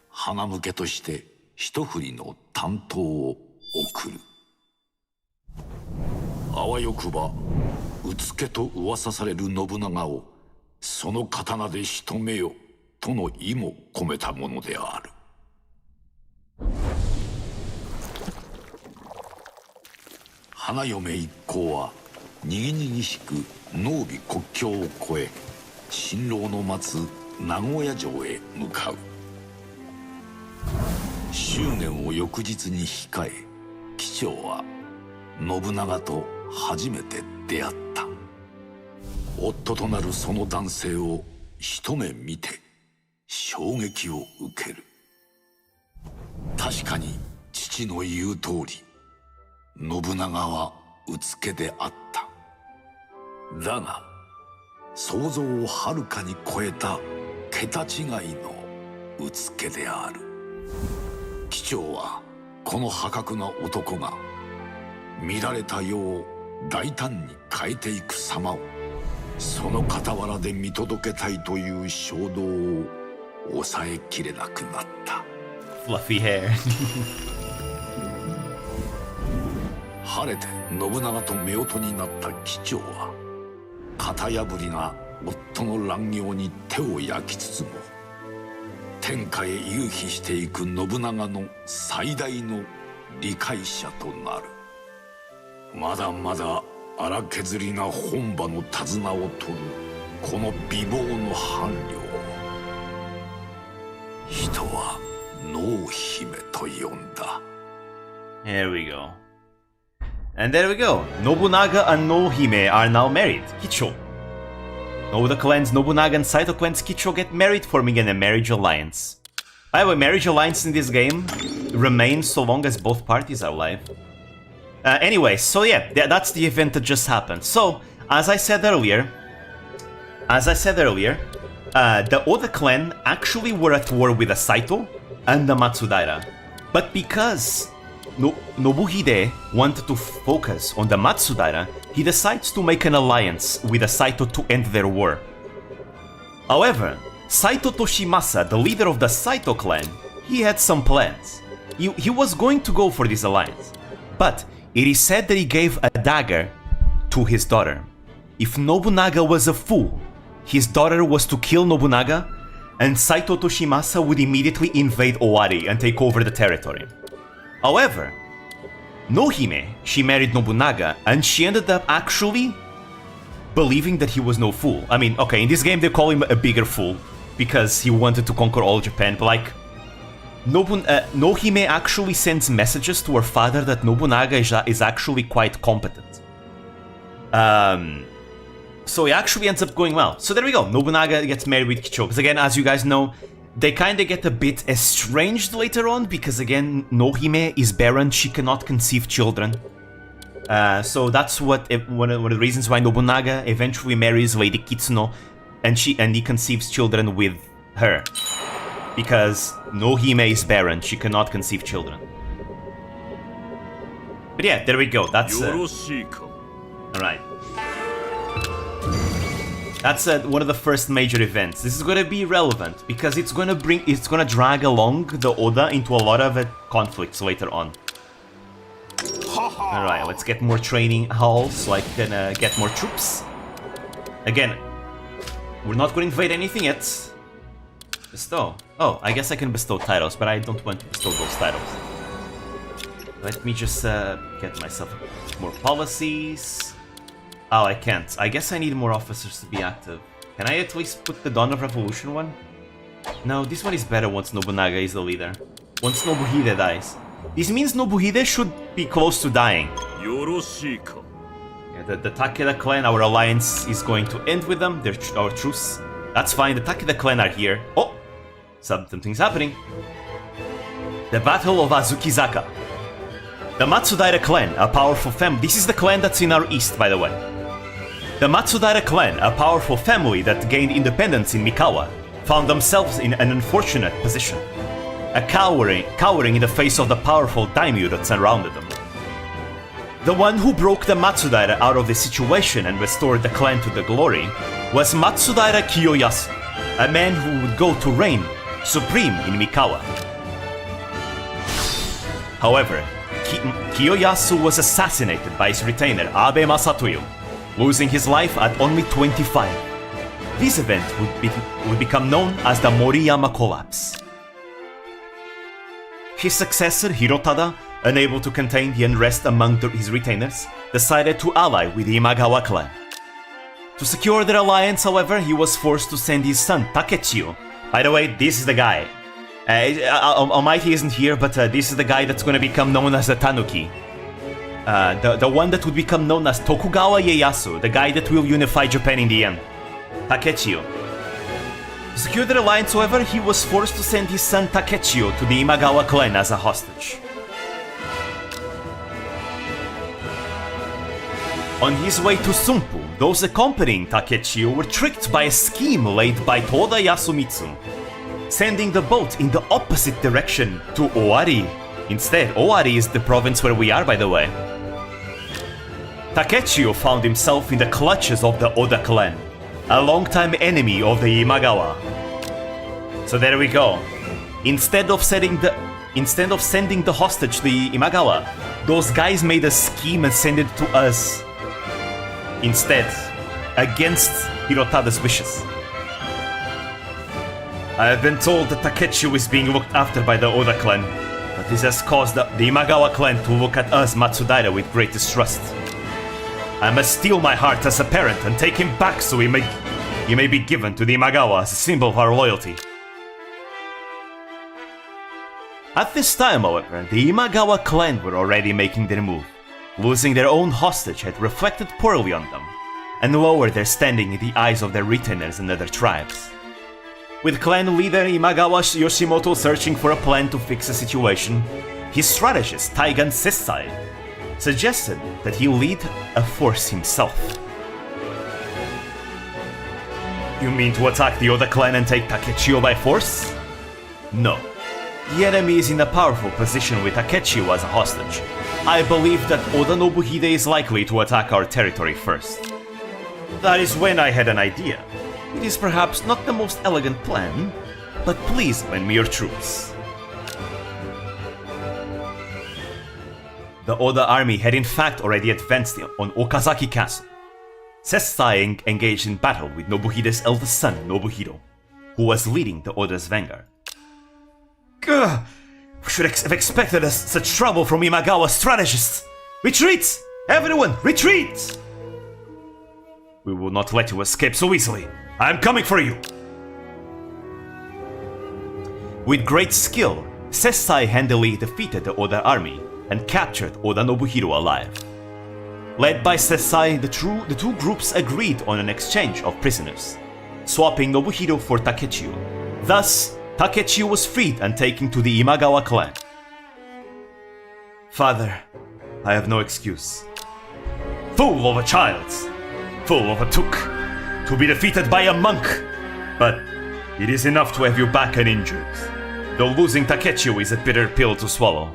花向けとして一振りの短刀を贈る。あわよくばうつけと噂される信長をその刀で仕留めよとの意も込めたものである。花嫁一行はにぎにぎしく濃尾国境を越え、新郎の待つ名古屋城へ向かう。祝言を翌日に控え、貴長は信長と初めて出会った。夫となるその男性を一目見て衝撃を受ける。確かに父の言う通り、信長はうつけであった。だが想像をはるかに超えた桁違いのうつけである。貴長はこの破格な男が見られた世を大胆に変えていく様をその傍らで見届けたいという衝動を抑えきれなくなった。Fluffy hair 晴れて信長と夫婦になった貴長は型破りな夫の乱行に手を焼きつつも、天下へ勇飛していく信長の最大の理解者となる。まだまだ荒削りな本場の手綱を取るこの美貌の伴侶を人は濃姫と呼んだ。 There we go. And there we go. Nobunaga and Nohime are now married. Kicho. Nobunaga clans Nobunaga and Saito clans Kicho get married, forming a marriage alliance. By the way, marriage alliance in this game remains so long as both parties are alive. Anyway, so yeah, that's the event that just happened. So, as I said earlier, the Oda clan actually were at war with the Saito and the Matsudaira. But because Nobuhide wanted to focus on the Matsudaira, he decides to make an alliance with the Saito to end their war. However, Saito Toshimasa, the leader of the Saito clan, he had some plans. He was going to go for this alliance, but it is said that he gave a dagger to his daughter. If Nobunaga was a fool, his daughter was to kill Nobunaga, and Saito Toshimasa would immediately invade Owari and take over the territory. However, Nohime, she married Nobunaga, and she ended up actually believing that he was no fool. I mean, okay, in this game they call him a bigger fool, because he wanted to conquer all Japan, but like, Nohime actually sends messages to her father that Nobunaga is actually quite competent. So it actually ends up going well. So there we go, Nobunaga gets married with Kicho, because again, as you guys know, they kinda get a bit estranged later on, because again, Nohime is barren, she cannot conceive children. So that's one of the reasons why Nobunaga eventually marries Lady Kitsuno, and he conceives children with her. Because Nohime is barren, she cannot conceive children. But yeah, there we go, that's... Alright. That's one of the first major events. This is gonna be relevant because it's gonna drag along the Oda into a lot of conflicts later on. Alright, let's get more training halls so I can get more troops. Again, we're not gonna invade anything yet. Bestow. Oh, I guess I can bestow titles, but I don't want to bestow those titles. Let me just get myself more policies. Oh, I can't. I guess I need more officers to be active. Can I at least put the Dawn of Revolution one? No, this one is better once Nobunaga is the leader. Once Nobuhide dies. This means Nobuhide should be close to dying. Yeah, the Takeda clan, our alliance is going to end with them. Our truce. That's fine, the Takeda clan are here. Oh! Something's happening. The Battle of Azukizaka. The Matsudaira clan, a powerful family. This is the clan that's in our east, by the way. The Matsudaira clan, a powerful family that gained independence in Mikawa, found themselves in an unfortunate position. Cowering in the face of the powerful daimyo that surrounded them. The one who broke the Matsudaira out of the situation and restored the clan to the glory was Matsudaira Kiyoyasu, a man who would go to reign supreme in Mikawa. However, Kiyoyasu was assassinated by his retainer Abe Masatoyo, losing his life at only 25. This event would become known as the Moriyama Collapse. His successor Hirotada, unable to contain the unrest among his retainers, decided to ally with the Imagawa clan. To secure their alliance, however, he was forced to send his son Takechiyo. By the way, this is the guy. Almighty isn't here, but this is the guy that's going to become known as the Tanuki. The one that would become known as Tokugawa Ieyasu, the guy that will unify Japan in the end. Takechiyo. To secure their alliance, however, he was forced to send his son Takechiyo to the Imagawa clan as a hostage. On his way to Sumpu, those accompanying Takechiyo were tricked by a scheme laid by Toda Yasumitsu, sending the boat in the opposite direction to Owari. Instead, Owari is the province where we are, by the way. Takechiyo found himself in the clutches of the Oda clan, a longtime enemy of the Imagawa. So there we go. Instead of sending the hostage to the Imagawa, those guys made a scheme and sent it to us. Instead, against Hirotada's wishes. I have been told that Takechi is being looked after by the Oda clan, but this has caused the Imagawa clan to look at us Matsudaira with great distrust. I must steel my heart as a parent and take him back so he may be given to the Imagawa as a symbol of our loyalty. At this time, however, the Imagawa clan were already making their move. Losing their own hostage had reflected poorly on them, and lowered their standing in the eyes of their retainers and other tribes. With clan leader Imagawa Yoshimoto searching for a plan to fix the situation, his strategist Taigan Sessai suggested that he lead a force himself. You mean to attack the Oda clan and take Takechio by force? No. The enemy is in a powerful position with Takechio as a hostage. I believe that Oda Nobuhide is likely to attack our territory first. That is when I had an idea. It is perhaps not the most elegant plan, but please lend me your troops. The Oda army had in fact already advanced on Okazaki Castle. Sessai engaged in battle with Nobuhide's eldest son, Nobuhiro, who was leading the Oda's vanguard. Gah! We should have expected such trouble from Imagawa's strategists! Retreat! Everyone, retreat! We will not let you escape so easily. I am coming for you! With great skill, Sessai handily defeated the Oda army and captured Oda Nobuhiro alive. Led by Sessai, the two groups agreed on an exchange of prisoners, swapping Nobuhiro for Takechio. Thus, Takechio was freed and taken to the Imagawa clan. Father, I have no excuse. Fool of a child! Fool of a took! To be defeated by a monk! But it is enough to have you back and injured. Though losing Takechio is a bitter pill to swallow.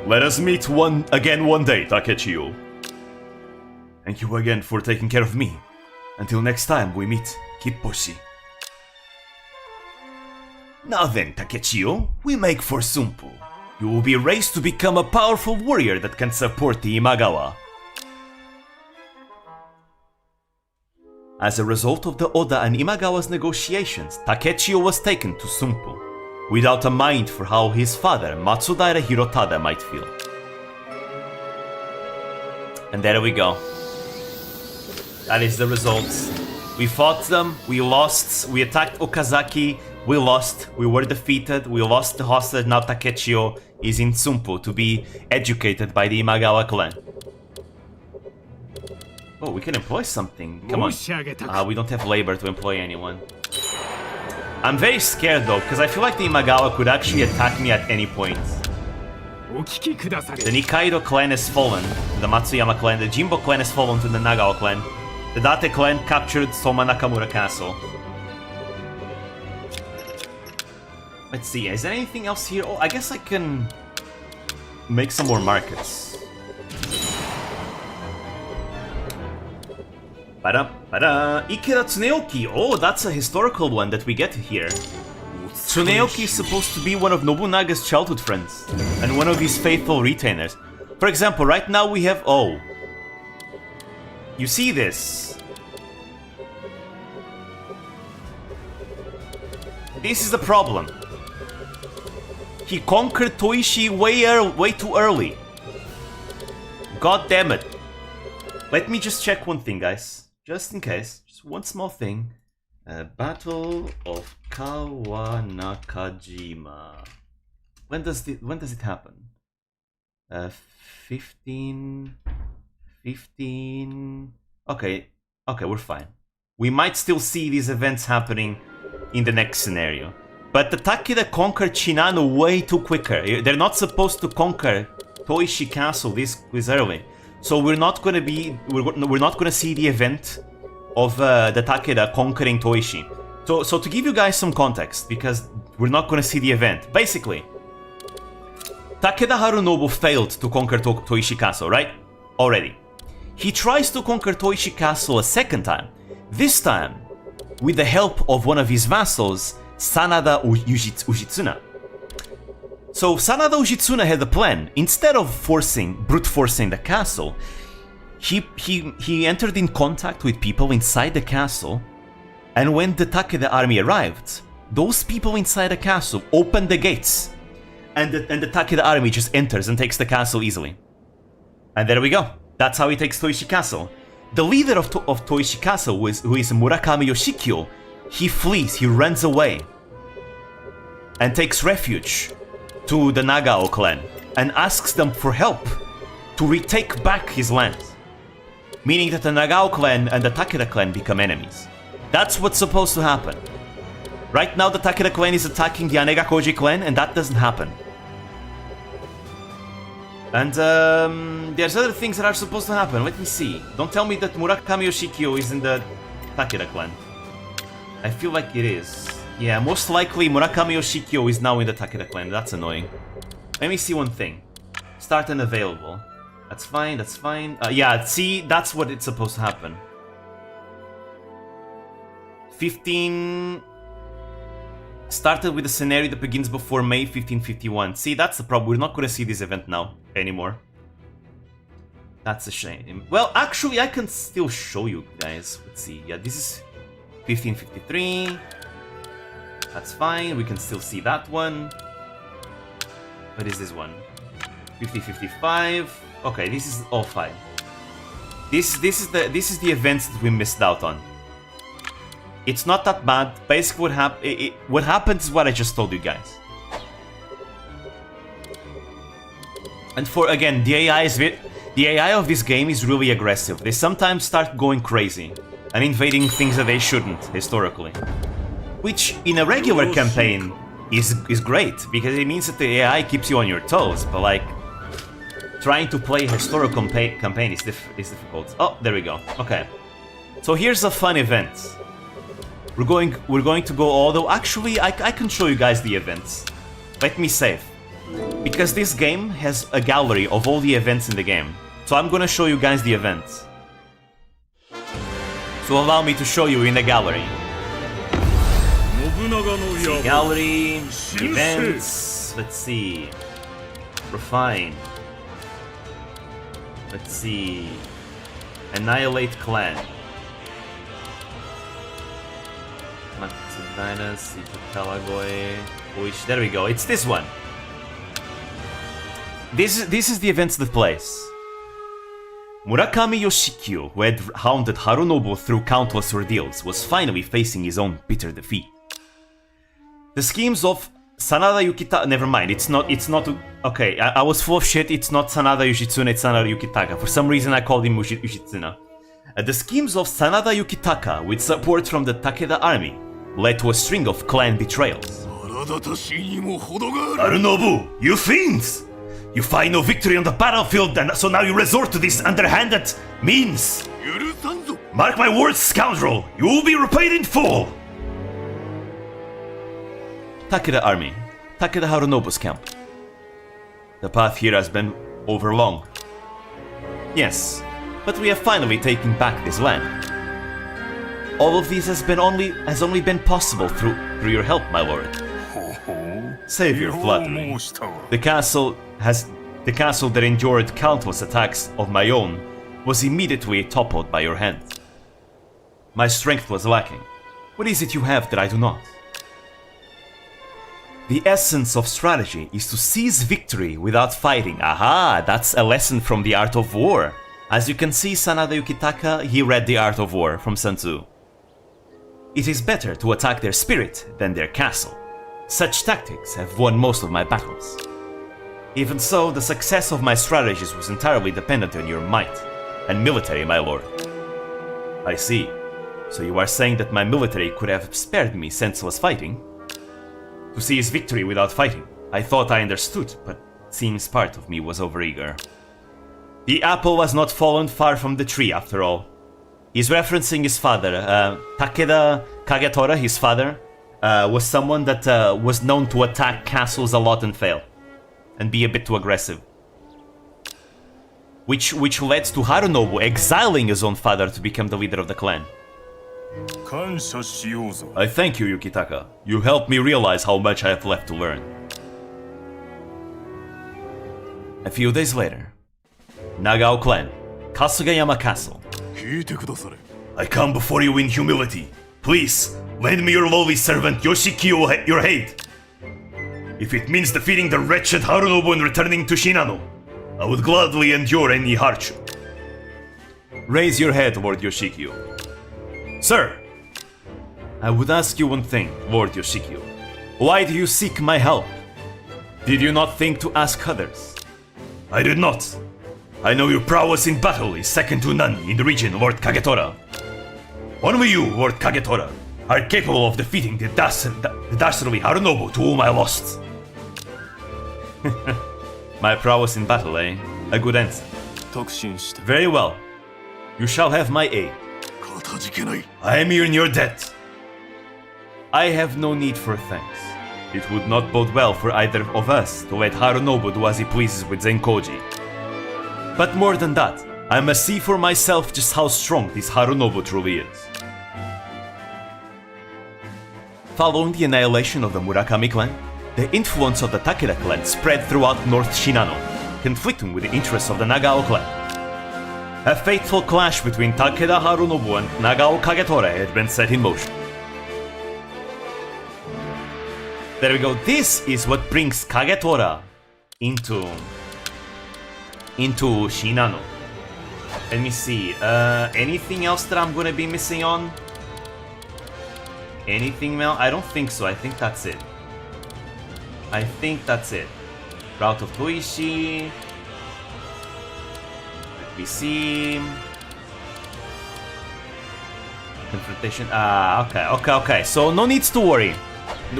Let us meet again one day, Takechio. Thank you again for taking care of me. Until next time we meet, Kipposhi. Now then, Takechio, we make for Sumpu. You will be raised to become a powerful warrior that can support the Imagawa. As a result of the Oda and Imagawa's negotiations, Takechio was taken to Sumpu, without a mind for how his father, Matsudaira Hirotada, might feel. And there we go. That is the results. We fought them, we lost, we attacked Okazaki, we lost, we were defeated, we lost the hostage, now Takechio is in Sumpu to be educated by the Imagawa clan. Oh, we can employ something, come on. We don't have labor to employ anyone. I'm very scared though, because I feel like the Imagawa could actually attack me at any point. The Nikaido clan has fallen, the Matsuyama clan, the Jimbo clan has fallen to the Nagao clan. The Date clan captured Soma Nakamura Castle. Let's see, is there anything else here? Oh, I guess I can make some more markets. Ikeda Tsuneoki. Oh, that's a historical one that we get here. Tsuneoki is supposed to be one of Nobunaga's childhood friends and one of his faithful retainers. For example, right now we have... Oh. You see this? This is the problem. He conquered Toishi way too early. God damn it. Let me just check one thing, guys. Just in case. Just one small thing. Battle of Kawanakajima. When does it happen? 15... Okay, we're fine. We might still see these events happening in the next scenario. But the Takeda conquered Shinano way too quicker. They're not supposed to conquer Toishi Castle this early. So we're not gonna see the event of the Takeda conquering Toishi. So to give you guys some context, because we're not gonna see the event. Basically, Takeda Harunobu failed to conquer Toishi Castle, right? Already. He tries to conquer Toishi Castle a second time. This time, with the help of one of his vassals, Sanada Ujitsuna. So Sanada Ujitsuna had a plan. Instead of brute forcing the castle, he entered in contact with people inside the castle And when the Takeda army arrived, those people inside the castle opened the gates. And the Takeda army just enters and takes the castle easily. And there we go. That's how he takes Toishi Castle. The leader of Toishi Castle, who is Murakami Yoshikyo, he flees, he runs away. And takes refuge to the Nagao clan. And asks them for help to retake back his land. Meaning that the Nagao clan and the Takeda clan become enemies. That's what's supposed to happen. Right now the Takeda clan is attacking the Anegakoji clan, and that doesn't happen. And there's other things that are supposed to happen. Let me see. Don't tell me that Murakami Yoshikyo is in the Takeda clan. I feel like it is. Yeah, most likely Murakami Yoshikyo is now in the Takeda clan. That's annoying. Let me see one thing. Start unavailable. That's fine, that's fine. Yeah, see, that's what it's supposed to happen. 15... Started with a scenario that begins before May 1551. See, that's the problem. We're not going to see this event now anymore. That's a shame. Well, actually, I can still show you guys. Let's see. Yeah, this is 1553. That's fine. We can still see that one. What is this one? 1555. Okay, this is all fine. This is the events that we missed out on. It's not that bad. Basically, what happens is what I just told you guys. And for again, the AI of this game is really aggressive. They sometimes start going crazy and invading things that they shouldn't historically, which in a regular campaign is great because it means that the AI keeps you on your toes. But like trying to play a historical campaign is difficult. Oh, there we go. Okay, so here's a fun event. We're going to go, although actually I can show you guys the events. Let me save. Because this game has a gallery of all the events in the game. So I'm gonna show you guys the events. So allow me to show you in the gallery. See, gallery, events, let's see. Refine. Let's see. Annihilate clan. Kawagoe, there we go, it's this one. This is the events that place. Murakami Yoshikyo, who had hounded Harunobu through countless ordeals, was finally facing his own bitter defeat. The schemes of Sanada Yukitaka, never mind, it's not, okay, I was full of shit, it's not Sanada Yoshitsune, it's Sanada Yukitaka. For some reason I called him Yoshitsune. The schemes of Sanada Yukitaka, with support from the Takeda army, led to a string of clan betrayals. Harunobu, you fiends! You find no victory on the battlefield, and so now you resort to this underhanded means. Mark my words, scoundrel, you will be repaid in full! Takeda army. Takeda Harunobu's camp. The path here has been overlong. Yes, but we have finally taken back this land. All of this has only been possible through your help, my lord. Save your flattery. The castle that endured countless attacks of my own was immediately toppled by your hand. My strength was lacking. What is it you have that I do not? The essence of strategy is to seize victory without fighting. Aha, that's a lesson from the Art of War. As you can see, Sanada Yukitaka, he read the Art of War from Sun Tzu. It is better to attack their spirit than their castle. Such tactics have won most of my battles. Even so, the success of my strategies was entirely dependent on your might and military, my lord. I see. So you are saying that my military could have spared me senseless fighting? To seize victory without fighting. I thought I understood, but seems part of me was overeager. The apple was not fallen far from the tree, after all. He's referencing his father. Takeda Kagetora, his father, was someone that was known to attack castles a lot and fail. And be a bit too aggressive. Which led to Harunobu exiling his own father to become the leader of the clan. I thank you, Yukitaka. You helped me realize how much I have left to learn. A few days later, Nagao clan, Kasugayama Castle. I come before you in humility, Please, lend me your lowly servant Yoshikiyo your aid. If it means defeating the wretched Harunobu and returning to Shinano, I would gladly endure any hardship. Raise your head, Lord Yoshikiyo. Sir! I would ask you one thing, Lord Yoshikiyo. Why do you seek my help? Did you not think to ask others? I did not. I know your prowess in battle is second to none in the region, Lord Kagetora. Only you, Lord Kagetora, are capable of defeating the dastardly Harunobu to whom I lost. My prowess in battle, eh? A good answer. Very well. You shall have my aid. I am here in your debt. I have no need for thanks. It would not bode well for either of us to let Harunobu do as he pleases with Zenkoji. But more than that, I must see for myself just how strong this Harunobu truly is. Following the annihilation of the Murakami clan, the influence of the Takeda clan spread throughout North Shinano, conflicting with the interests of the Nagao clan. A fateful clash between Takeda Harunobu and Nagao Kagetora had been set in motion. There we go, this is what brings Kagetora into Shinano. Let me see, anything else that I'm gonna be missing on? Anything else? I don't think so, I think that's it. Route of Toishi. Let me see. Confrontation. Okay. So no needs to worry.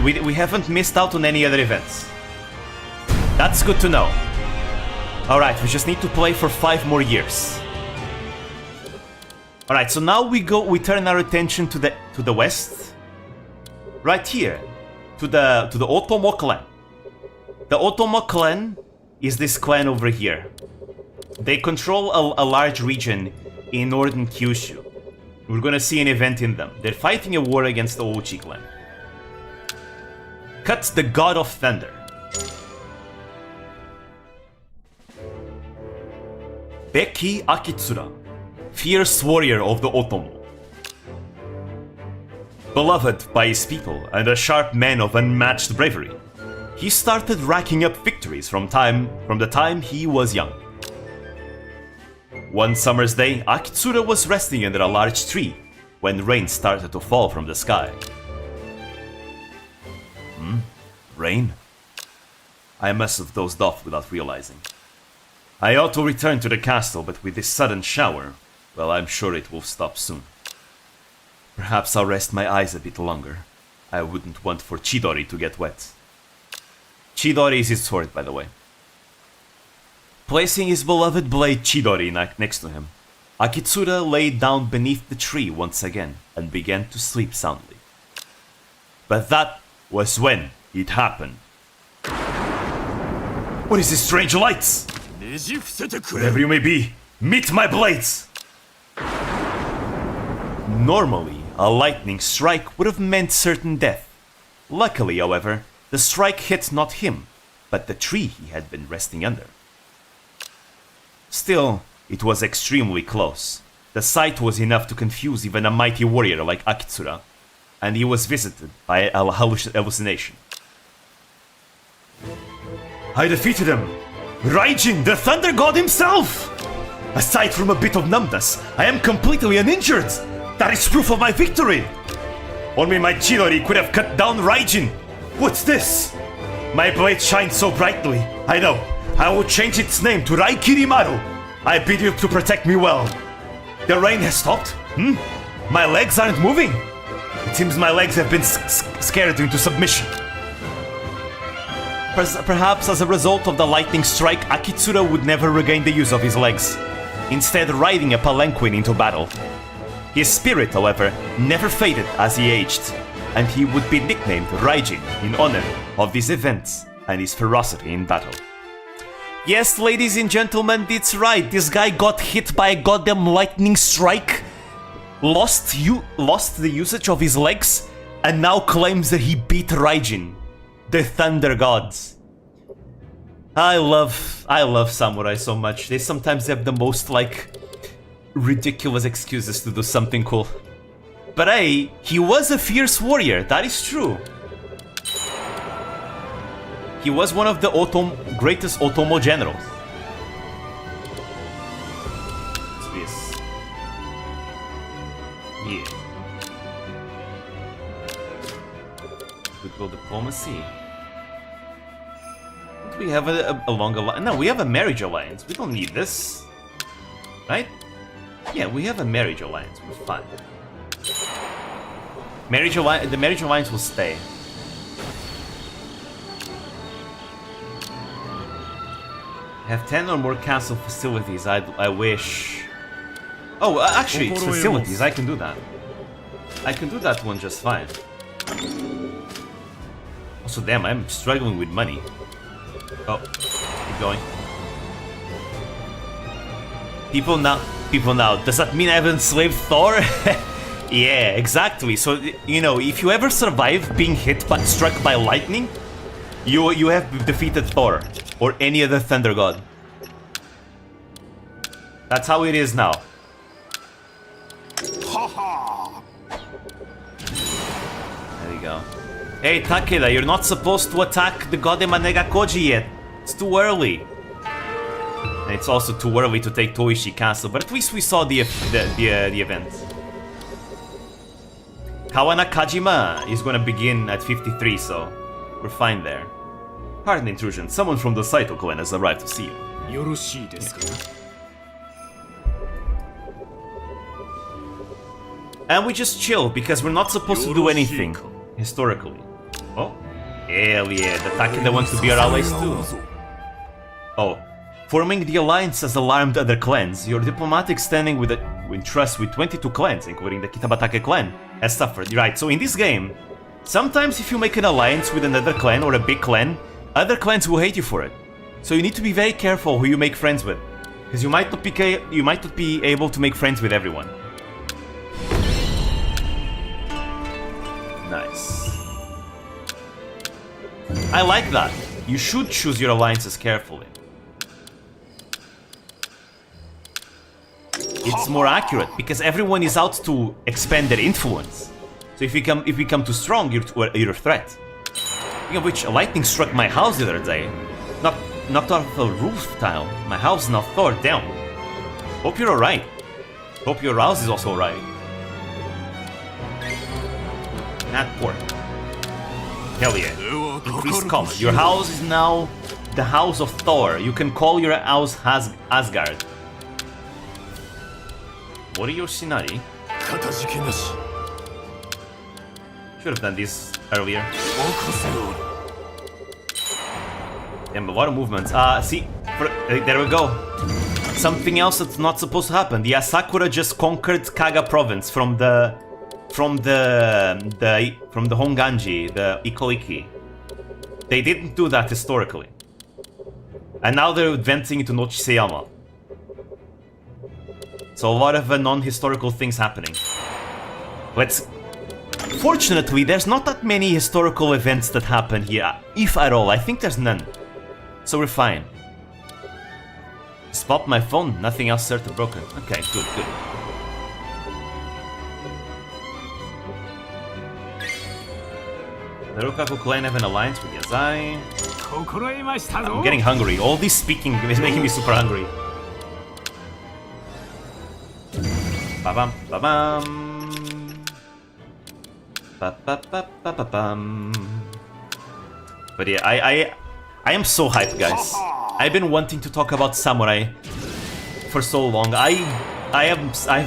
We haven't missed out on any other events. That's good to know. Alright, we just need to play for 5 more years. Alright, so now we turn our attention to the west. Right here. To the Otomo clan. The Otomo clan is this clan over here. They control a large region in northern Kyushu. We're gonna see an event in them. They're fighting a war against the Ouchi clan. Cut the God of Thunder. Beki Akitsura, fierce warrior of the Otomo. Beloved by his people and a sharp man of unmatched bravery, he started racking up victories from the time he was young. One summer's day, Akitsura was resting under a large tree when rain started to fall from the sky. Rain? I must have dozed off without realizing. I ought to return to the castle, but with this sudden shower, well, I'm sure it will stop soon. Perhaps I'll rest my eyes a bit longer. I wouldn't want for Chidori to get wet. Chidori is his sword, by the way. Placing his beloved blade Chidori next to him, Akitsura lay down beneath the tree once again and began to sleep soundly. But that was when it happened. What is this strange lights? Whatever you may be, meet my blades! Normally, a lightning strike would have meant certain death. Luckily, however, the strike hit not him, but the tree he had been resting under. Still, it was extremely close. The sight was enough to confuse even a mighty warrior like Akitsura, and he was visited by a hallucination. I defeated him! Raijin, the Thunder God himself! Aside from a bit of numbness, I am completely uninjured! That is proof of my victory! Only my Chidori could have cut down Raijin! What's this? My blade shines so brightly. I know. I will change its name to Raikirimaru. I bid you to protect me well. The rain has stopped? My legs aren't moving. It seems my legs have been scared into submission. Perhaps as a result of the lightning strike, Akitsura would never regain the use of his legs, instead riding a palanquin into battle. His spirit, however, never faded as he aged, and he would be nicknamed Raijin in honor of these events and his ferocity in battle. Yes, ladies and gentlemen, it's right. This guy got hit by a goddamn lightning strike, lost the usage of his legs, and now claims that he beat Raijin, the Thunder Gods. I love samurai so much. They sometimes have the most, ridiculous excuses to do something cool. But hey, he was a fierce warrior, that is true. He was one of the greatest Otomo generals. What's this? Yeah. Goodwill diplomacy. Do we have a long alliance? No, we have a marriage alliance. We don't need this. Right? Yeah, we have a marriage alliance. We're fine. The marriage alliance will stay. Have 10 or more castle facilities. I wish. Oh, actually, it's facilities. I can do that. I can do that one just fine. Also, damn, I'm struggling with money. Oh, keep going. People now. Does that mean I've enslaved Thor? Yeah, exactly. So, you know, if you ever survive being struck by lightning, you have defeated Thor or any other thunder god. That's how it is now. There you go. Hey Takeda, you're not supposed to attack the god Imagawa Koji yet. It's too early. And it's also too early to take Toishi Castle, but at least we saw the event. Kawana Kajima is gonna begin at 53, so we're fine there. Pardon the intrusion. Someone from the Saito clan has arrived to see you. And we just chill, because we're not supposed to do anything, historically. Oh, hell yeah, the Takeda wants to be our allies too. Oh, forming the alliance has alarmed other clans. Your diplomatic standing in trust with 22 clans, including the Kitabatake clan, has suffered. Right, so in this game, sometimes if you make an alliance with another clan or a big clan, other clans will hate you for it. So you need to be very careful who you make friends with, because you might not be able to make friends with everyone. Nice. I like that. You should choose your alliances carefully. It's more accurate because everyone is out to expand their influence. So if you become too strong, you're a threat. Speaking of which, a lightning struck my house the other day. Knocked off a roof tile. My house is now tore down. Hope you're alright. Hope your house is also alright. Not port. Hell yeah. Increased common. Your house is now the house of Thor. You can call your house Asgard. What are your Shinari? Should have done this earlier. Damn, a lot of movements. See, there we go. Something else that's not supposed to happen. The Asakura just conquered Kaga province from the Honganji, the Ikoiki. They didn't do that historically. And now they're advancing into Nochiseyama. So a lot of non-historical things happening. Fortunately, there's not that many historical events that happen here, if at all. I think there's none. So we're fine. Spot my phone, nothing else certain broken. Okay, good. The Rokaku clan have an alliance with Yazai. I'm getting hungry. All this speaking is making me super hungry. Ba-bam, ba-bam. Ba-ba-ba-ba-ba-bam. But yeah, I am so hyped, guys. I've been wanting to talk about samurai for so long. I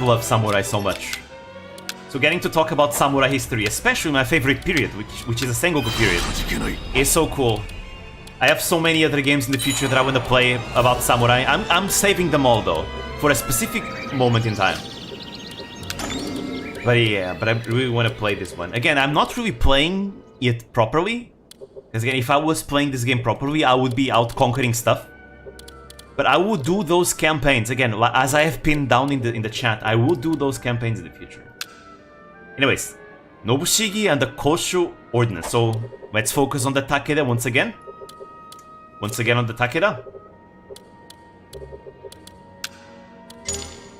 love samurai so much. So getting to talk about samurai history, especially my favorite period, which is the Sengoku period, is so cool. I have so many other games in the future that I want to play about samurai. I'm saving them all though, for a specific moment in time. But yeah, I really want to play this one. Again, I'm not really playing it properly. Because again, if I was playing this game properly, I would be out conquering stuff. But I would do those campaigns, again, as I have pinned down in the chat, I will do those campaigns in the future. Anyways, Nobushige and the Koshu Ordinance. So, let's focus on the Takeda once again. Once again on the Takeda.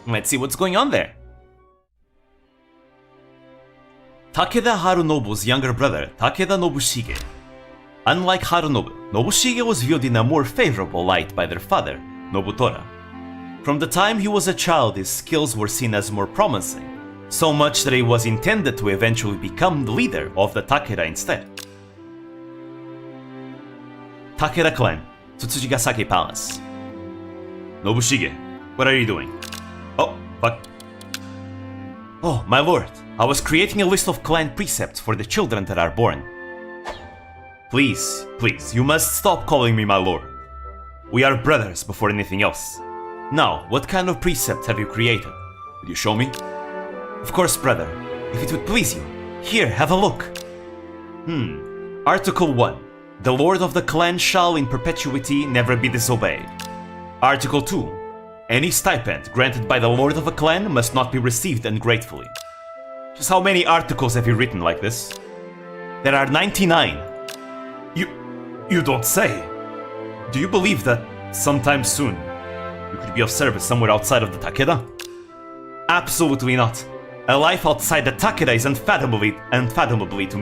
Let's see what's going on there. Takeda Harunobu's younger brother, Takeda Nobushige. Unlike Harunobu, Nobushige was viewed in a more favorable light by their father, Nobutora. From the time he was a child, his skills were seen as more promising, so much that he was intended to eventually become the leader of the Takeda instead. Takeda clan, Tsutsujigasake Palace. Nobushige, what are you doing? Oh, fuck. Oh, my lord, I was creating a list of clan precepts for the children that are born. Please, please, you must stop calling me my lord. We are brothers before anything else. Now, what kind of precept have you created? Will you show me? Of course, brother. If it would please you. Here, have a look. Article 1. The lord of the clan shall in perpetuity never be disobeyed. Article 2. Any stipend granted by the lord of a clan must not be received ungratefully. Just how many articles have you written like this? There are 99. You don't say. Do you believe that sometime soon you could be of service somewhere outside of the Takeda? Absolutely not. A life outside the Takeda is unfathomable to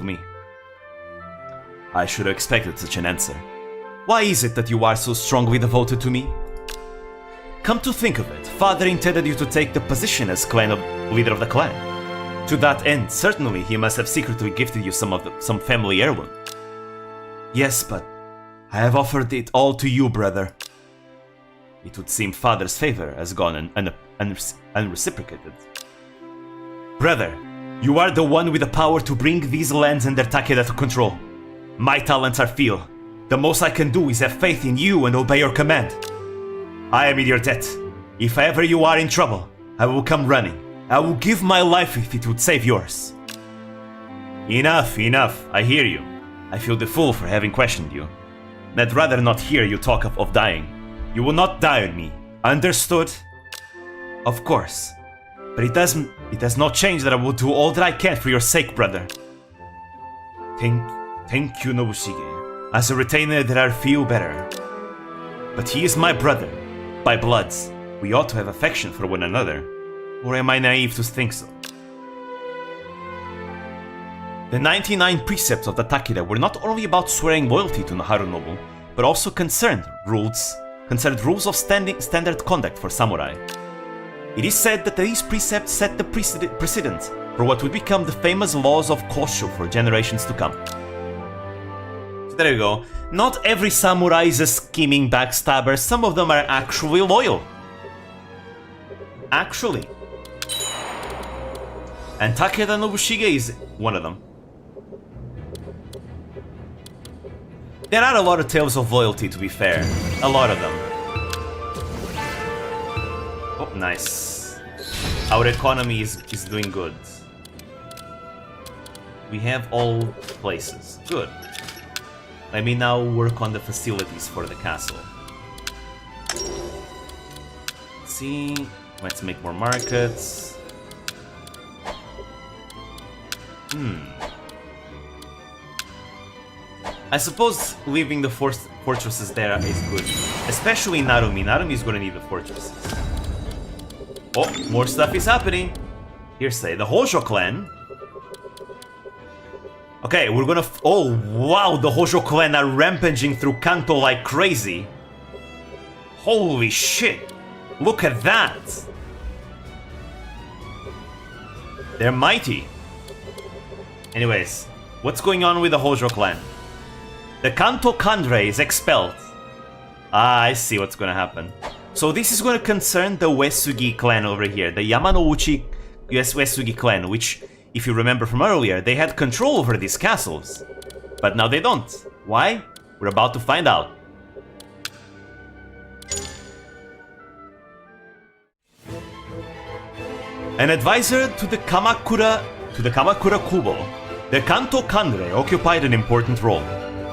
me. I should have expected such an answer. Why is it that you are so strongly devoted to me? Come to think of it, father intended you to take the position as leader of the clan. To that end, certainly he must have secretly gifted you some family heirloom. Yes, but I have offered it all to you, brother. It would seem father's favor has gone unreciprocated. Brother, you are the one with the power to bring these lands and their Takeda to control. My talents are few. The most I can do is have faith in you and obey your command. I am in your debt. If ever you are in trouble, I will come running. I will give my life if it would save yours. Enough, I hear you. I feel the fool for having questioned you. I'd rather not hear you talk of dying. You will not die on me. Understood? Of course. But it does not change that I will do all that I can for your sake, brother. Thank you, Nobushige. As a retainer, there are few better. But he is my brother. By bloods, we ought to have affection for one another. Or am I naive to think so? The 99 precepts of the Takeda were not only about swearing loyalty to Harunobu, but also concerned rules of standard conduct for samurai. It is said that these precepts set the precedent for what would become the famous laws of Kosho for generations to come. So there you go. Not every samurai is a scheming backstabber, some of them are actually loyal. Actually. And Takeda Nobushige is one of them. There are a lot of tales of loyalty, to be fair. A lot of them. Oh, nice. Our economy is doing good. We have all places. Good. Let me now work on the facilities for the castle. Let's see. Let's make more markets. I suppose leaving the fortresses there is good. Especially Narumi. Narumi is gonna need the fortresses. Oh, more stuff is happening. Hearsay. The Hojo clan. Okay, we're gonna... oh, wow, the Hojo clan are rampaging through Kanto like crazy. Holy shit. Look at that. They're mighty. Anyways, what's going on with the Hojo clan? The Kanto Kandre is expelled. Ah, I see what's gonna happen. So this is gonna concern the Uesugi clan over here, the Yamanouchi Uesugi clan, which, if you remember from earlier, they had control over these castles. But now they don't. Why? We're about to find out. An advisor to the Kamakura Kubo, the Kanto Kandre occupied an important role.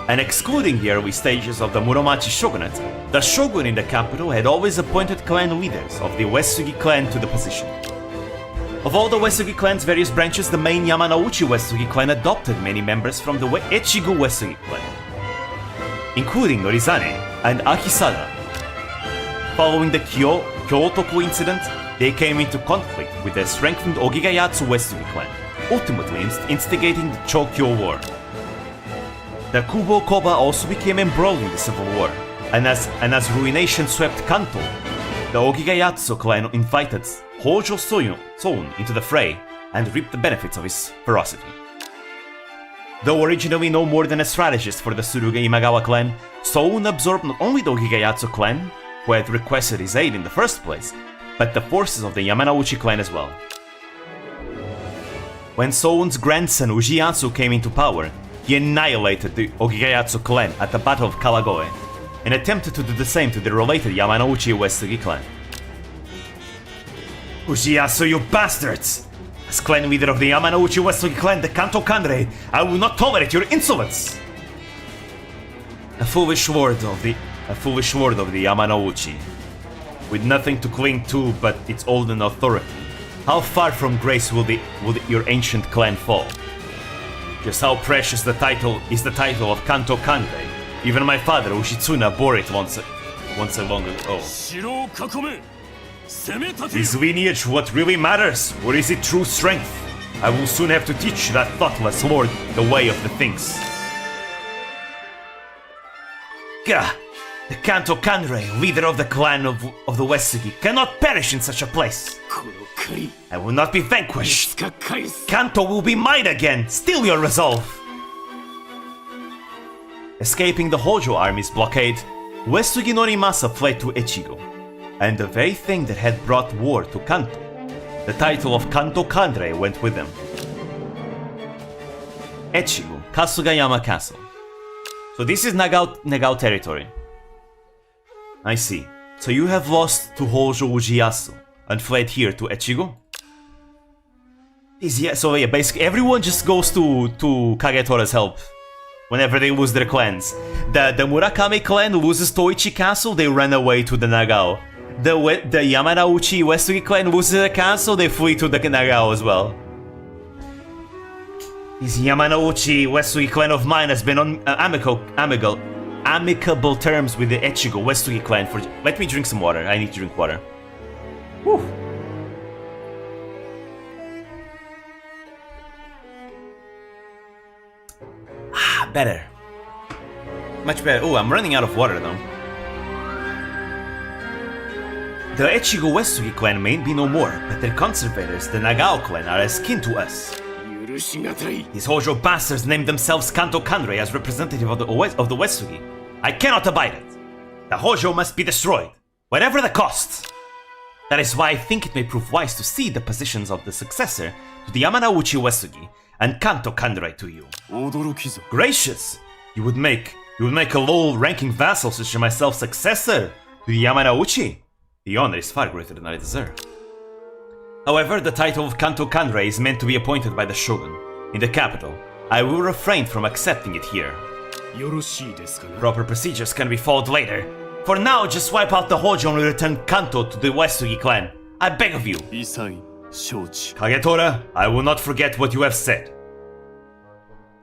And excluding the early stages of the Muromachi shogunate, the shogun in the capital had always appointed clan leaders of the Uesugi clan to the position. Of all the Uesugi clan's various branches, the main Yamanouchi Uesugi clan adopted many members from the Echigo Uesugi clan, including Norizane and Akisada. Following the Kyoto incident, they came into conflict with the strengthened Ogigayatsu Uesugi clan, ultimately instigating the Chokyo War. The Kubo Koba also became embroiled in the civil war, and as ruination swept Kanto, the Ogigayatsu clan invited Hojo Soun into the fray and reaped the benefits of his ferocity. Though originally no more than a strategist for the Tsuruga Imagawa clan, Soun absorbed not only the Ogigayatsu clan, who had requested his aid in the first place, but the forces of the Yamanouchi clan as well. When Soun's grandson Ujiatsu came into power, he annihilated the Ogigayatsu clan at the Battle of Kawagoe, and attempted to do the same to the related Yamanouchi Uesugi clan. Ujiatsu, you bastards! As clan leader of the Yamanouchi Uesugi clan, the Kanto Kanrei, I will not tolerate your insolence! A foolish word of the Yamanouchi, with nothing to cling to but its olden authority. How far from grace will your ancient clan fall? Just how precious the title of Kanto Kanrei. Even my father Ushitsuna bore it once long ago. Is lineage what really matters, or is it true strength? I will soon have to teach that thoughtless lord the way of the things. Gah! The Kanto Kanrei, leader of the clan of the Uesugi, cannot perish in such a place. I will not be vanquished. Kanto will be mine again. Still your resolve. Escaping the Hojo army's blockade, Uesugi Norimasa fled to Echigo, and the very thing that had brought war to Kanto, the title of Kanto Kanrei, went with him. Echigo, Kasugayama Castle. So this is Nagao territory. I see. So you have lost to Hojo Ujiyasu and fled here to Echigo? So yeah, basically everyone just goes to Kagetora's help whenever they lose their clans. The Murakami clan loses Toichi Castle, they run away to the Nagao. The Yamanouchi Uesugi clan loses a castle, they flee to the Nagao as well. This Yamanouchi Uesugi clan of mine has been on amicable terms with the Echigo Uesugi clan for... Let me drink some water, I need to drink water. Whew. Better. Much better. Oh, I'm running out of water though. The Echigo Uesugi clan may be no more, but their conservators, the Nagao clan, are as kin to us. These Hojo bastards named themselves Kanto Kanrei as representative of the Uesugi. I cannot abide it. The Hojo must be destroyed, whatever the cost. That is why I think it may prove wise to cede the positions of the successor to the Yamanouchi Uesugi and Kanto Kanrei to you. Gracious! You would make a low-ranking vassal such as myself successor to the Yamanouchi? The honor is far greater than I deserve. However, the title of Kanto Kanrei is meant to be appointed by the shogun in the capital. I will refrain from accepting it here. Proper procedures can be followed later. For now, just wipe out the Hojo and return Kanto to the Uesugi clan. I beg of you. Kagetora, I will not forget what you have said.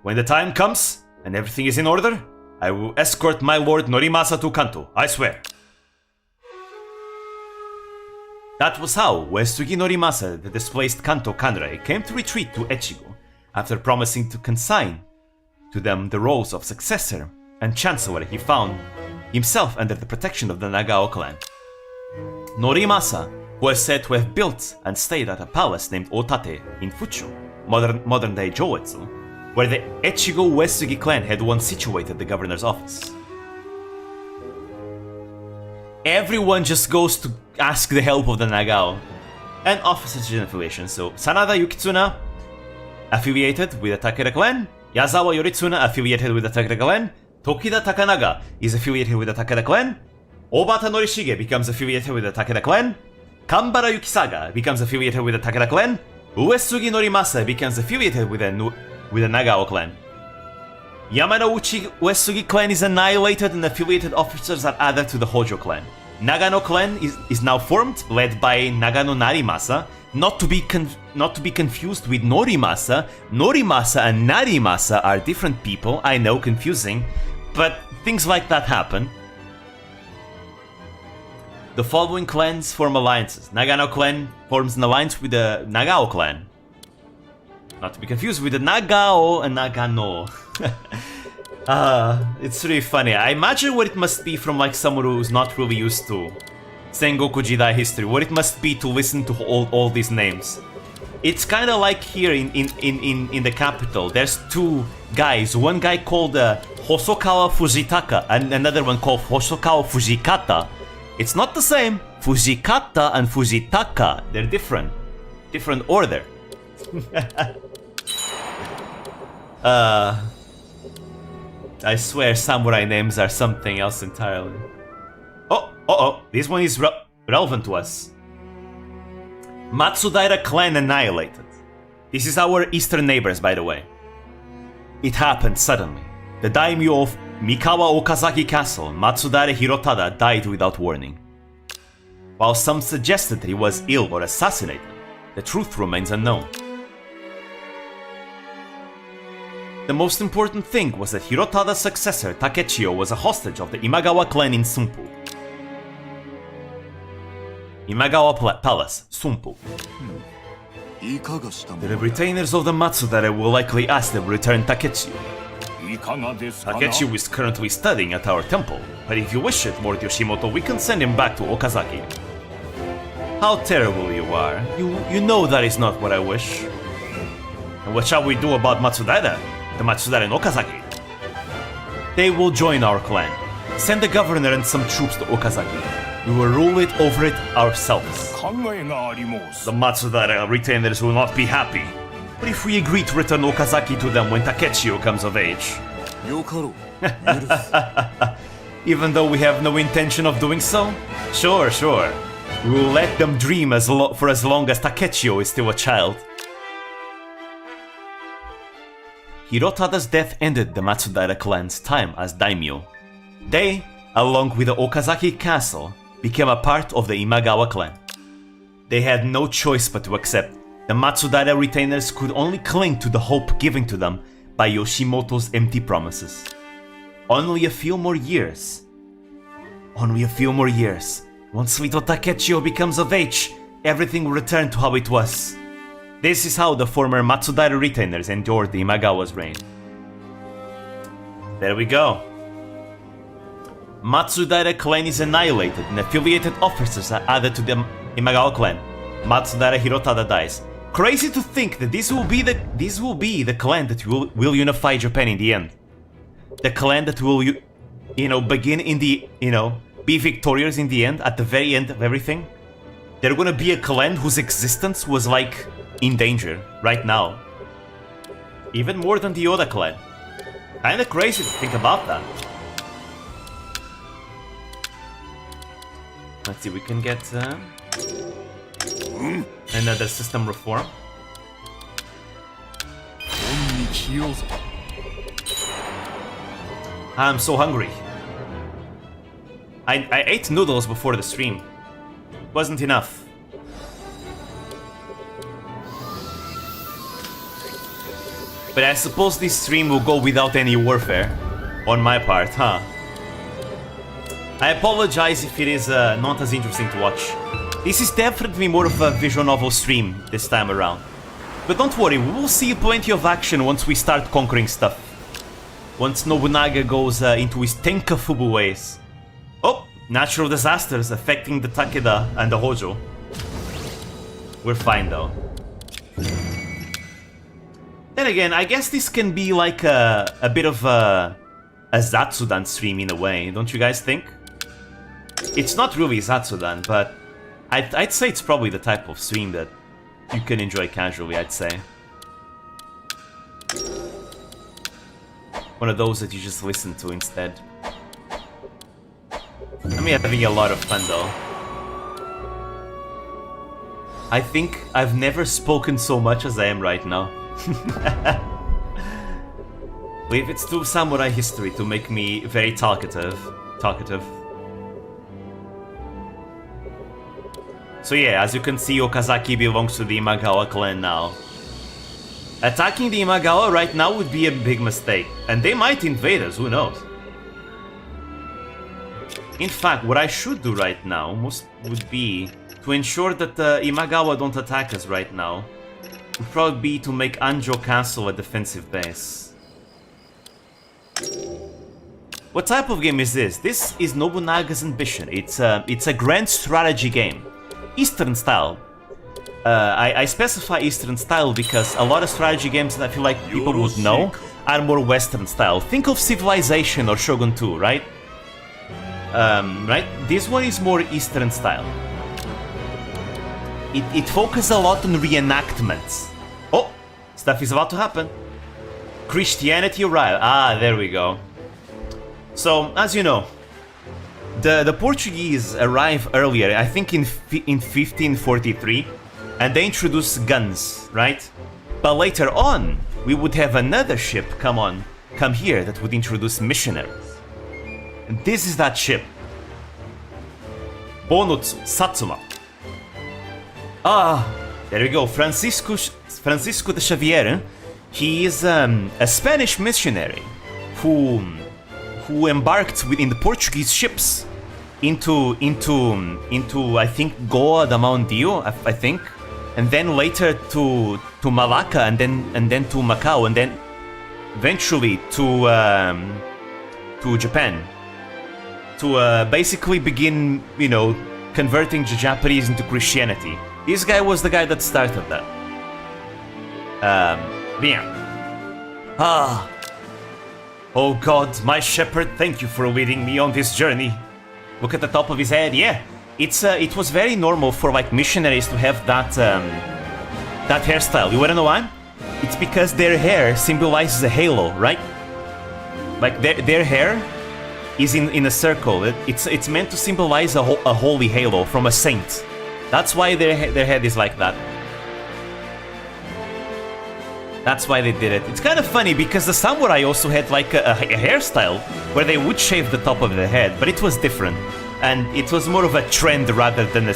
When the time comes, and everything is in order, I will escort my lord Norimasa to Kanto, I swear. That was how Uesugi Norimasa, the displaced Kanto Kanrei, came to retreat to Echigo, after promising to consign to them the roles of successor and chancellor. He found himself under the protection of the Nagao clan. Norimasa, who was said to have built and stayed at a palace named Otate in Fucho, modern-day Joetsu, where the Echigo Uesugi clan had once situated the governor's office. Everyone just goes to ask the help of the Nagao and officers in affiliation. So Sanada Yukitsuna, affiliated with the Takeda clan. Yazawa Yoritsuna, affiliated with the Takeda clan. Tokida Takanaga is affiliated with the Takeda clan. Obata Norishige becomes affiliated with the Takeda clan. Kambara Yukisaga becomes affiliated with the Takeda clan. Uesugi Norimasa becomes affiliated with the Nagao clan. Yamanouchi Uesugi clan is annihilated and affiliated officers are added to the Hojo clan. Nagano clan is now formed, led by Nagano Narimasa, not to be confused with Norimasa. Norimasa and Narimasa are different people, I know, confusing, but things like that happen. The following clans form alliances. Nagano clan forms an alliance with the Nagao clan. Not to be confused with the Nagao and Nagano. It's really funny. I imagine what it must be from like someone who's not really used to Sengoku Jidai history. What it must be to listen to all these names. It's kind of like here in the capital. There's two guys. One guy called Hosokawa Fujitaka and another one called Hosokawa Fujikata. It's not the same. Fujikata and Fujitaka, they're different. Different order. I swear samurai names are something else entirely. Oh, this one is relevant to us. Matsudaira clan annihilated. This is our eastern neighbors, by the way. It happened suddenly. The daimyo of Mikawa Okazaki Castle, Matsudaira Hirotada, died without warning. While some suggested that he was ill or assassinated, the truth remains unknown. The most important thing was that Hirotada's successor, Takechiyo, was a hostage of the Imagawa clan in Sumpu. Imagawa Palace, Sumpu. The retainers of the Matsudaira will likely ask them to return Takechiyo. Takechiyo is currently studying at our temple, but if you wish it, Lord Yoshimoto, we can send him back to Okazaki. How terrible you are. You know that is not what I wish. And what shall we do about Matsudaira? The Matsudaira in Okazaki? They will join our clan. Send the governor and some troops to Okazaki. We will rule it over it ourselves. The Matsudaira retainers will not be happy. But if we agree to return Okazaki to them when Takechiyo comes of age... Even though we have no intention of doing so? Sure. We will let them dream for as long as Takechiyo is still a child. Hirotada's death ended the Matsudaira clan's time as daimyo. They, along with the Okazaki castle, became a part of the Imagawa clan. They had no choice but to accept. The Matsudaira retainers could only cling to the hope given to them by Yoshimoto's empty promises. Only a few more years. Once little Takechiyo becomes of age, everything will return to how it was. This is how the former Matsudaira retainers endured the Imagawa's reign. There we go. Matsudaira clan is annihilated and affiliated officers are added to the Imagawa clan. Matsudaira Hirotada dies. Crazy to think that this will be the clan that will unify Japan in the end. The clan that will, begin in the, be victorious in the end, at the very end of everything. They're gonna be a clan whose existence was like in danger right now. Even more than the Oda clan. Kinda crazy to think about that. Let's see, we can get another system reform. I'm so hungry. I ate noodles before the stream. Wasn't enough. But I suppose this stream will go without any warfare. On my part, huh? I apologize if it is not as interesting to watch. This is definitely more of a visual novel stream this time around. But don't worry, we will see plenty of action once we start conquering stuff. Once Nobunaga goes into his Tenkafubu ways. Oh, natural disasters affecting the Takeda and the Hojo. We're fine though. Then again, I guess this can be like a bit of a Zatsudan stream in a way, don't you guys think? It's not really Zatsudan, but I'd say it's probably the type of stream that you can enjoy casually, I'd say. One of those that you just listen to instead. I'm having a lot of fun though. I think I've never spoken so much as I am right now. Leave it to samurai history to make me very talkative. So yeah, as you can see, Okazaki belongs to the Imagawa clan now. Attacking the Imagawa right now would be a big mistake, and they might invade us, who knows? In fact, what I should do right now would be to ensure that the Imagawa don't attack us right now. Would probably be to make Anjo Castle a defensive base. What type of game is this? This is Nobunaga's Ambition. It's a grand strategy game. Eastern style. I specify Eastern style because a lot of strategy games that I feel like people would know are more Western style. Think of Civilization or Shogun 2, right? Right? This one is more Eastern style. It focuses a lot on reenactments. Oh! Stuff is about to happen. Christianity arrived. Ah, there we go. So, as you know, the Portuguese arrived earlier, I think in 1543, and they introduced guns, right? But later on, we would have another ship come here that would introduce missionaries. And this is that ship. Bonotsu Satsuma. Ah, there we go. Francisco de Xavier. He is a Spanish missionary who embarked within the Portuguese ships into I think Goa da Mão I think, and then later to Malacca, and then to Macau, and then eventually to Japan, to basically begin, you know, converting the Japanese into Christianity. This guy was the guy that started that. Yeah. Ah. Oh God, my shepherd, thank you for leading me on this journey. Look at the top of his head. Yeah, it was very normal for like missionaries to have that that hairstyle. You wanna know why? It's because their hair symbolizes a halo, right? Like their hair is in a circle. It's meant to symbolize a holy halo from a saint. That's why their head is like that. That's why they did it. It's kind of funny because the samurai also had like a hairstyle where they would shave the top of their head, but it was different. And it was more of a trend rather than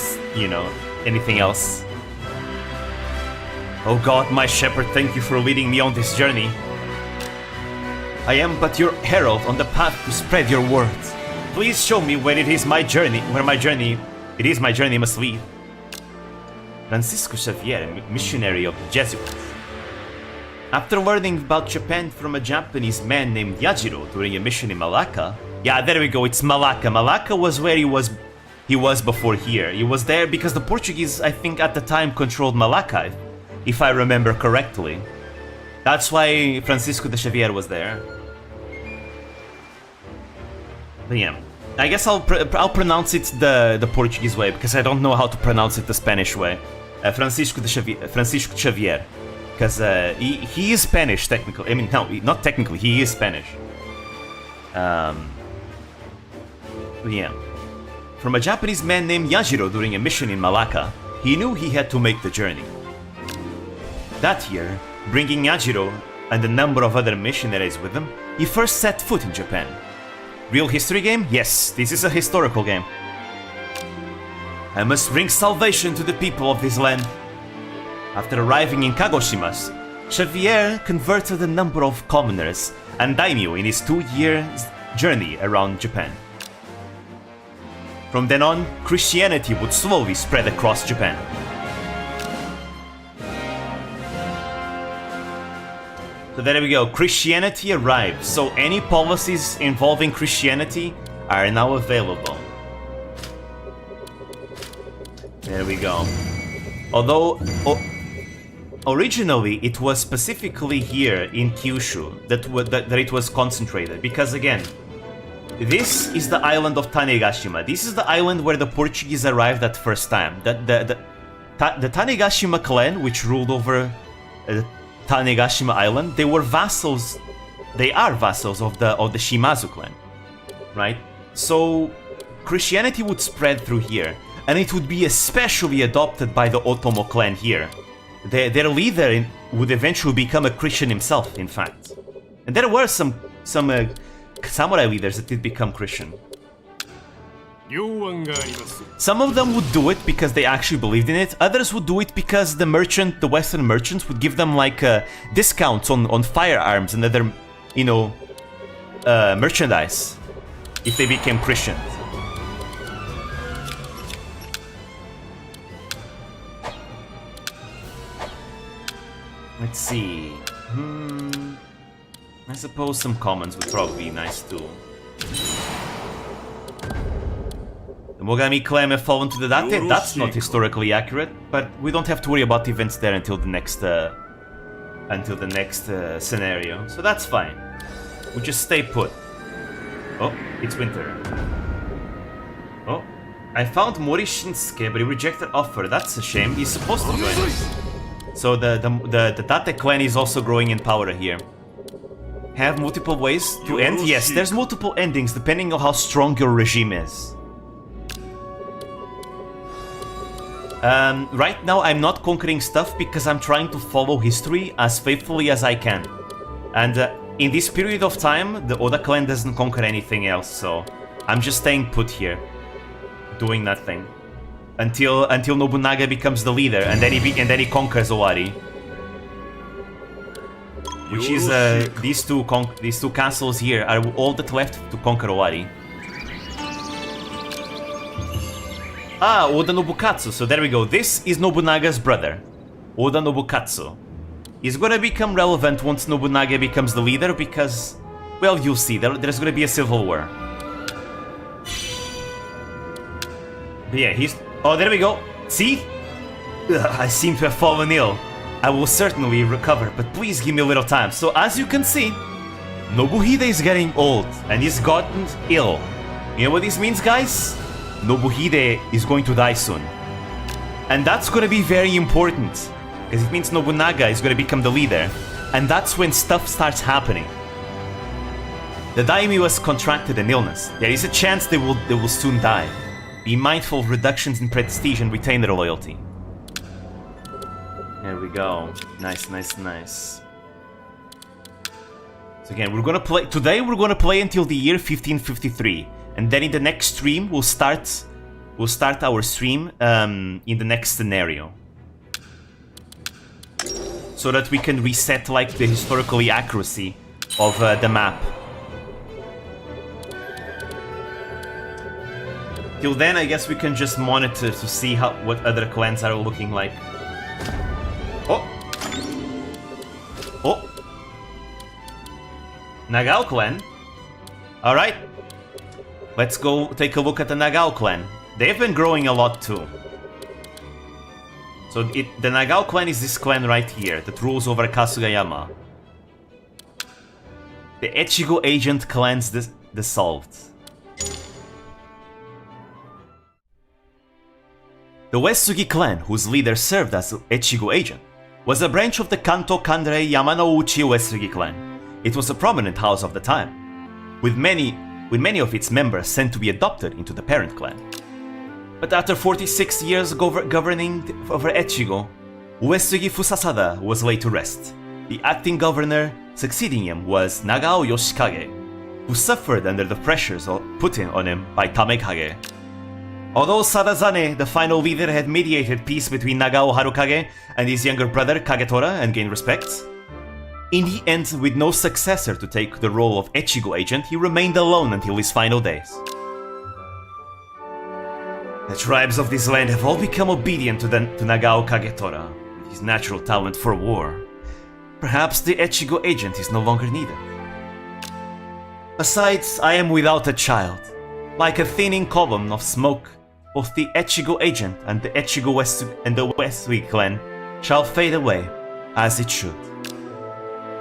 anything else. Oh God, my shepherd, thank you for leading me on this journey. I am but your herald on the path to spread your words. Please show me where it is my journey must lead. Francisco Xavier, missionary of the Jesuits. After learning about Japan from a Japanese man named Yajiro during a mission in Malacca, yeah, there we go, it's Malacca. Malacca was where he was before here. He was there because the Portuguese, I think, at the time controlled Malacca, if I remember correctly. That's why Francisco de Xavier was there. But yeah, I guess I'll pronounce it the Portuguese way because I don't know how to pronounce it the Spanish way. Francisco Xavier. Because he is Spanish, technically. I mean, no, not technically, he is Spanish. Yeah. From a Japanese man named Yajiro during a mission in Malacca, he knew he had to make the journey. That year, bringing Yajiro and a number of other missionaries with him, he first set foot in Japan. Real history game? Yes, this is a historical game. I must bring salvation to the people of this land. After arriving in Kagoshima, Xavier converted a number of commoners and daimyo in his 2-year journey around Japan. From then on, Christianity would slowly spread across Japan. So there we go, Christianity arrived, so any policies involving Christianity are now available. There we go. Although, originally it was specifically here in Kyushu that it was concentrated, because again, this is the island of Tanegashima. This is the island where the Portuguese arrived at first time. The Tanegashima clan, which ruled over Tanegashima Island, they were vassals. They are vassals of the Shimazu clan, right? So Christianity would spread through here, and it would be especially adopted by the Otomo clan here. Their leader would eventually become a Christian himself, in fact. And there were some samurai leaders that did become Christian. Some of them would do it because they actually believed in it. Others would do it because the Western merchants would give them like discounts on firearms and other, merchandise if they became Christians. Let's see. I suppose some comments would probably be nice too. The Mogami clan have fallen to the Date. That's not historically accurate, but we don't have to worry about events there until the next scenario. So that's fine. We just stay put. Oh, it's winter. Oh, I found Mori Shinsuke, but he rejected offer. That's a shame. He's supposed to join us. So the Date clan is also growing in power here. Have multiple ways to end? Yes, there's multiple endings depending on how strong your regime is. Right now I'm not conquering stuff because I'm trying to follow history as faithfully as I can. And in this period of time, the Oda clan doesn't conquer anything else, so I'm just staying put here, doing nothing. Until Nobunaga becomes the leader, and then he conquers Owari. Which is these two castles here are all that left to conquer Owari. Ah, Oda Nobukatsu. So there we go. This is Nobunaga's brother, Oda Nobukatsu. He's gonna become relevant once Nobunaga becomes the leader because, well, you'll see. There's gonna be a civil war. But yeah, he's... Oh, there we go. See? Ugh, I seem to have fallen ill. I will certainly recover, but please give me a little time. So as you can see, Nobuhide is getting old and he's gotten ill. You know what this means, guys? Nobuhide is going to die soon. And that's going to be very important, because it means Nobunaga is going to become the leader, and that's when stuff starts happening. The daimyo has contracted an illness. There is a chance they will soon die. Be mindful of reductions in prestige and retain their loyalty. There we go. Nice, nice, nice. So again, we're gonna play today. We're gonna play until the year 1553, and then in the next stream we'll start our stream in the next scenario, so that we can reset like the historical accuracy of the map. Till then, I guess we can just monitor to see what other clans are looking like. Oh! Oh! Nagao clan? Alright. Let's go take a look at the Nagao clan. They've been growing a lot too. So the Nagao clan is this clan right here that rules over Kasugayama. The Echigo agent clan's dissolved. The Uesugi clan, whose leader served as Echigo agent, was a branch of the Kanto Kandrei Yamanouchi Uesugi clan. It was a prominent house of the time, with many of its members sent to be adopted into the parent clan. But after 46 years governing over Echigo, Uesugi Fusasada was laid to rest. The acting governor succeeding him was Nagao Yoshikage, who suffered under the pressures put on him by Tamekage. Although Sadazane, the final leader, had mediated peace between Nagao Harukage and his younger brother Kagetora and gained respect, in the end, with no successor to take the role of Echigo agent, he remained alone until his final days. The tribes of this land have all become obedient to Nagao Kagetora, with his natural talent for war. Perhaps the Echigo agent is no longer needed. Besides, I am without a child. Like a thinning column of smoke, both the Echigo agent and the Uesugi clan shall fade away, as it should.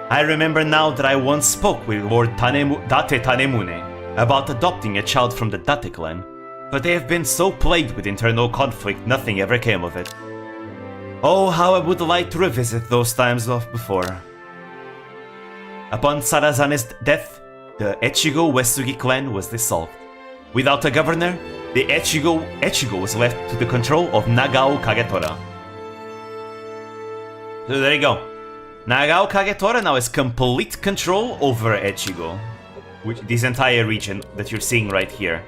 I remember now that I once spoke with Lord Date Tanemune about adopting a child from the Date clan, but they have been so plagued with internal conflict nothing ever came of it. Oh, how I would like to revisit those times of before. Upon Sadazane's death, the Echigo Uesugi clan was dissolved. Without a governor, the Echigo was left to the control of Nagao Kagetora. So there you go. Nagao Kagetora now has complete control over Echigo, which this entire region that you're seeing right here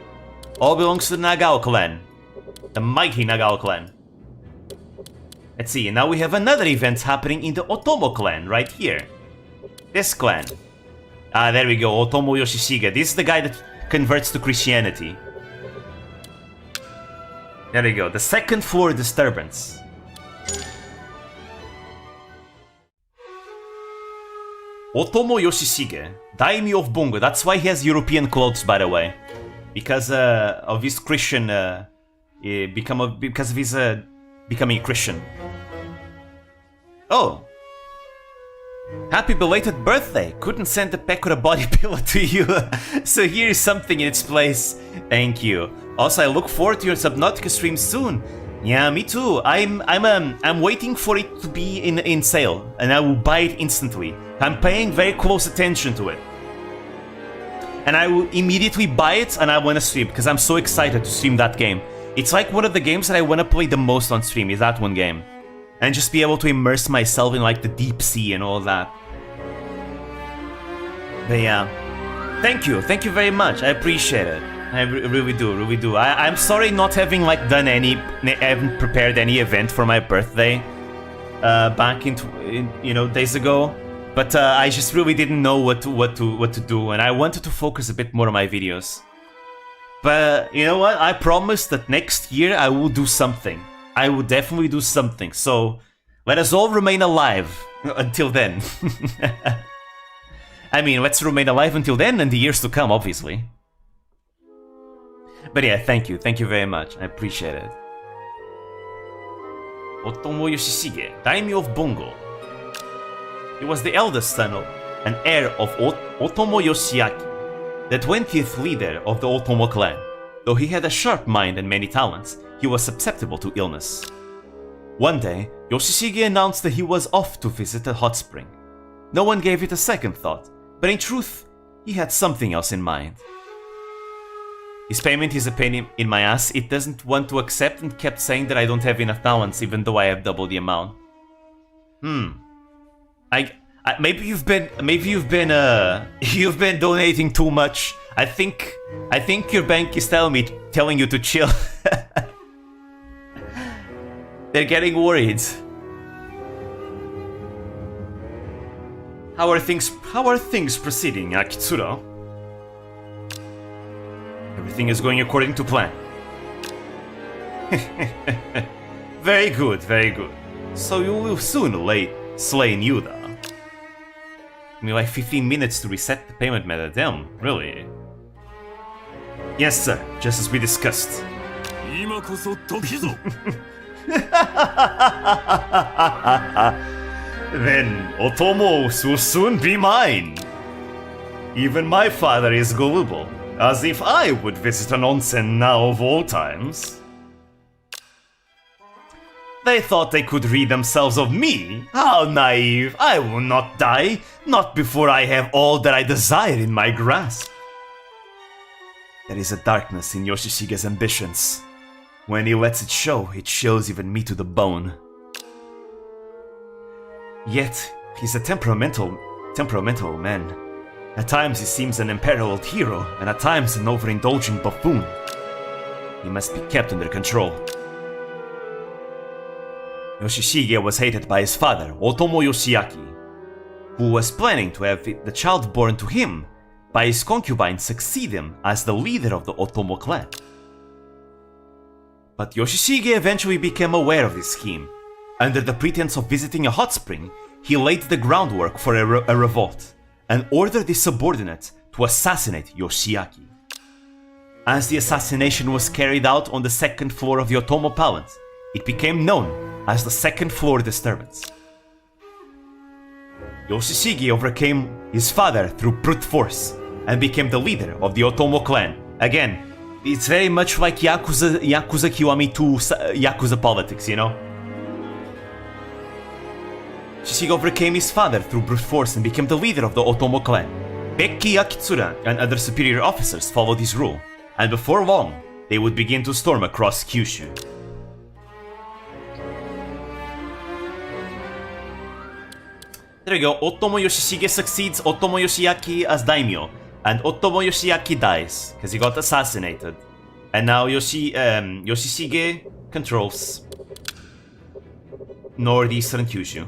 all belongs to the Nagao clan, the mighty Nagao clan. Let's see, now we have another event happening in the Otomo clan right here. This clan. Ah, there we go, Otomo Yoshishiga. This is the guy that converts to Christianity. There we go, the second floor disturbance. Otomo Yoshishige, Daimyo of Bungo. That's why he has European clothes, by the way. Because of his Christian... because of his becoming a Christian. Oh. Happy belated birthday. Couldn't send a pack or a body pillow to you. So here is something in its place. Thank you. Also, I look forward to your Subnautica stream soon. Yeah, me too. I'm waiting for it to be in sale, and I will buy it instantly. I'm paying very close attention to it. And I will immediately buy it, and I want to stream, because I'm so excited to stream that game. It's like one of the games that I want to play the most on stream, is that one game. And just be able to immerse myself in like the deep sea and all that. But yeah. Thank you very much, I appreciate it. I really do. I'm sorry not having like haven't prepared any event for my birthday back in days ago, but I just really didn't know what to do, and I wanted to focus a bit more on my videos. But you know what? I promise that next year I will do something. I will definitely do something. So let us all remain alive until then. I mean, let's remain alive until then and the years to come, obviously. But yeah, thank you very much. I appreciate it. Otomo Yoshishige, Daimyo of Bungo. He was the eldest son of and heir of Otomo Yoshiaki, the 20th leader of the Otomo clan. Though he had a sharp mind and many talents, he was susceptible to illness. One day, Yoshishige announced that he was off to visit a hot spring. No one gave it a second thought, but in truth, he had something else in mind. His payment is a pain in my ass. It doesn't want to accept and kept saying that I don't have enough talents even though I have double the amount. Maybe you've been donating too much. I think your bank is telling you to chill. They're getting worried. How are things proceeding, Akitsura? Everything is going according to plan. Very good. So you will soon slay Nuda. Give me like 15 minutes to reset the payment method. Damn, really? Yes, sir. Just as we discussed. Then Otomo will soon be mine. Even my father is gullible. As if I would visit an onsen now of all times. They thought they could rid themselves of me? How naive! I will not die, not before I have all that I desire in my grasp. There is a darkness in Yoshishige's ambitions. When he lets it show, it chills even me to the bone. Yet, he's a temperamental man. At times he seems an unparalleled hero, and at times an overindulgent buffoon. He must be kept under control. Yoshishige was hated by his father, Otomo Yoshiaki, who was planning to have the child born to him by his concubine succeed him as the leader of the Otomo clan. But Yoshishige eventually became aware of this scheme. Under the pretense of visiting a hot spring, he laid the groundwork for a revolt, and ordered his subordinate to assassinate Yoshiaki. As the assassination was carried out on the second floor of the Otomo Palace, it became known as the second floor disturbance. Yoshishige overcame his father through brute force and became the leader of the Otomo clan. Again, it's very much like Yakuza Kiwami 2 Yakuza politics, you know? Yoshishige overcame his father through brute force and became the leader of the Otomo clan. Bekki Akitsura and other superior officers followed his rule, and before long, they would begin to storm across Kyushu. There we go. Otomo Yoshishige succeeds Otomo Yoshiaki as daimyo, and Otomo Yoshiaki dies because he got assassinated. And now Yoshishige controls northeastern Kyushu.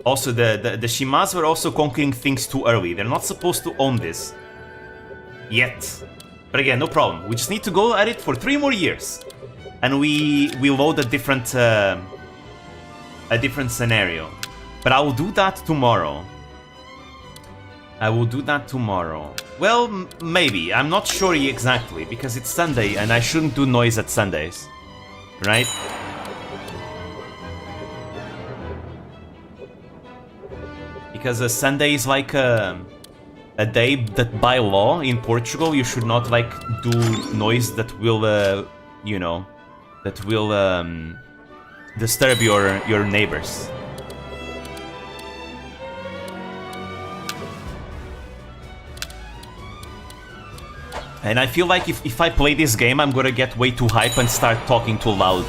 Also, the Shimas were also conquering things too early. They're not supposed to own this yet. But again, no problem. We just need to go at it for 3 more years, and we load a different scenario. But I will do that tomorrow. I will do that tomorrow. Well, maybe. I'm not sure exactly, because it's Sunday and I shouldn't do noise at Sundays. Right? Because a Sunday is like a day that by law in Portugal you should not like do noise that will, you know, that will disturb your neighbors. And I feel like if I play this game, I'm gonna get way too hype and start talking too loud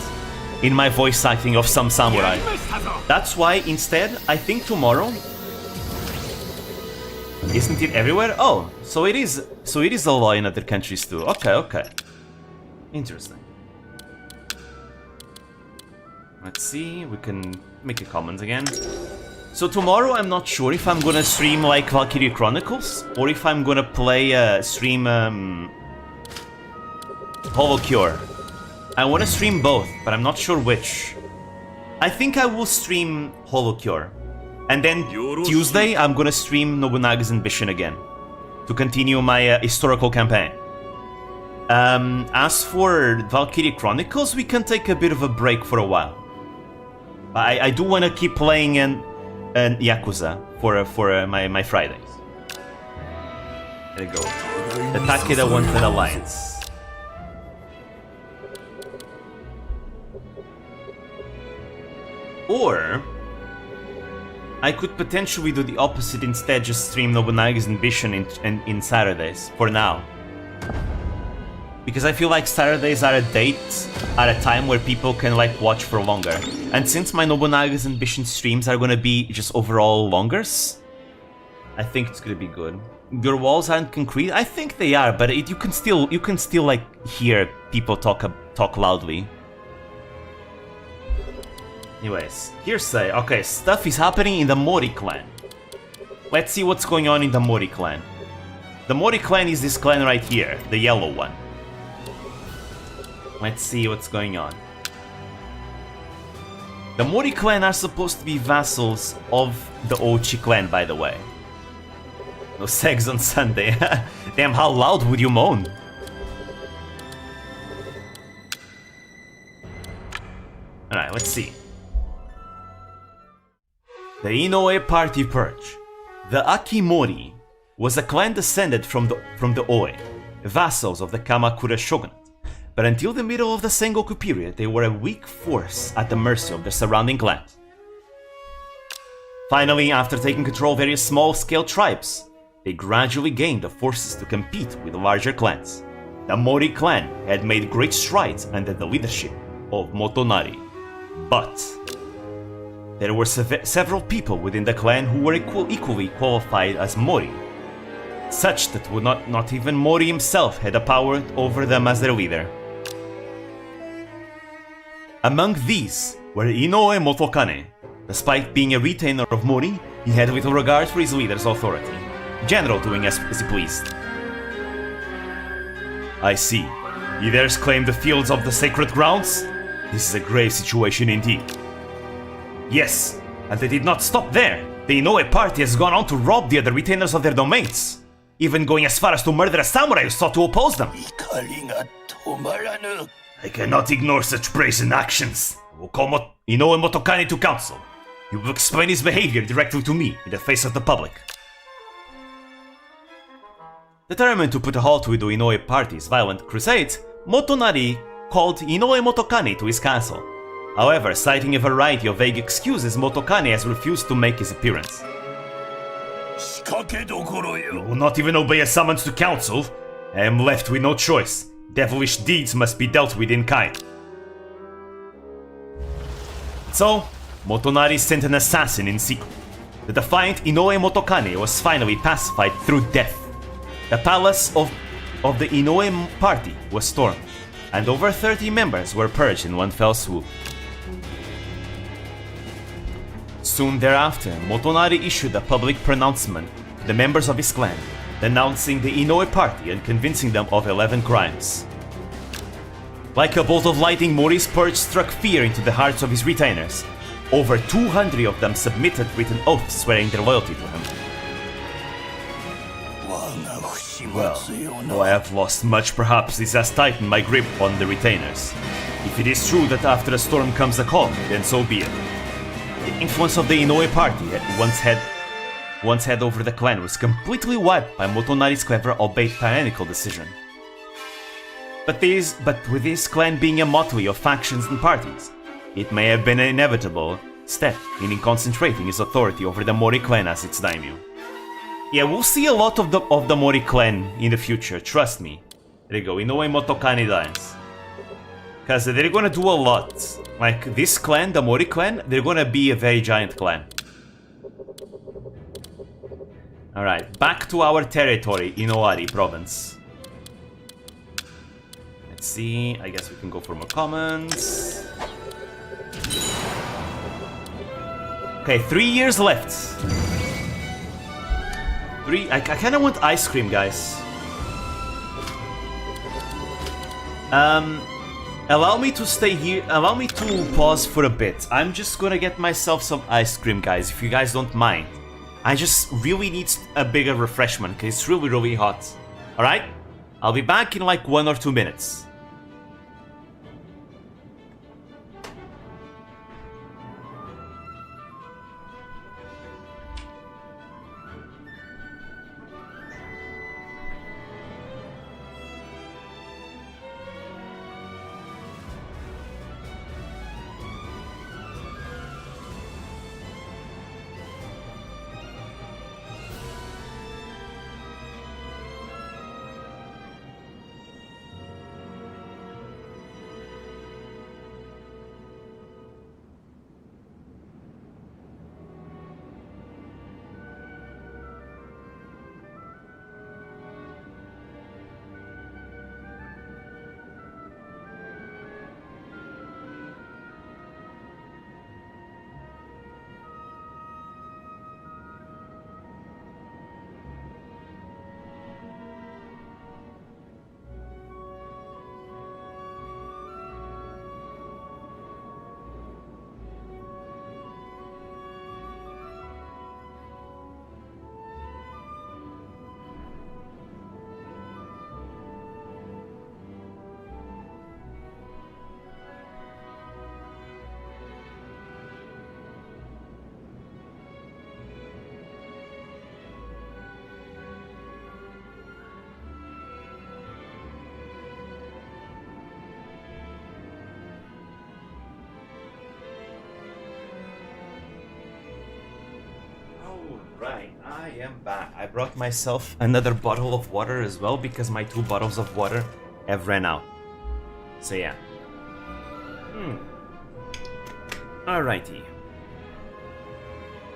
in my voice acting of some samurai. That's why instead, I think tomorrow... Isn't it everywhere? Oh, so it is a law in other countries too. Okay, okay. Interesting. Let's see, we can make a comment again. So tomorrow I'm not sure if I'm gonna stream like Valkyrie Chronicles or if I'm gonna play stream Hollow Cure. I wanna stream both, but I'm not sure which. I think I will stream Hollow Cure. And then Tuesday I'm gonna stream Nobunaga's Ambition again to continue my historical campaign. As for Valkyrie Chronicles, we can take a bit of a break for a while. I do wanna keep playing and Yakuza for my Fridays. There you go. The Takeda wants an alliance. Or I could potentially do the opposite instead, just stream Nobunaga's Ambition in Saturdays for now. Because I feel like Saturdays are a time where people can like watch for longer. And since my Nobunaga's Ambition streams are gonna be just overall longers, I think it's gonna be good. Your walls aren't concrete? I think they are, but you can still like hear people talk loudly. Anyways, hearsay. Okay, stuff is happening in the Mori clan. Let's see what's going on in the Mori clan. The Mori clan is this clan right here, the yellow one. Let's see what's going on. The Mori clan are supposed to be vassals of the Ochi clan, by the way. No sex on Sunday. Damn, how loud would you moan? Alright, let's see. The Inoue party purge. The Akimori was a clan descended from the Oe, vassals of the Kamakura shogunate. But until the middle of the Sengoku period, they were a weak force at the mercy of the surrounding clans. Finally, after taking control of various small-scale tribes, they gradually gained the forces to compete with larger clans. The Mori clan had made great strides under the leadership of Motonari, but there were several people within the clan who were equally qualified as Mori, such that not even Mori himself had a power over them as their leader. Among these were Inoue Motokane. Despite being a retainer of Mori, he had little regard for his leader's authority, general doing as he pleased. I see. He dares claim the fields of the sacred grounds? This is a grave situation indeed. Yes, and they did not stop there. The Inoue party has gone on to rob the other retainers of their domains, even going as far as to murder a samurai who sought to oppose them. I cannot ignore such brazen actions. I will call Inoue Motokane to council. He will explain his behavior directly to me in the face of the public. Determined to put a halt to the Inoue party's violent crusades, Motonari called Inoue Motokane to his castle. However, citing a variety of vague excuses, Motokane has refused to make his appearance. You will not even obey a summons to council? I am left with no choice. Devilish deeds must be dealt with in kind. So, Motonari sent an assassin in secret. The defiant Inoue Motokane was finally pacified through death. The palace of the Inoue party was stormed, and over 30 members were purged in one fell swoop. Soon thereafter, Motonari issued a public pronouncement to the members of his clan, denouncing the Inoue party and convincing them of 11 crimes. Like a bolt of lightning, Mori's purge struck fear into the hearts of his retainers. Over 200 of them submitted written oaths swearing their loyalty to him. Well, though I have lost much, perhaps this has tightened my grip on the retainers. If it is true that after a storm comes a calm, then so be it. The influence of the Inoue party once had over the clan was completely wiped by Motonari's clever albeit tyrannical decision. But with this clan being a motley of factions and parties, it may have been an inevitable step in concentrating his authority over the Mori clan as its daimyo. Yeah, we'll see a lot of the Mori clan in the future, trust me. There you go, Inoue Motokani dies. Because they're gonna do a lot. Like, this clan, the Mori clan, they're gonna be a very giant clan. Alright, back to our territory, Inouari province. Let's see, I guess we can go for more comments. Okay, 3 years left. I kinda want ice cream, guys. Allow me to stay here, allow me to pause for a bit. I'm just gonna get myself some ice cream, guys, if you guys don't mind. I just really need a bigger refreshment, because it's really, really hot. Alright? I'll be back in like 1 or 2 minutes. Right, I am back. I brought myself another bottle of water as well because my 2 bottles of water have ran out. So yeah. Alrighty.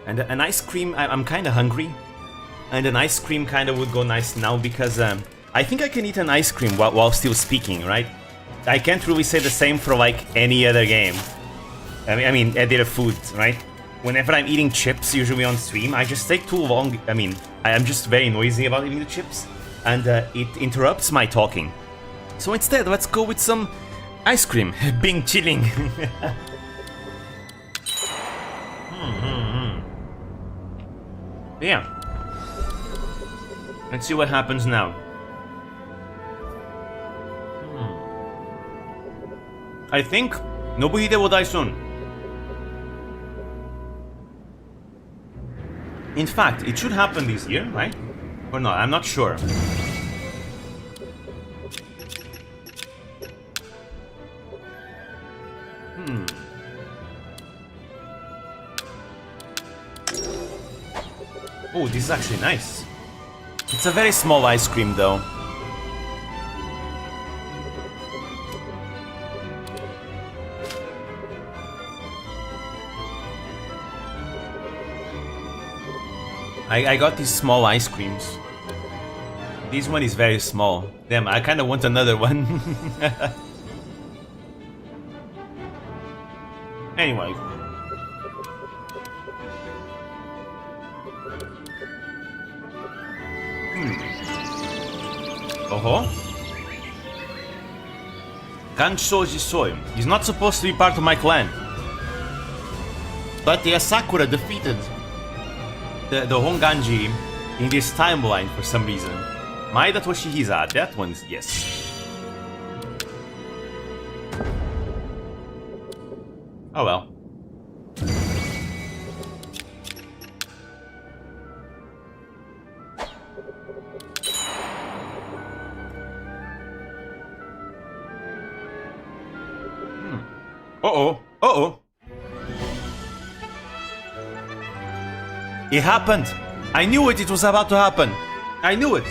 And an ice cream, I'm kinda hungry. And an ice cream kinda would go nice now because I think I can eat an ice cream while still speaking, right? I can't really say the same for like any other game. I mean, other food, right? Whenever I'm eating chips, usually on stream, I just take too long. I mean, I am just very noisy about eating the chips, and it interrupts my talking. So instead, let's go with some ice cream. Bing chilling. Yeah. Let's see what happens now. I think Nobuhide will die soon. In fact, it should happen this year, right? Or not, I'm not sure. Oh, this is actually nice. It's a very small ice cream, though. I got these small ice creams. This one is very small. Damn, I kind of want another one. Anyway. Oh-ho. Kanshoji Soy. He's not supposed to be part of my clan. But the Asakura defeated the Honganji in this timeline for some reason. Maeda Toshihiza, that one's yes. Oh well. Uh-oh. Uh-oh. It happened. I knew it. It was about to happen. I knew it.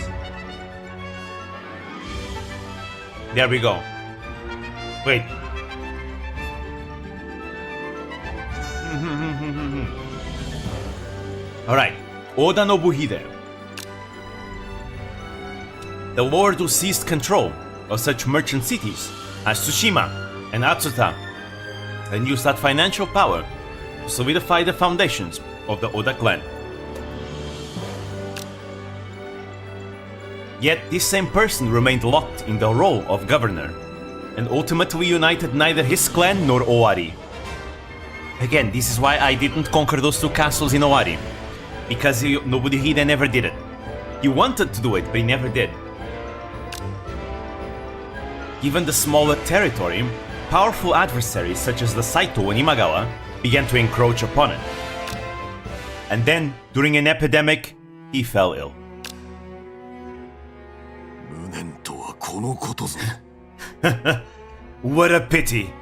There we go. Wait. Alright. Oda Nobuhide. The lord who seized control of such merchant cities as Tsushima and Atsuta and used that financial power to solidify the foundations of the Oda clan. Yet this same person remained locked in the role of governor and ultimately united neither his clan nor Owari. Again, this is why I didn't conquer those two castles in Owari, because Nobuhide never did it. He wanted to do it, but he never did. Given the smaller territory, powerful adversaries such as the Saito and Imagawa began to encroach upon it. And then, during an epidemic, he fell ill. What a pity!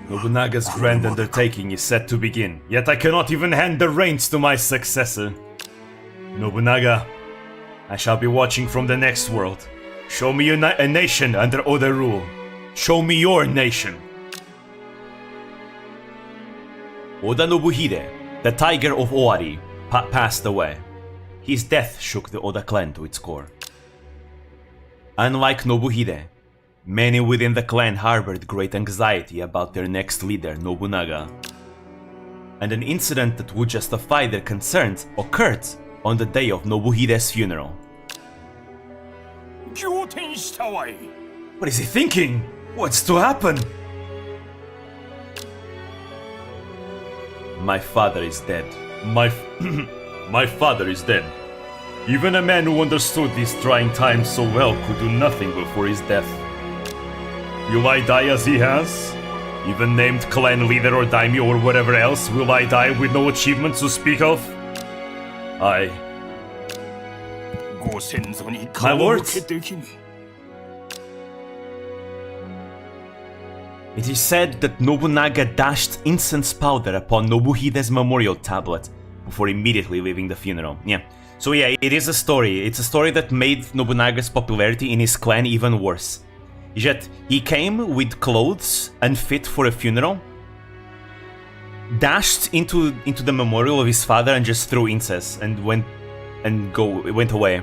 Nobunaga's grand undertaking is set to begin, yet I cannot even hand the reins to my successor. Nobunaga, I shall be watching from the next world. Show me a nation under Oda rule. Show me your nation. Oda Nobuhide, the tiger of Owari, passed away. His death shook the Oda clan to its core. Unlike Nobuhide, many within the clan harbored great anxiety about their next leader, Nobunaga. And an incident that would justify their concerns occurred on the day of Nobuhide's funeral. What is he thinking? What's to happen? My father is dead. My father is dead. Even a man who understood these trying times so well could do nothing before his death. Will I die as he has? Even named clan leader or daimyo or whatever else, will I die with no achievements to speak of? My lords, it is said that Nobunaga dashed incense powder upon Nobuhide's memorial tablet before immediately leaving the funeral. Yeah. So yeah, it is a story. It's a story that made Nobunaga's popularity in his clan even worse. Yet, he came with clothes unfit for a funeral, dashed into the memorial of his father and just threw incense and went away.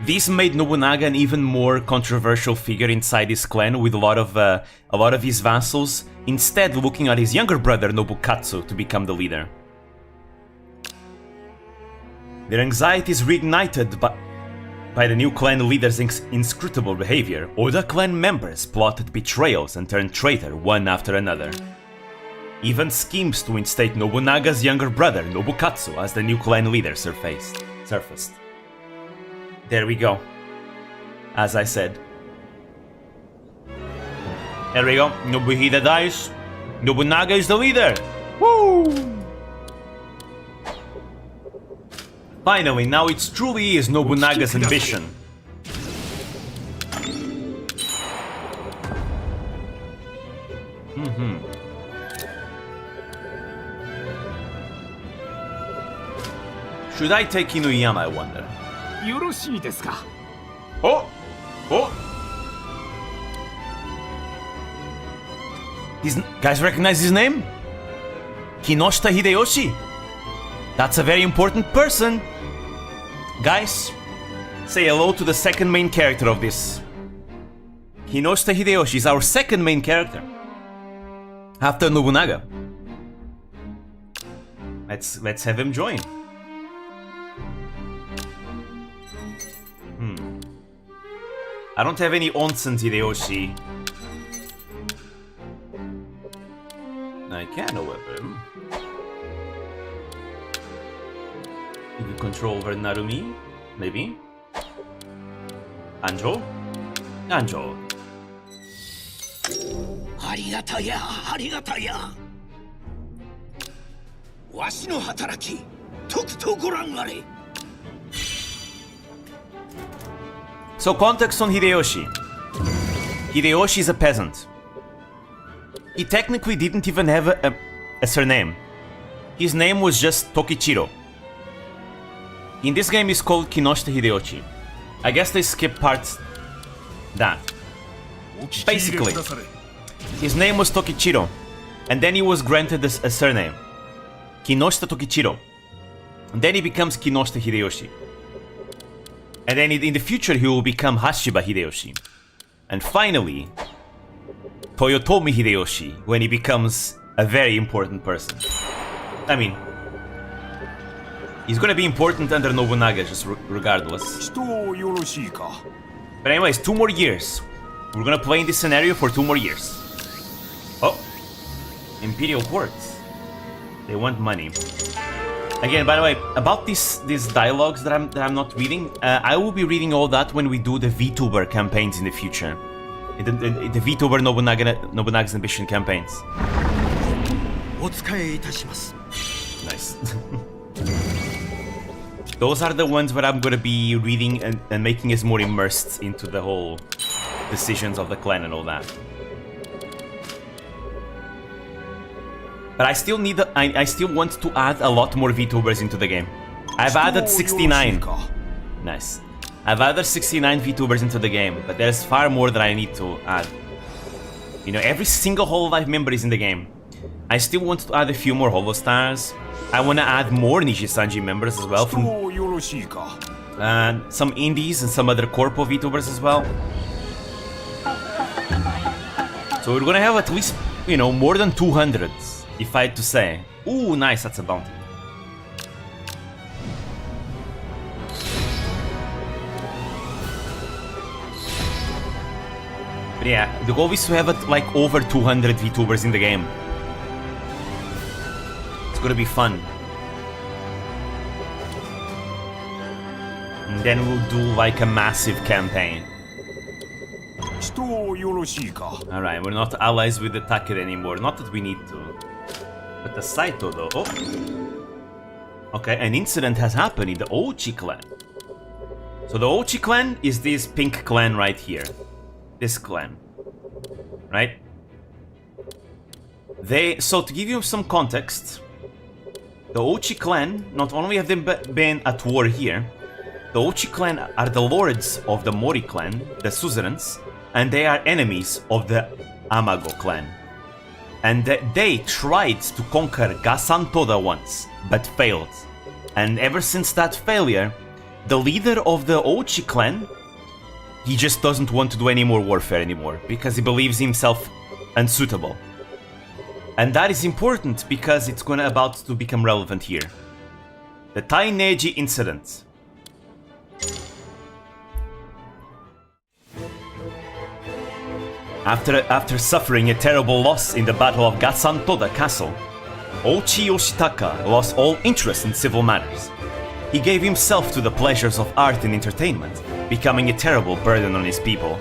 This made Nobunaga an even more controversial figure inside his clan, with a lot of his vassals instead looking at his younger brother Nobukatsu to become the leader. Their anxieties reignited by the new clan leader's inscrutable behavior. Oda clan members plotted betrayals and turned traitor one after another. Even schemes to instate Nobunaga's younger brother Nobukatsu as the new clan leader surfaced. There we go. As I said. There we go. Nobuhide dies. Nobunaga is the leader. Woo! Finally, now it truly is Nobunaga's ambition. Should I take Inuyama, I wonder? Oh! These guys recognize his name? Kinoshita Hideyoshi. That's a very important person. Guys, say hello to the second main character of this. Kinoshita Hideyoshi is our second main character. After Nobunaga. Let's have him join. I don't have any Onsen Hideyoshi. Right. can, however. Give you control over Narumi, maybe. Anjo? Anjo. ありがたやありがたやわしの働きとくとご覧あれ So context on Hideyoshi. Hideyoshi is a peasant. He technically didn't even have a surname. His name was just Tokichiro. In this game he's called Kinoshita Hideyoshi. I guess they skip parts that. Basically, his name was Tokichiro, and then he was granted a surname, Kinoshita Tokichiro. And then he becomes Kinoshita Hideyoshi. And then in the future he will become Hashiba Hideyoshi. And finally, Toyotomi Hideyoshi, when he becomes a very important person. I mean, he's gonna be important under Nobunaga, just regardless. But anyways, 2 more years. We're gonna play in this scenario for 2 more years. Oh, Imperial Courts. They want money. Again, by the way, about these dialogues that I'm not reading, I will be reading all that when we do the VTuber campaigns in the future. The VTuber Nobunaga's Ambition campaigns. Nice. Those are the ones where I'm gonna be reading and making us more immersed into the whole decisions of the clan and all that. But I still need I still want to add a lot more VTubers into the game. I've added 69. Nice. I've added 69 VTubers into the game, but there's far more that I need to add. You know, every single Hololive member is in the game. I still want to add a few more Holostars. I want to add more Nishi-Sanji members as well, from some indies and some other corpo VTubers as well. So we're gonna have at least, you know, more than 200, if I had to say. Ooh, nice, that's a bounty. But yeah, the goal is to have like over 200 VTubers in the game. It's gonna be fun. And then we'll do like a massive campaign. Alright, we're not allies with the Takeda anymore. Not that we need to. But the Saito though. Oh. Okay, an incident has happened in the Ochi clan. So the Ochi clan is this pink clan right here. This clan. Right? So to give you some context, the Ochi clan, not only have they been at war here, the Ochi clan are the lords of the Mori clan, the suzerains, and they are enemies of the Amago clan. And they tried to conquer Gasan Toda once, but failed. And ever since that failure, the leader of the Ochi clan, he just doesn't want to do any more warfare anymore, because he believes himself unsuitable. And that is important because it's about to become relevant here. The Taineji incident. After suffering a terrible loss in the Battle of Gasan Toda Castle, Ochi Yoshitaka lost all interest in civil matters. He gave himself to the pleasures of art and entertainment, becoming a terrible burden on his people.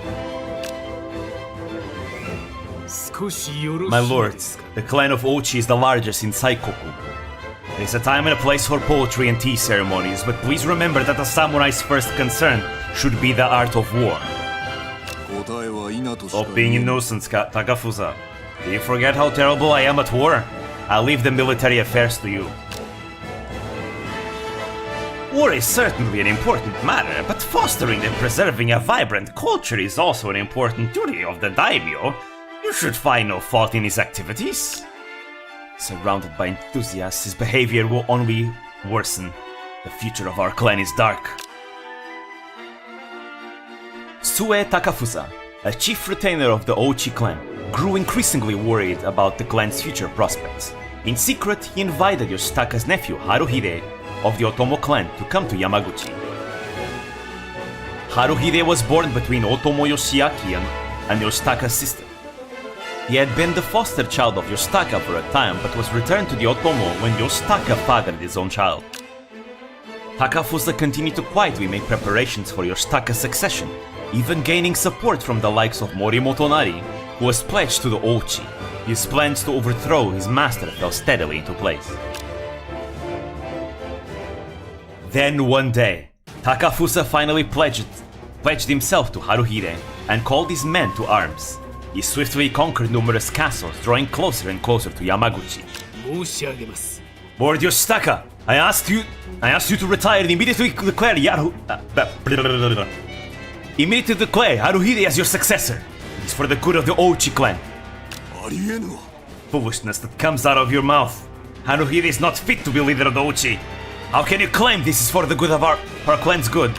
My lords, the clan of Ochi is the largest in Saikoku. There is a time and a place for poetry and tea ceremonies, but please remember that a samurai's first concern should be the art of war. Stop being innocent, Takafusa. Do you forget how terrible I am at war? I'll leave the military affairs to you. War is certainly an important matter, but fostering and preserving a vibrant culture is also an important duty of the daimyo. You should find no fault in his activities. Surrounded by enthusiasts, his behavior will only worsen. The future of our clan is dark. Sue Takafusa, a chief retainer of the Ochi clan, grew increasingly worried about the clan's future prospects. In secret, he invited Yoshitaka's nephew Haruhide of the Otomo clan to come to Yamaguchi. Haruhide was born between Otomo Yoshiaki and Yoshitaka's sister. He had been the foster child of Yoshitaka for a time, but was returned to the Otomo when Yoshitaka fathered his own child. Takafusa continued to quietly make preparations for Yoshitaka's succession, even gaining support from the likes of Mori Motonari, who was pledged to the Ochi. His plans to overthrow his master fell steadily into place. Then one day, Takafusa finally pledged himself to Haruhide and called his men to arms. He swiftly conquered numerous castles, drawing closer and closer to Yamaguchi. Lord Yoshitaka, I asked you to retire and immediately declare Haruhide as your successor. It is for the good of the Ochi clan. Foolishness that comes out of your mouth. Haruhide is not fit to be leader of the Ochi. How can you claim this is for the good of our clan's good?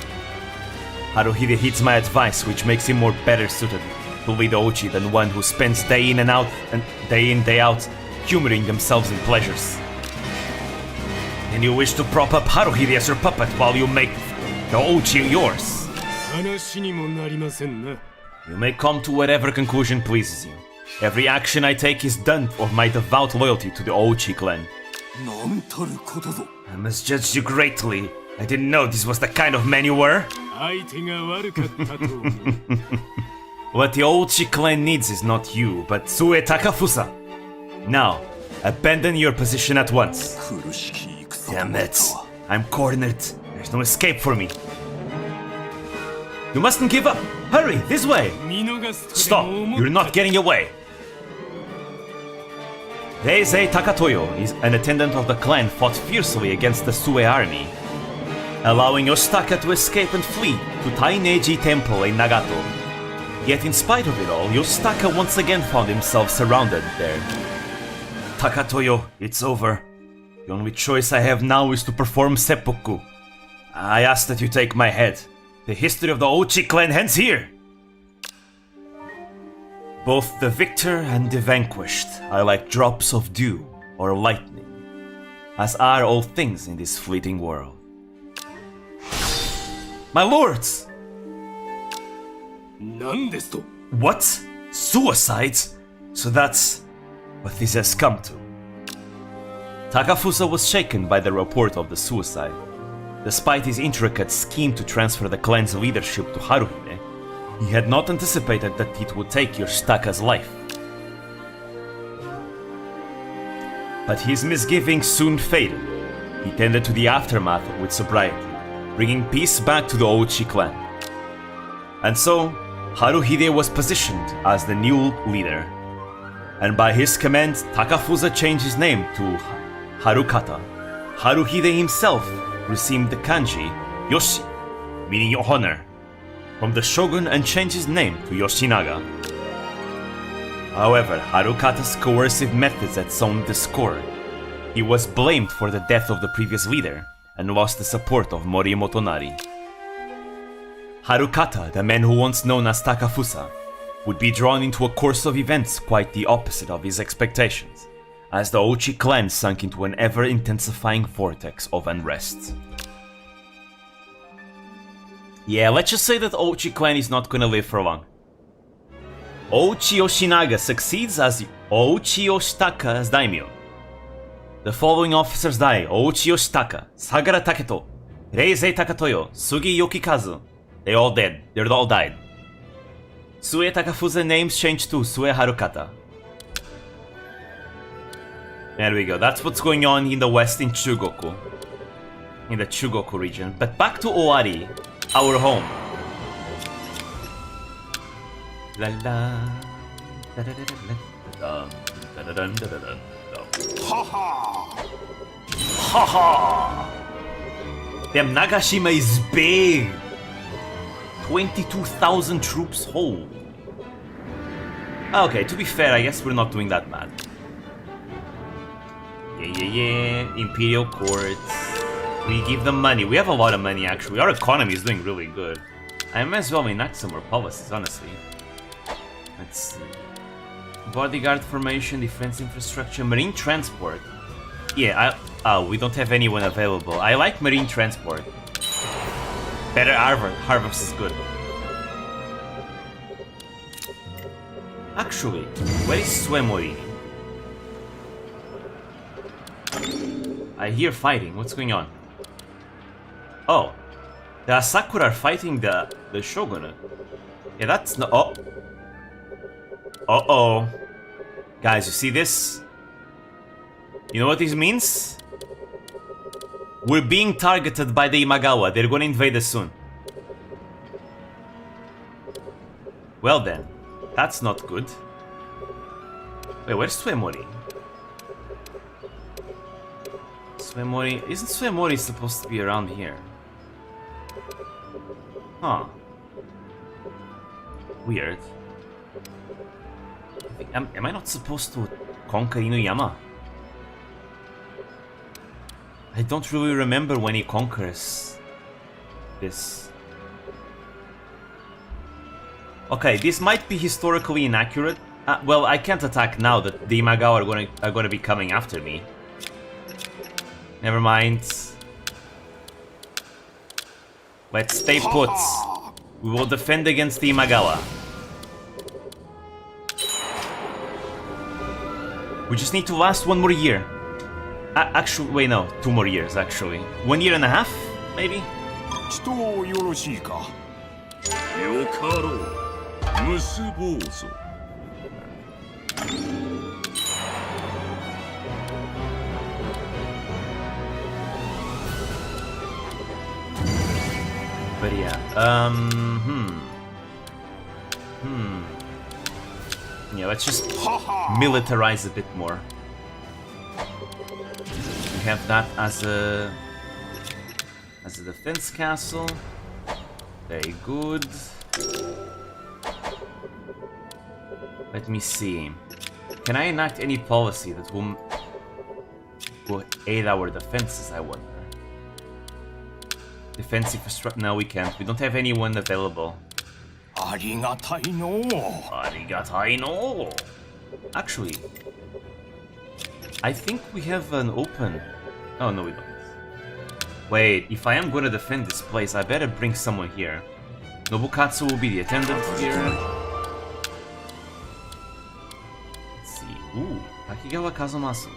Haruhide heeds my advice, which makes him more better suited to lead the Ochi than one who spends day in, day out, humoring themselves in pleasures. And you wish to prop up Haruhide as your puppet while you make the Ochi yours. You may come to whatever conclusion pleases you. Every action I take is done for my devout loyalty to the Ochi clan. I misjudged you greatly. I didn't know this was the kind of man you were. What the Ochi clan needs is not you, but Sue Takafusa. Now, abandon your position at once. Damn it. I'm cornered. There's no escape for me. You mustn't give up. Hurry, this way. Stop. You're not getting away. Reizei Takatoyo, an attendant of the clan, fought fiercely against the Sue army, allowing Yoshitaka to escape and flee to Taineji Temple in Nagato. Yet in spite of it all, Yoshitaka once again found himself surrounded there. Takatoyo, it's over. The only choice I have now is to perform seppuku. I ask that you take my head. The history of the Ochi clan ends here. Both the victor and the vanquished are like drops of dew or lightning, as are all things in this fleeting world. My lords! What? Suicide? So that's what this has come to. Takafusa was shaken by the report of the suicide. Despite his intricate scheme to transfer the clan's leadership to Haruhide, he had not anticipated that it would take Yoshitaka's life. But his misgivings soon faded. He tended to the aftermath with sobriety, bringing peace back to the Ochi clan. And so, Haruhide was positioned as the new leader. And by his command, Takafusa changed his name to Harukata. Haruhide himself received the kanji Yoshi, meaning honor, from the shogun and changed his name to Yoshinaga. However, Harukata's coercive methods had sown discord. He was blamed for the death of the previous leader and lost the support of Mori Motonari. Harukata, the man who once known as Takafusa, would be drawn into a course of events quite the opposite of his expectations, as the Ochi clan sunk into an ever-intensifying vortex of unrest. Yeah, let's just say that the Ochi clan is not gonna live for long. Ochi Yoshinaga succeeds as Ochi Yoshitaka as daimyo. The following officers die: Ochi Yoshitaka, Sagara Taketo, Reizei Takatoyo, Sugi Yokikazu. They all dead. They all died. Sue Takafusa names changed to Sue Harukata. There we go. That's what's going on in the west in Chugoku. In the Chugoku region. But back to Owari, our home. La la. Ha ha! Ha ha! Damn, Nagashima is big! 22,000 troops hold. Okay, to be fair, I guess we're not doing that bad. Yeah. Imperial courts. We give them money. We have a lot of money, actually. Our economy is doing really good. I might as well enact some more policies, honestly. Let's see. Bodyguard formation, defense infrastructure, marine transport. Yeah, we don't have anyone available. I like marine transport. Better harvest is good. Actually, where is Suemori? I hear fighting. What's going on? Oh, the Asakura are fighting the Shogunate. Yeah, that's no. Oh. Uh-oh. Guys, you see this? You know what this means? We're being targeted by the Imagawa. They're gonna invade us soon. Well then, that's not good. Wait, where's Suemori? Suemori... Isn't Suemori supposed to be around here? Huh. Weird. Am I not supposed to conquer Inuyama? I don't really remember when he conquers this. Okay, this might be historically inaccurate. Well, I can't attack now that the Imagawa are gonna be coming after me. Never mind. Let's stay put. We will defend against the Imagawa. We just need to last one more year. Actually, wait, no, 2 more years, actually. 1 year and a half, maybe? But yeah, yeah, let's just militarize a bit more. We have that as a defense castle. Very good. Let me see. Can I enact any policy that will aid our defenses, I wonder? Defensive infrastructure? No, we can't. We don't have anyone available. Arigatai no. Actually, I think we have an open... Oh, no, we don't. Wait, if I am going to defend this place, I better bring someone here. Nobukatsu will be the attendant here. Let's see. Ooh, Takigawa Kazumasu.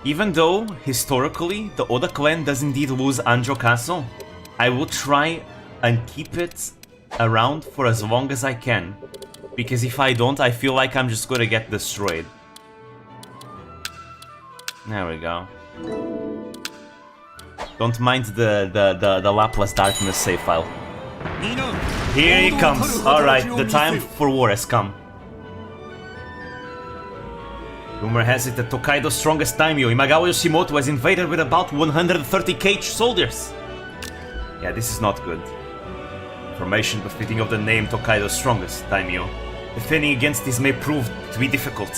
Even though, historically, the Oda clan does indeed lose Anjo Castle, I will try and keep it around for as long as I can. Because if I don't, I feel like I'm just gonna get destroyed. There we go. Don't mind the Laplace Darkness save file. Here he comes. Alright, the time for war has come. Rumor has it that Tokaido's strongest daimyo, Imagawa Yoshimoto, was invaded with about 130 caged soldiers. Yeah, this is not good. Information befitting of the name Tokaido's strongest daimyo. Defending against this may prove to be difficult.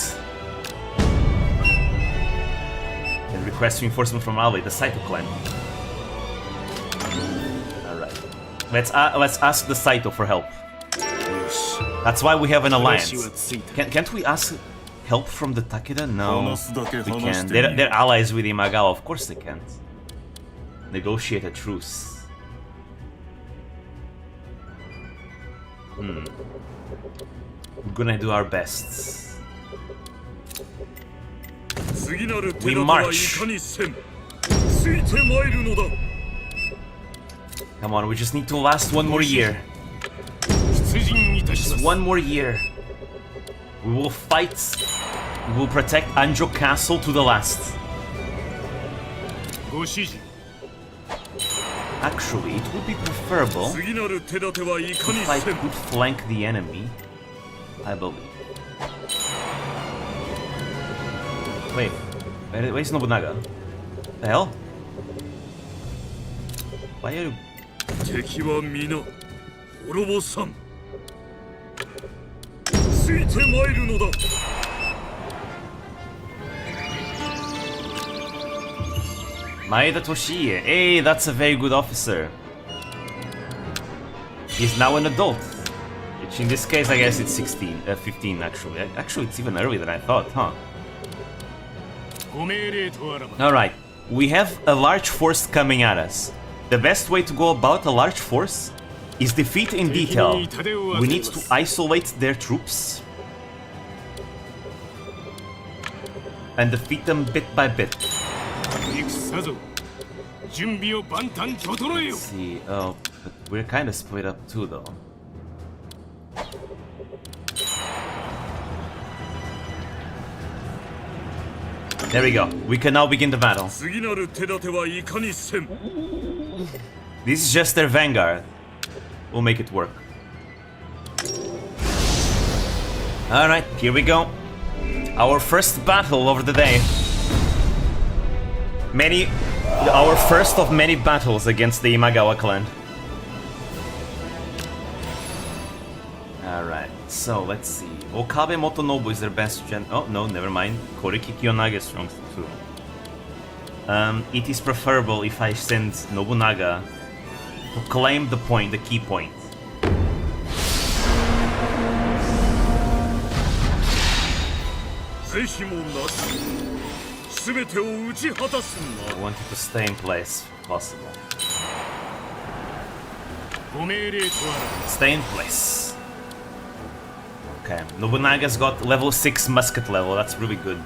Can request reinforcement from ally, the Saito clan. Alright. Let's ask the Saito for help. That's why we have an alliance. Can't we ask help from the Takeda? No, we can't. They're allies with Imagawa, of course they can't. Negotiate a truce. We're gonna do our best. We march. Come on, we just need to last 1 more year. Just 1 more year. We will fight. We will protect Anjo Castle to the last. Actually, it would be preferable if I could flank the enemy, I believe. Wait, where's Nobunaga? The hell? Why are you... Maeda Toshiie. Hey, that's a very good officer. He's now an adult. Which in this case, I guess it's 15 actually. Actually, it's even earlier than I thought, huh? Alright, we have a large force coming at us. The best way to go about a large force is defeat in detail. We need to isolate their troops and defeat them bit by bit. Let's see, oh, but we're kind of split up too though. There we go. We can now begin the battle. This is just their vanguard. We'll make it work. Alright, here we go. Our first battle of the day. Our first of many battles against the Imagawa clan. Alright, so let's see. Okabe Motonobu is their best gen. Oh, no, never mind. Koriki Kiyonaga is strong too. It is preferable if I send Nobunaga to claim the point, the key point. I want you to stay in place, if possible. Stay in place. Okay, Nobunaga's got level 6 musket level, that's really good.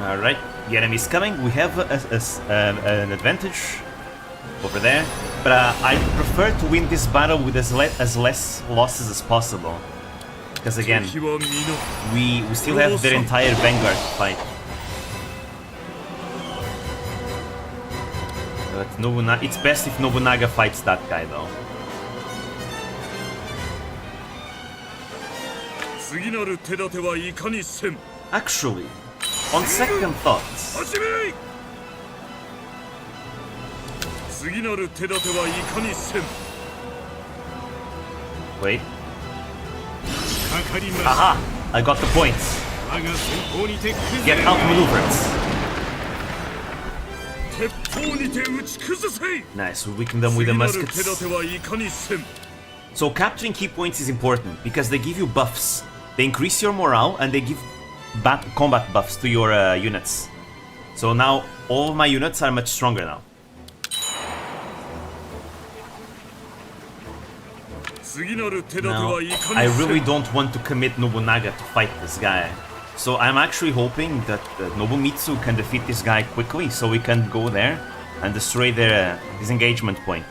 Alright, the enemy's coming, we have an advantage over there. But I prefer to win this battle with as less losses as possible. Because again, we still have their entire vanguard to fight. But it's best if Nobunaga fights that guy though. Actually, on second thoughts, wait. Aha! I got the points. Get outmaneuvered. Nice, we weaken them with the muskets. So capturing key points is important because they give you buffs. They increase your morale and they give combat buffs to your units. So now all of my units are much stronger now. Now, I really don't want to commit Nobunaga to fight this guy. So I'm actually hoping that Nobumitsu can defeat this guy quickly so we can go there and destroy their disengagement point.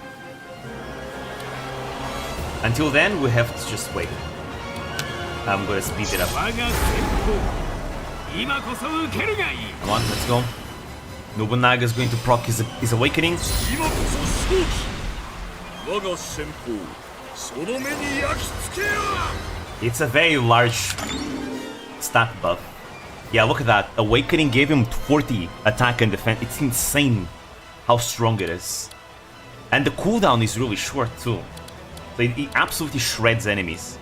Until then, we have to just wait. I'm gonna speed it up. Come on, let's go. Nobunaga is going to proc his awakening. It's a very large stat buff. Yeah, look at that. Awakening gave him 40 attack and defense. It's insane how strong it is. And the cooldown is really short too. So it absolutely shreds enemies.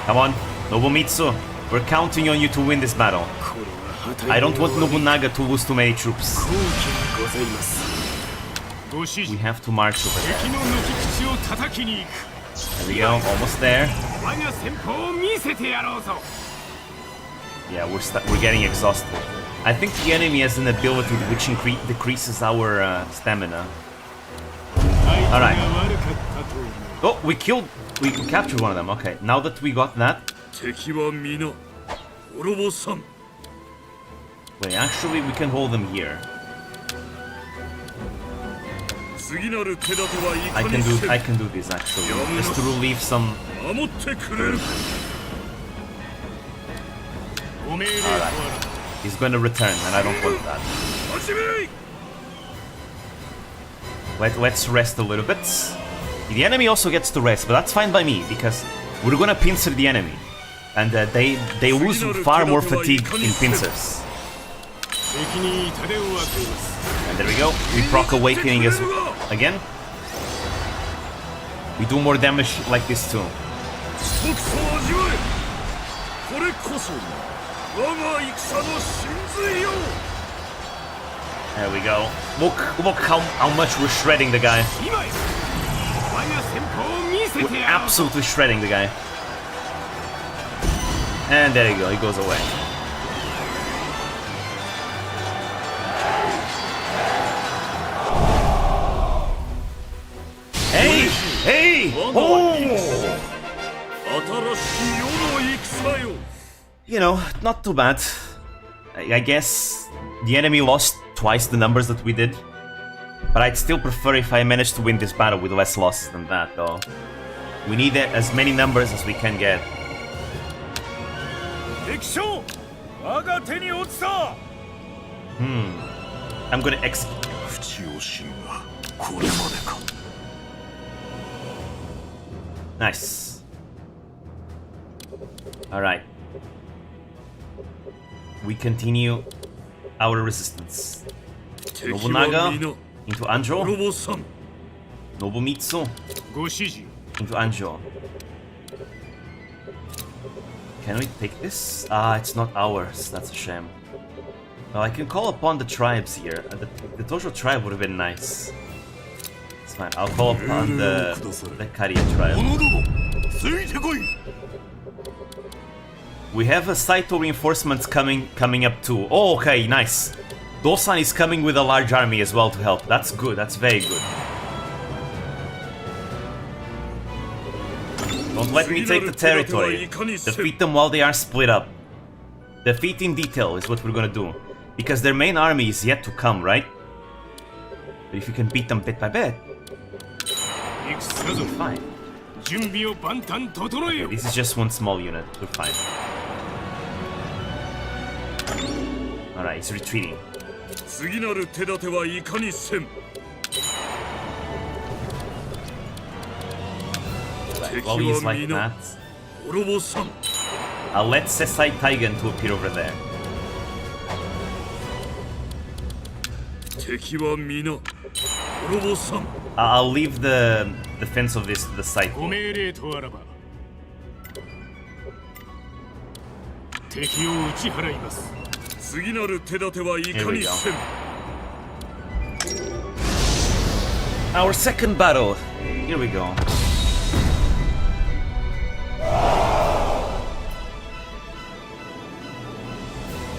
Come on, Nobumitsu. We're counting on you to win this battle. I don't want Nobunaga to lose too many troops. We have to march over there. There we go, almost there. Yeah, we're getting exhausted. I think the enemy has an ability which decreases our stamina. Alright. Oh, we captured one of them. Okay, now that we got that. Wait, actually we can hold them here. I can do this actually, just to relieve some. Alright. He's going to return, and I don't want that. Let's rest a little bit. The enemy also gets to rest, but that's fine by me because we're gonna pincer the enemy, and they lose far more fatigue in pincers. And there we go. We proc awakening again. We do more damage like this too. There we go. Look how much we're shredding the guy. We're absolutely shredding the guy. And there you go, he goes away. Hey! Oh! You know, not too bad. I guess the enemy lost twice the numbers that we did. But I'd still prefer if I managed to win this battle with less losses than that, though. We need as many numbers as we can get. I'm gonna execute. Nice. Alright. We continue our resistance. Nobunaga into Anjo. Nobumitsu into Anjo. Can we take this? Ah, it's not ours. That's a shame. Well, I can call upon the tribes here. The Tojo tribe would have been nice. It's fine. I'll call upon the Kariya tribe. We have a Saito reinforcements coming up too. Oh, okay, nice. Dosan is coming with a large army as well to help. That's good. That's very good. Don't let me take the territory. Defeat them while they are split up. Defeat in detail is what we're gonna do. Because their main army is yet to come, right? But if you can beat them bit by bit, we're fine. Okay, this is just one small unit. We're fine. Alright, he's retreating. Right, while he's like that, I'll let Sesai Taigen to appear over there. I'll leave the defense of this to the side. Here we go. Our second battle. Here we go.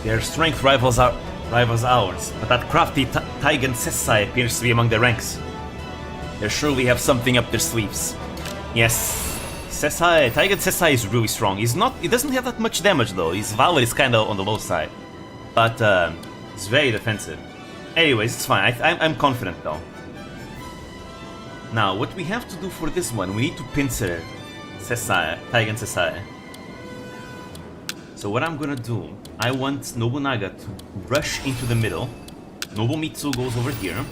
Their strength rivals ours, but that crafty Taigen Sesai appears to be among the ranks. They surely have something up their sleeves. Yes, Taigen Sesai is really strong. He doesn't have that much damage though. His valor is kinda on the low side. But he's very defensive. Anyways, it's fine. I'm confident though. Now, what we have to do for this one, we need to pincer Taigen Sesai. So what I'm gonna do, I want Nobunaga to rush into the middle. Nobumitsu goes over here.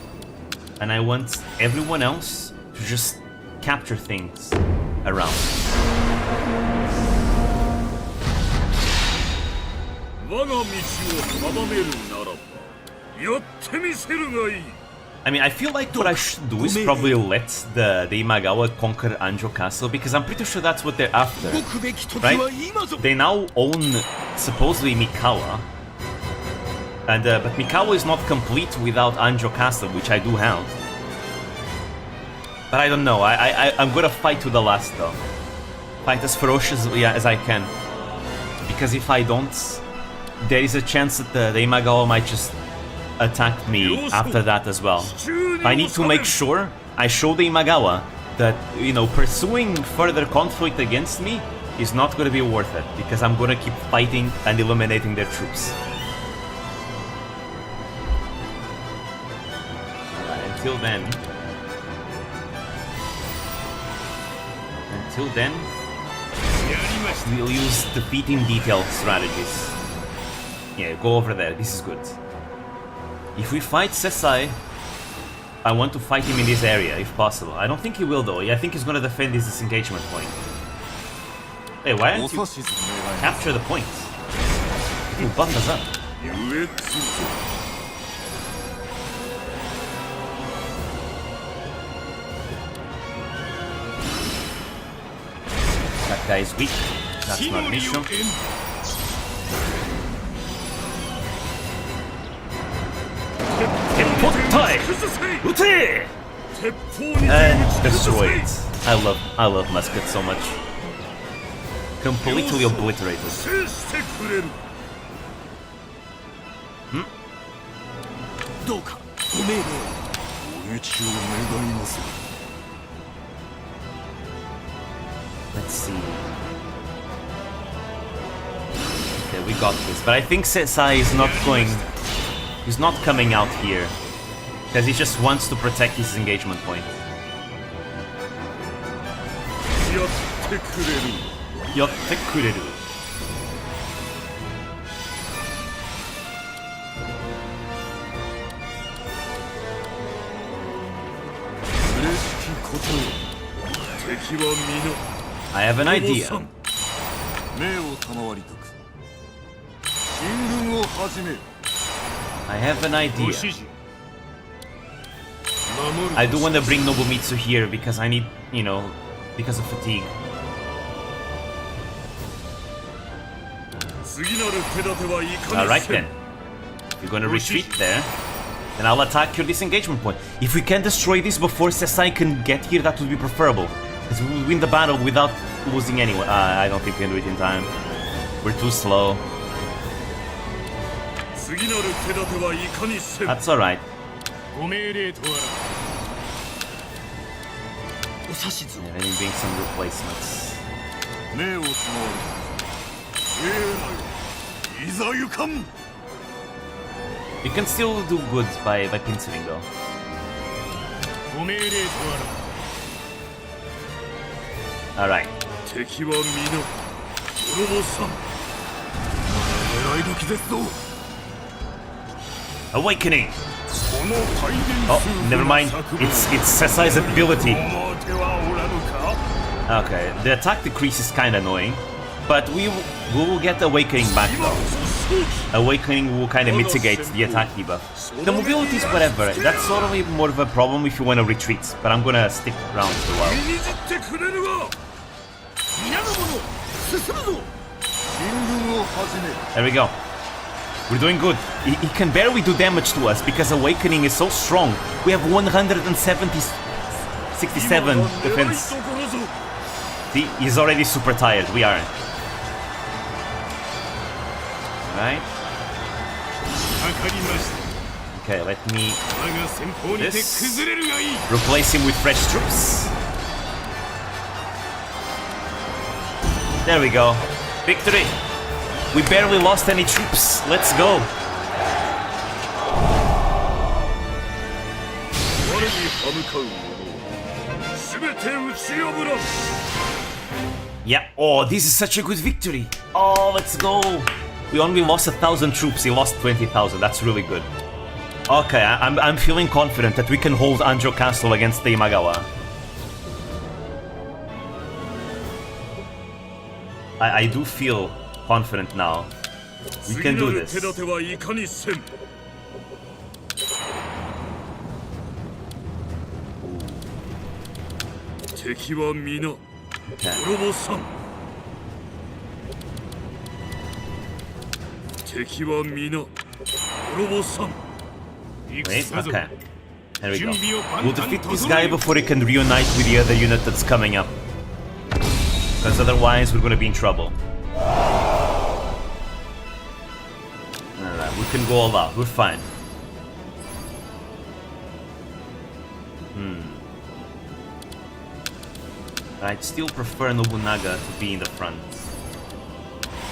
And I want everyone else to just capture things around. I mean, I feel like what I should do is probably let the Imagawa conquer Anjo Castle, because I'm pretty sure that's what they're after, right? They now own, supposedly, Mikawa. And, but Mikawa is not complete without Anjo Castle, which I do have. But I don't know, I'm gonna fight to the last though. Fight as ferociously as I can. Because if I don't, there is a chance that the Imagawa might just attack me after that as well. I need to make sure I show the Imagawa that, you know, pursuing further conflict against me is not gonna be worth it, because I'm gonna keep fighting and eliminating their troops. Alright, until then, we'll use defeating detail strategies. Yeah, go over there, this is good. If we fight Sesai, I want to fight him in this area, if possible. I don't think he will though, I think he's gonna defend his disengagement point. Hey, why don't you capture the point? It will buff us up. That guy is weak. That's not an issue. And destroyed. I love muskets so much. Completely obliterated. Let's see. Okay, we got this. But I think Sesai is not going... He's not coming out here. Because he just wants to protect his engagement point. Yotte kureru. I have an idea. I have an idea. I do want to bring Nobumitsu here because I need, you know, because of fatigue. Alright then. You're gonna retreat there. Then I'll attack your disengagement point. If we can destroy this before Sesai can get here, that would be preferable. Because we will win the battle without losing anyone. I don't think we can do it in time. We're too slow. That's alright. Yeah, let me bring some replacements. You can still do good by pinceling though. Alright. Awakening! Oh, never mind. It's Sesai's ability. Okay, the attack decrease is kinda annoying. But we will get Awakening back though. Awakening will kinda mitigate the attack debuff. The mobility is whatever. That's sort of more of a problem if you want to retreat. But I'm gonna stick around for a while. There we go. We're doing good. He can barely do damage to us because Awakening is so strong. We have 167 defense. See, he's already super tired. We aren't. Right? Okay, let me this. Replace him with fresh troops. There we go. Victory. We barely lost any troops. Let's go. Yeah. Oh, this is such a good victory. Oh, let's go. We only lost 1,000 troops. He lost 20,000. That's really good. Okay, I'm feeling confident that we can hold Anjo Castle against the Imagawa. I do feel confident now. We can do this. Wait, okay. There we go. We'll defeat this guy before he can reunite with the other unit that's coming up. Because otherwise we're gonna be in trouble. Alright, we can go all out. We're fine. I'd still prefer Nobunaga to be in the front.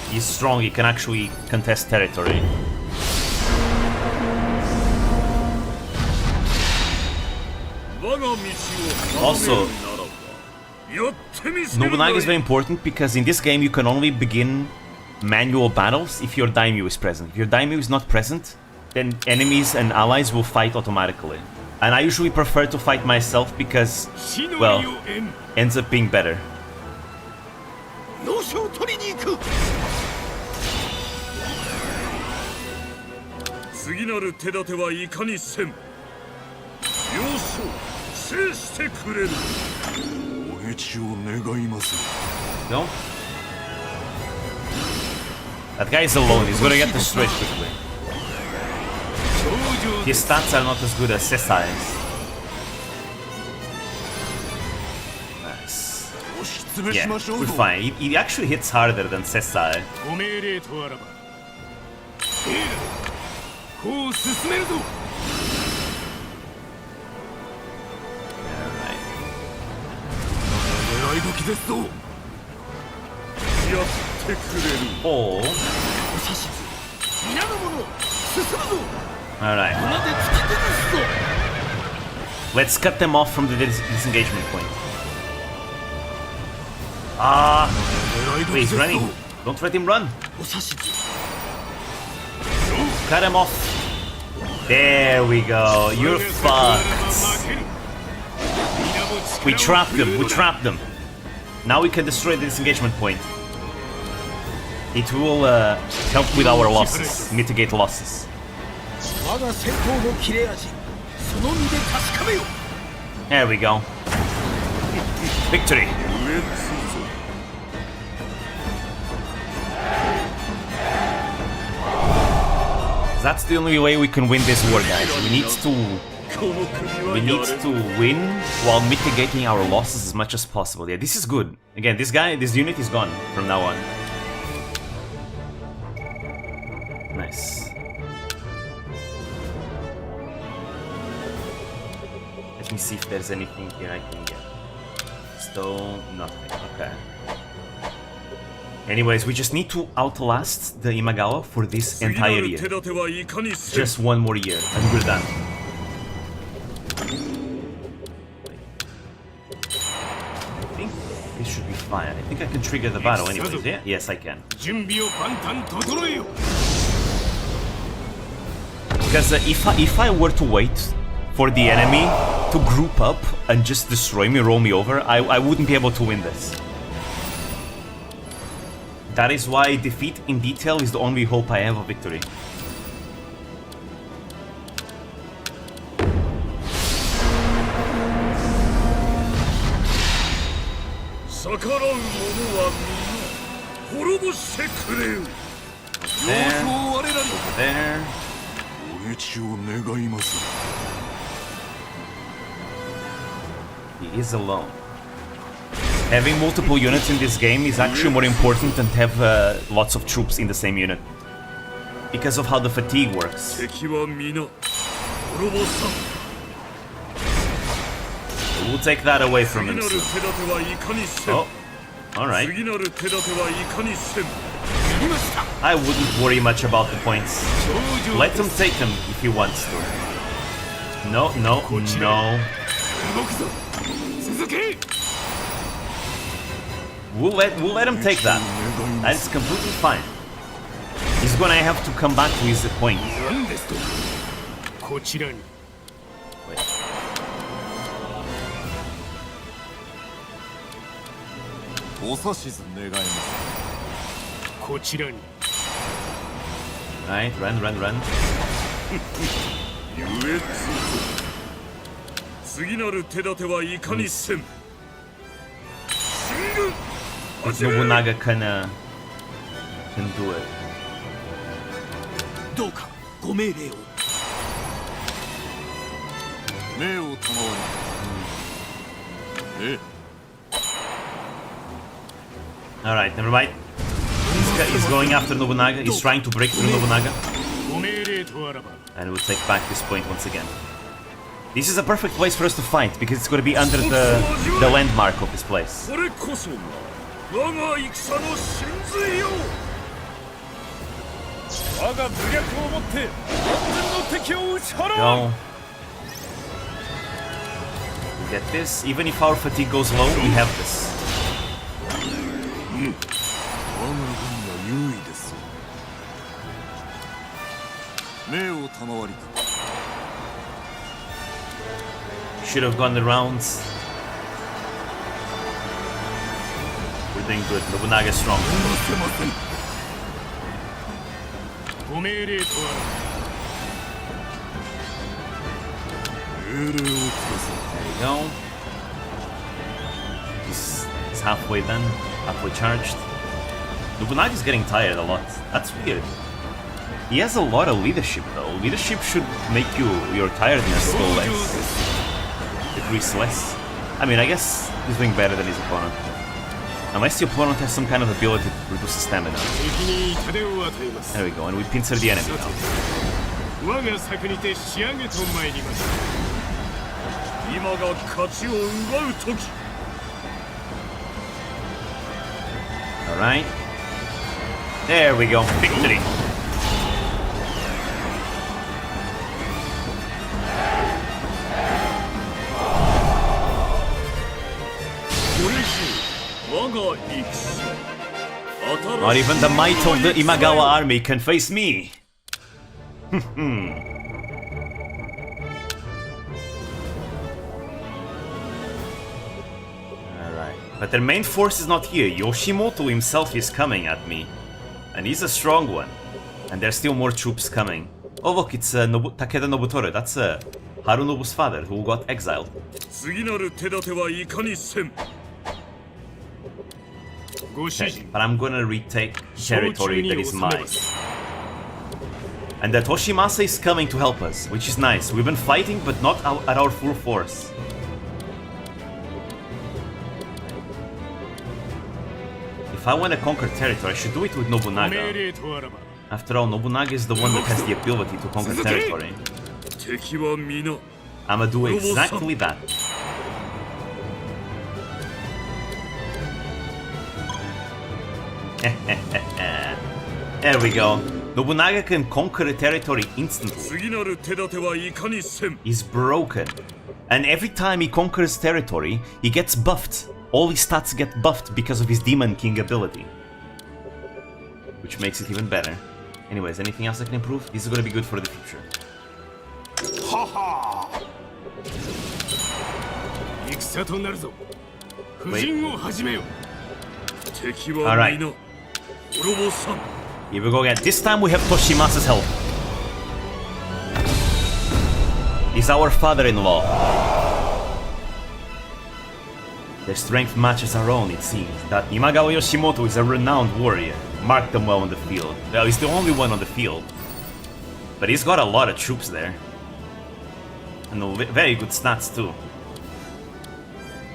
He's strong, he can actually contest territory. Also, Nobunaga is very important because in this game you can only begin manual battles if your daimyo is present. If your daimyo is not present, then enemies and allies will fight automatically. And I usually prefer to fight myself because, well, ends up being better. No? That guy is alone, he's gonna get destroyed quickly. His stats are not as good as Sesai's. Nice. Yeah, we're fine. He actually hits harder than Sesai. Or... Alright. Let's cut them off from the disengagement point. Ah! Wait, he's running. Don't let him run. Cut him off. There we go. You're fucked. We trapped them. We trapped them. Now we can destroy the disengagement point. It will help with our losses, mitigate losses. There we go. Victory. That's the only way we can win this war, guys. We need to win while mitigating our losses as much as possible. Yeah, this is good. Again, this unit is gone from now on. Nice. Let me see if there's anything here I can get. Stone, nothing. Okay. Anyways, we just need to outlast the Imagawa for this entire year. Just one more year, and we're done. I think this should be fine. I think I can trigger the battle anyways, yeah? Yes, I can. Because if I were to wait for the enemy to group up and just destroy me, roll me over, I wouldn't be able to win this. That is why defeat in detail is the only hope I have of victory. There. Over there. He is alone. Having multiple units in this game is actually more important than to have lots of troops in the same unit. Because of how the fatigue works. We'll take that away from him soon. Oh, alright. I wouldn't worry much about the points. Let him take them if he wants to. No, no, no. We'll let him take that. That is completely fine. He's gonna have to come back to his point. Wait. Right, run. Nobunaga can do it. Alright, never mind. He's going after Nobunaga. He's trying to break through Nobunaga. And we'll take back this point once again. This is a perfect place for us to fight, because it's going to be under the landmark of this place. Go. We get this. Even if our fatigue goes low, we have this. Should have gone the rounds. We're doing good. Nobunaga is strong. There you go. He's halfway done. Halfway charged. Nobunaga is getting tired a lot. That's weird. He has a lot of leadership though. Leadership should make your tiredness go less. Decrease less. I mean, I guess he's doing better than his opponent. Unless the opponent has some kind of ability to reduce the stamina. There we go, and we pincer the enemy now. Alright. There we go. Victory. Not even the might of the Imagawa army can face me. Alright. But their main force is not here. Yoshimoto himself is coming at me. And he's a strong one. And there's still more troops coming. Oh look, it's Takeda Nobutoru. That's Harunobu's father who got exiled. Okay, but I'm gonna retake territory that is mine. And that Toshimasa is coming to help us, which is nice. We've been fighting, but not at our full force. If I want to conquer territory, I should do it with Nobunaga. After all, Nobunaga is the one that has the ability to conquer territory. I'ma do exactly that. There we go. Nobunaga can conquer a territory instantly. He's broken. And every time he conquers territory, he gets buffed. All his stats get buffed because of his Demon King ability. Which makes it even better. Anyways, anything else I can improve? This is gonna be good for the future. Wait. Alright. Here we go again. This time we have Toshimasa's help. He's our father-in-law. Their strength matches our own, it seems. That Imagawa Yoshimoto is a renowned warrior. Marked them well on the field. Well, he's the only one on the field. But he's got a lot of troops there. And very good stats too.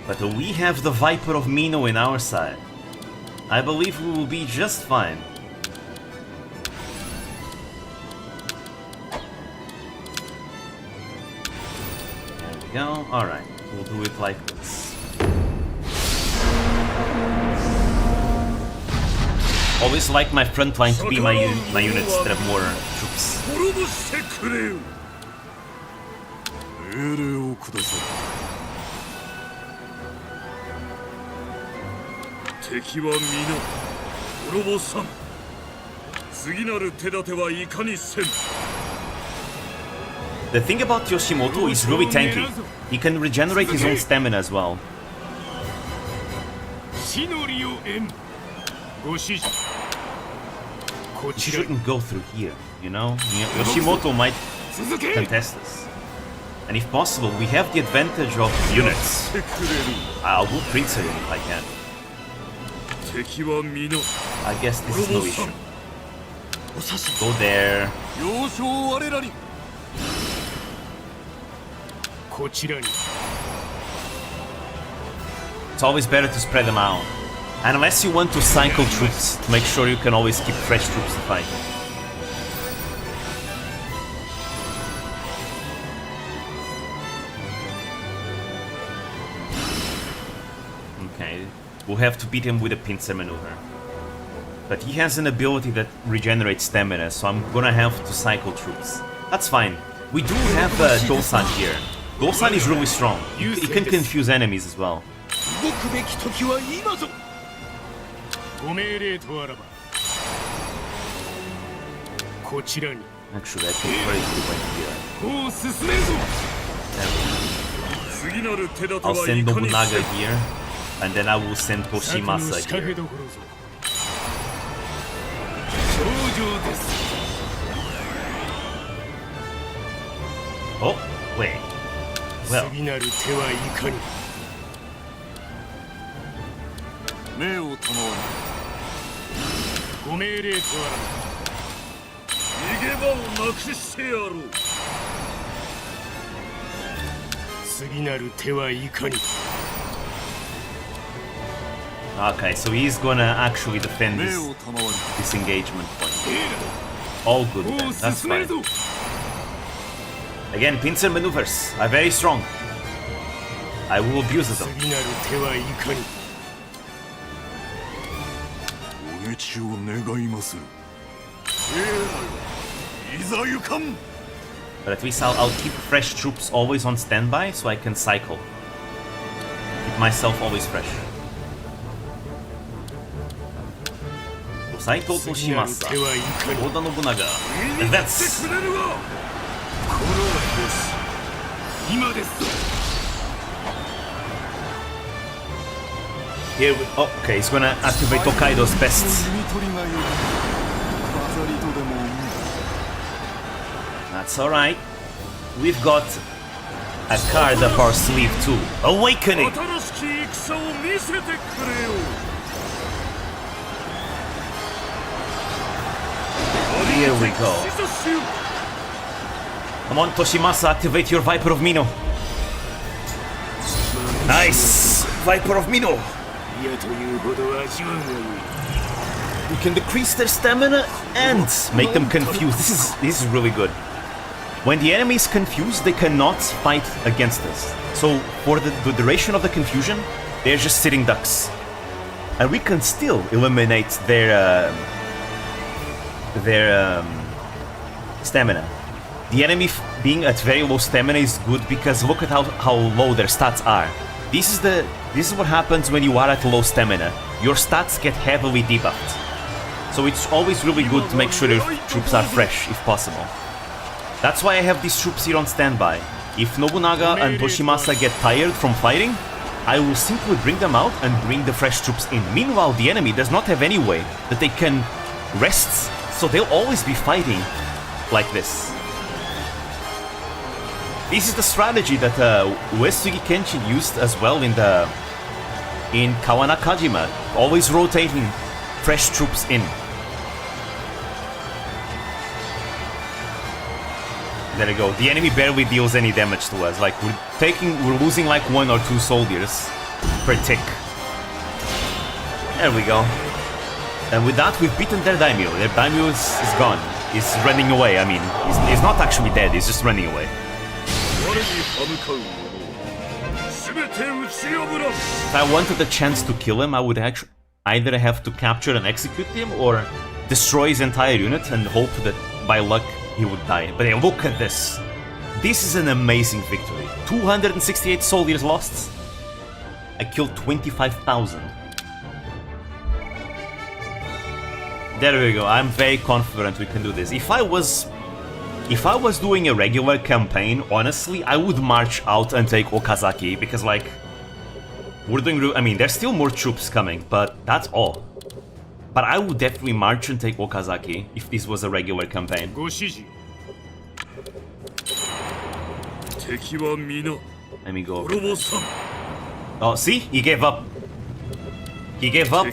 But we have the Viper of Mino in our side. I believe we will be just fine. There we go. Alright, we'll do it like this. Always like my front line to be my units that have more troops. The thing about Yoshimoto is really tanky. He can regenerate his own stamina as well. He shouldn't go through here, you know? Yoshimoto might contest us. And if possible, we have the advantage of units. I'll go Prince Arun if I can. I guess this is no issue. Go there. It's always better to spread them out. And unless you want to cycle troops, to make sure you can always keep fresh troops to fight. Okay, we'll have to beat him with a pincer maneuver. But he has an ability that regenerates stamina, so I'm gonna have to cycle troops. That's fine. We do have Dosan here. Dosan is really strong. He can confuse enemies as well. Actually, I think very good here. I'll send Nobunaga here, and then I will send Toshimasa here. Oh, wait. Well. Okay, so he's gonna actually defend this engagement point. All good then, that's fine. Again, pincer maneuvers are very strong. I will abuse them. 滅を願いまする。いざ行かん。 But at least I'll keep fresh troops always on standby so I can cycle. Keep myself always fresh. Saito Toshimasa, Oda Nobunaga, advance! Here we, oh, okay, he's gonna activate Tokaido's best. That's alright. We've got a card up our sleeve too. Awakening! Here we go. Come on, Toshimasa, activate your Viper of Mino. Nice! Viper of Mino! You can decrease their stamina and make them confused. This is really good. When the enemy is confused, they cannot fight against us. So for the duration of the confusion, they're just sitting ducks. And we can still eliminate their stamina. The enemy being at very low stamina is good because look at how low their stats are. This is what happens when you are at low stamina. Your stats get heavily debuffed. So it's always really good to make sure your troops are fresh if possible. That's why I have these troops here on standby. If Nobunaga and Toshimasa get tired from fighting, I will simply bring them out and bring the fresh troops in. Meanwhile, the enemy does not have any way that they can rest, so they'll always be fighting like this. This is the strategy that Uesugi Kenshin used as well in Kawanakajima, always rotating fresh troops in. There we go. The enemy barely deals any damage to us. Like we're losing like 1 or 2 soldiers per tick. There we go. And with that, we've beaten their daimyo. Their daimyo is gone. He's running away. I mean, he's not actually dead. He's just running away. If I wanted the chance to kill him, I would actually either have to capture and execute him or destroy his entire unit and hope that by luck he would die. But hey, look at this. This is an amazing victory. 268 soldiers lost. I killed 25,000. There we go. I'm very confident we can do this. If I was doing a regular campaign, honestly, I would march out and take Okazaki because like we're doing. I mean, there's still more troops coming, but that's all. But I would definitely march and take Okazaki if this was a regular campaign. Let me go. Oh, see? He gave up. He gave up.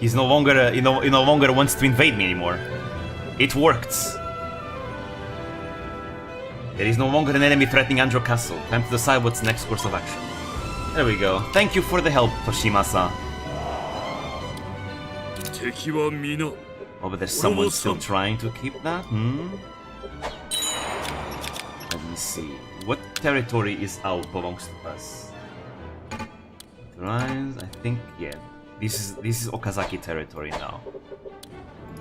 He no longer wants to invade me anymore. It worked. There is no longer an enemy threatening Anjo Castle. Time to decide what's the next course of action. There we go. Thank you for the help, Toshimasa. Oh, but there's someone still trying to keep that? Let me see. What territory belongs to us? Rise, I think, yeah. This is Okazaki territory now.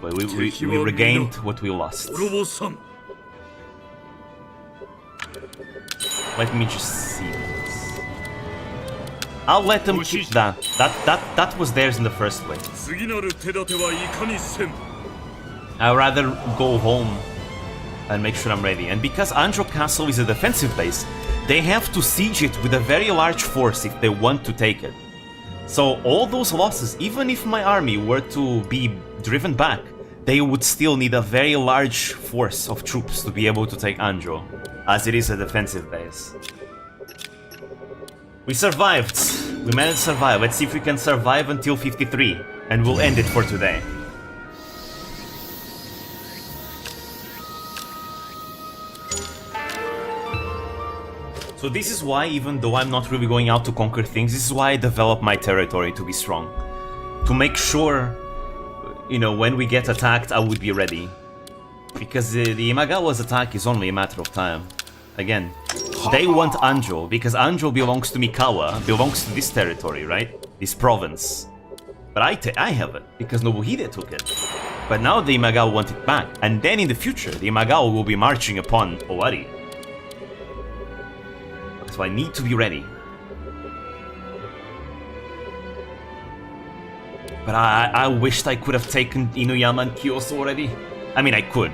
But we regained what we lost. Let me just see this. I'll let them keep that. That was theirs in the first place. I'd rather go home and make sure I'm ready. And because Anjo Castle is a defensive base, they have to siege it with a very large force if they want to take it. So all those losses, even if my army were to be driven back, they would still need a very large force of troops to be able to take Anjo, as it is a defensive base. We survived. We managed to survive. Let's see if we can survive until 53, and we'll end it for today. So this is why, even though I'm not really going out to conquer things, this is why I develop my territory to be strong. To make sure, you know, when we get attacked, I would be ready. Because the Imagawa's attack is only a matter of time. Again, they want Anjo, because Anjo belongs to Mikawa, belongs to this territory, right? this province. But I have it, because Nobuhide took it. But now the Imagawa want it back, and then in the future, the Imagawa will be marching upon Owari. So I need to be ready. But I wished I could have taken Inuyama and Kyoso already. I mean, I could,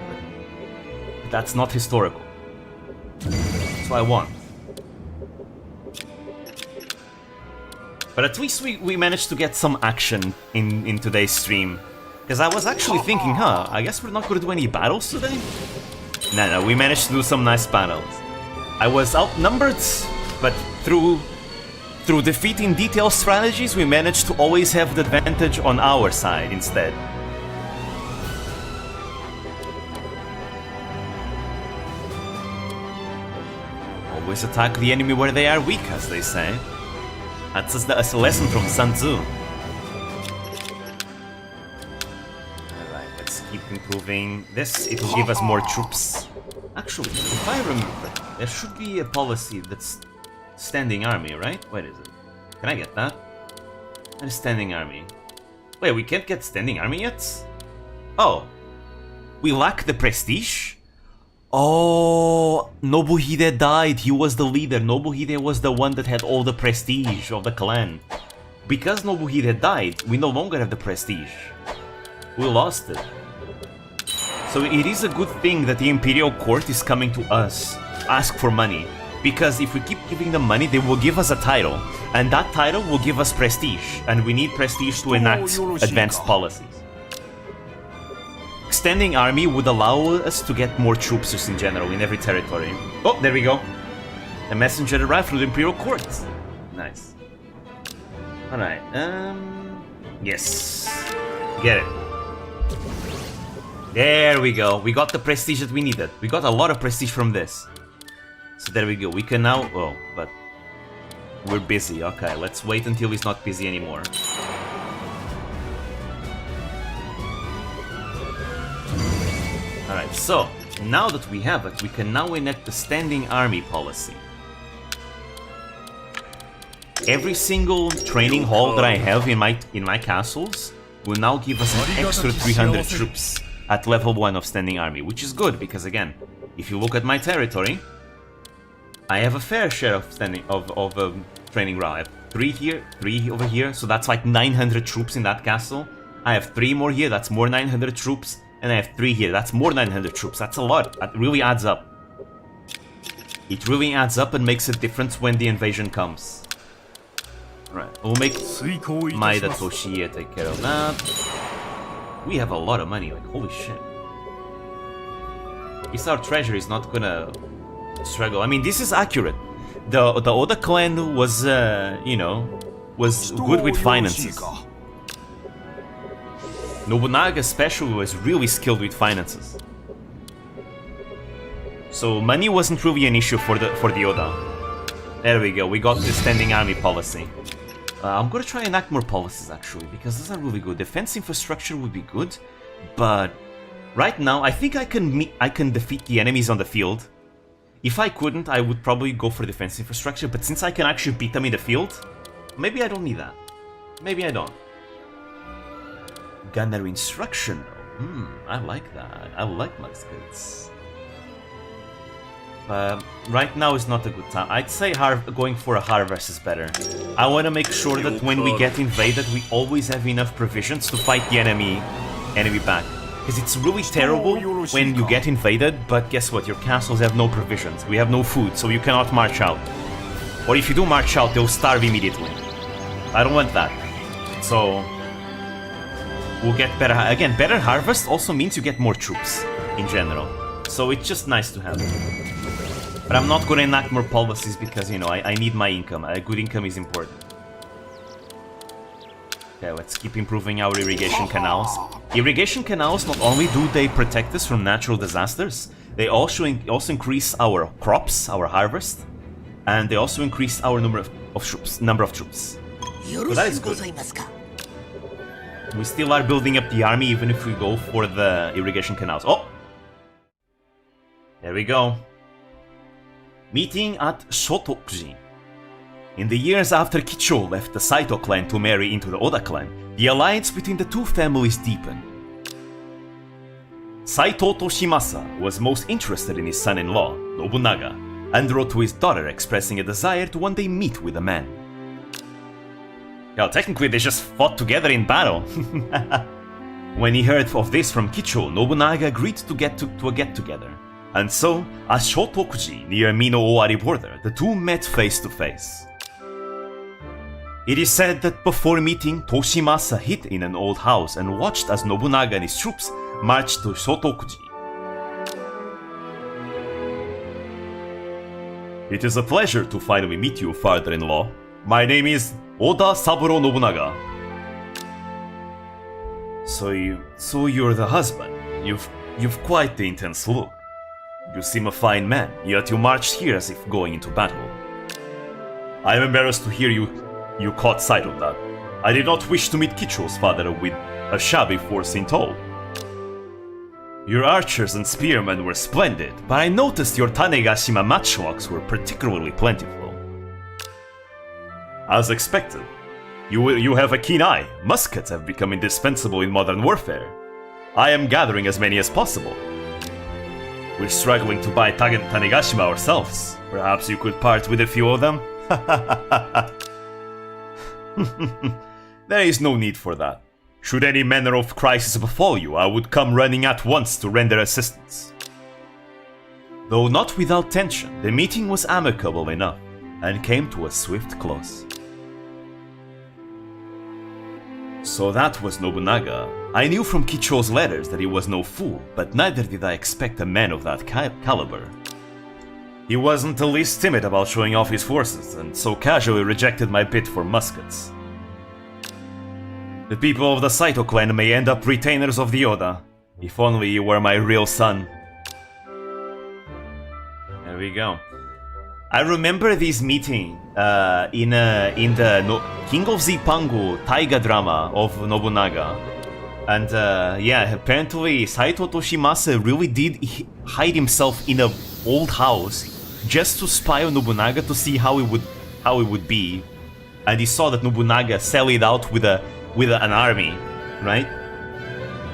but that's not historical. So I want. But at least we managed to get some action in today's stream. Because I was actually thinking, I guess we're not going to do any battles today? No, we managed to do some nice battles. I was outnumbered, but through defeating detailed strategies, we managed to always have the advantage on our side instead. Always attack the enemy where they are weak, as they say. That's a lesson from Sun Tzu. Alright, let's keep improving this. It will give us more troops. Actually, if I remember, there should be a policy that's standing army, right? Where is it? Can I get that? And standing army. Wait, we can't get standing army yet? Oh. We lack the prestige? Oh, Nobuhide died. He was the leader. Nobuhide was the one that had all the prestige of the clan. Because Nobuhide died, we no longer have the prestige. We lost it. So it is a good thing that the Imperial Court is coming to us, ask for money. Because if we keep giving them money, they will give us a title. And that title will give us prestige. And we need prestige to enact advanced policies. Extending army would allow us to get more troops just in general in every territory. Oh, there we go. A messenger arrived from the Imperial Court. Nice. Alright, yes. Get it. There we go. We got the prestige that we needed. We got a lot of prestige from this. So there we go. We can now... Oh, but... We're busy. Okay, let's wait until he's not busy anymore. Alright, so, now that we have it, we can now enact the standing army policy. Every single training hall that I have in my castles will now give us an extra 300 troops at level 1 of standing army, which is good, because again, if you look at my territory, I have a fair share of training ground. I have 3 here, 3 over here, so that's like 900 troops in that castle. I have 3 more here, that's more 900 troops. And I have 3 here, that's more 900 troops, that's a lot, that really adds up. It really adds up and makes a difference when the invasion comes. Right, we'll make Maeda Toshiie take care of that. We have a lot of money, like holy shit. At least our treasury is not gonna struggle. I mean, this is accurate. The Oda clan was, you know, was good with finances. Nobunaga especially was really skilled with finances. So money wasn't really an issue for the Oda. There we go, we got the standing army policy. I'm gonna try and enact more policies actually, because those are really good. Defense infrastructure would be good, but right now I think I can defeat the enemies on the field. If I couldn't, I would probably go for defense infrastructure, but since I can actually beat them in the field, maybe I don't need that. Maybe I don't. Gunner instruction. I like that. I like muskets. Right now is not a good time. I'd say going for a harvest is better. I want to make sure that when we get invaded, we always have enough provisions to fight the enemy back. Because it's really terrible when you get invaded, but guess what? Your castles have no provisions. We have no food, so you cannot march out. Or if you do march out, they'll starve immediately. I don't want that. So... we'll get better... Again, better harvest also means you get more troops, in general. So it's just nice to have. But I'm not gonna enact more policies because, you know, I need my income. A good income is important. Okay, let's keep improving our irrigation canals. Irrigation canals, not only do they protect us from natural disasters, they also increase our crops, our harvest, and they also increase our number of troops. So that is good. We still are building up the army even if we go for the irrigation canals. Oh! There we go. Meeting at Shotokuji In the years after Kicho left the Saito clan to marry into the Oda clan, the alliance between the two families deepened. Saito Toshimasa was most interested in his son-in-law, Nobunaga, and wrote to his daughter expressing a desire to one day meet with the man. Well, technically they just fought together in battle. When he heard of this from Kicho, Nobunaga agreed to a get-together. And so, at Shotokuji near Mino Owari border, the two met face to face. It is said that before meeting, Toshimasa hid in an old house and watched as Nobunaga and his troops marched to Shotokuji. It is a pleasure to finally meet you, father-in-law. My name is Oda Saburo Nobunaga. So you're the husband. You've quite the intense look. You seem a fine man, yet you marched here as if going into battle. I am embarrassed to hear you caught sight of that. I did not wish to meet Kicho's father with a shabby force in tow. Your archers and spearmen were splendid, but I noticed your Tanegashima matchlocks were particularly plentiful. As expected, you have a keen eye. Muskets have become indispensable in modern warfare. I am gathering as many as possible. We're struggling to buy Tanegashima ourselves. Perhaps you could part with a few of them? There is no need for that. Should any manner of crisis befall you, I would come running at once to render assistance. Though not without tension, the meeting was amicable enough, and came to a swift close. So that was Nobunaga. I knew from Kicho's letters that he was no fool, but neither did I expect a man of that caliber. He wasn't the least timid about showing off his forces, and so casually rejected my bid for muskets. The people of the Saito clan may end up retainers of the Oda. If only you were my real son. There we go. I remember this meeting in the King of Zipangu Taiga drama of Nobunaga. And yeah, apparently Saito Toshimasa really did hide himself in an old house just to spy on Nobunaga to see how it would be. And he saw that Nobunaga sallied out with an army, right?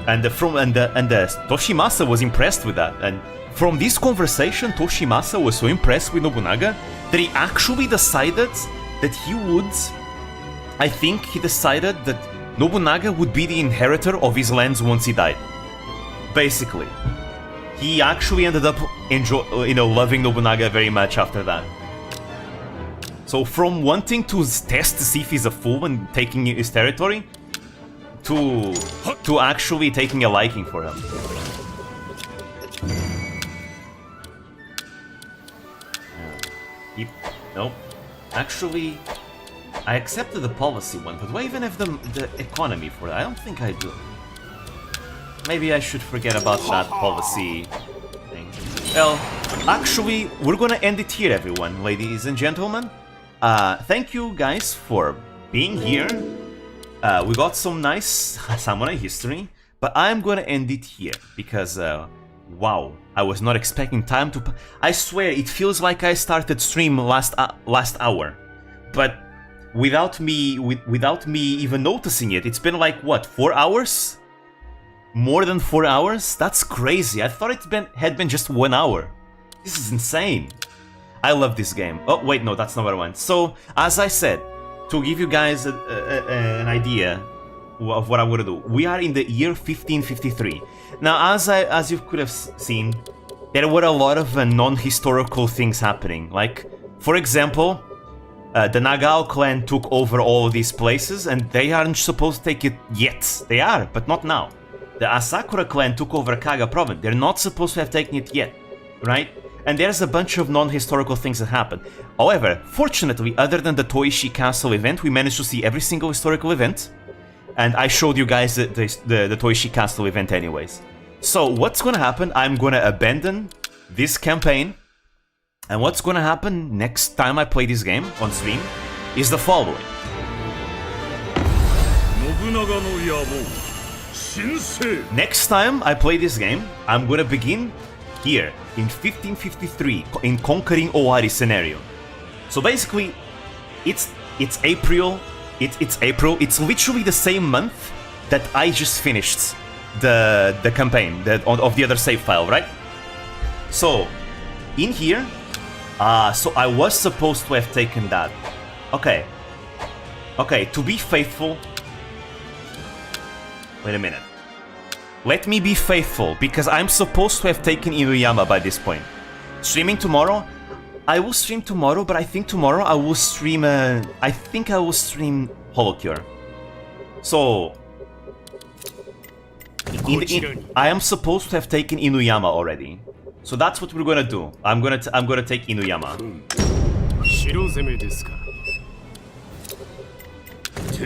And Toshimasa was impressed with that. And from this conversation, Toshimasa was so impressed with Nobunaga that he actually decided that he would. I think he decided that Nobunaga would be the inheritor of his lands once he died. Basically, he actually ended up loving Nobunaga very much after that. So from wanting to test to see if he's a fool and taking his territory, to actually taking a liking for him. Nope. Actually, I accepted the policy one, but do I even have the economy for that? I don't think I do. Maybe I should forget about that policy thing. Well, actually, we're gonna end it here, everyone, ladies and gentlemen. Thank you guys for being here. We got some nice samurai history, but I'm gonna end it here because, wow, I was not expecting time to. I swear, it feels like I started stream last hour, but without me even noticing it, it's been like what, 4 hours? More than 4 hours? That's crazy. I thought had been just 1 hour. This is insane. I love this game. Oh, wait, no, that's not what I want. So, as I said, to give you guys an idea of what I'm gonna do, we are in the year 1553. Now, as you could have seen, there were a lot of non-historical things happening. Like, for example, the Nagao clan took over all of these places, and they aren't supposed to take it yet. They are, but not now. The Asakura clan took over Kaga province. They're not supposed to have taken it yet, right? And there's a bunch of non-historical things that happen. However, fortunately, other than the Toishi Castle event, we managed to see every single historical event. And I showed you guys the Toishi Castle event anyways. So what's gonna happen, I'm gonna abandon this campaign. And what's gonna happen next time I play this game on stream is the following. Next time I play this game, I'm gonna begin here in 1553 in conquering Owari scenario. So basically, it's April. It's April. It's literally the same month that I just finished the campaign of the other save file, right? So in here, so I was supposed to have taken that. Okay. Okay, to be faithful. Wait a minute. Let me be faithful, because I'm supposed to have taken Inuyama by this point. Streaming tomorrow? I will stream tomorrow, but I think tomorrow I will stream I think I will stream Holocure. So I am supposed to have taken Inuyama already. So that's what we're gonna do. I'm gonna take Inuyama.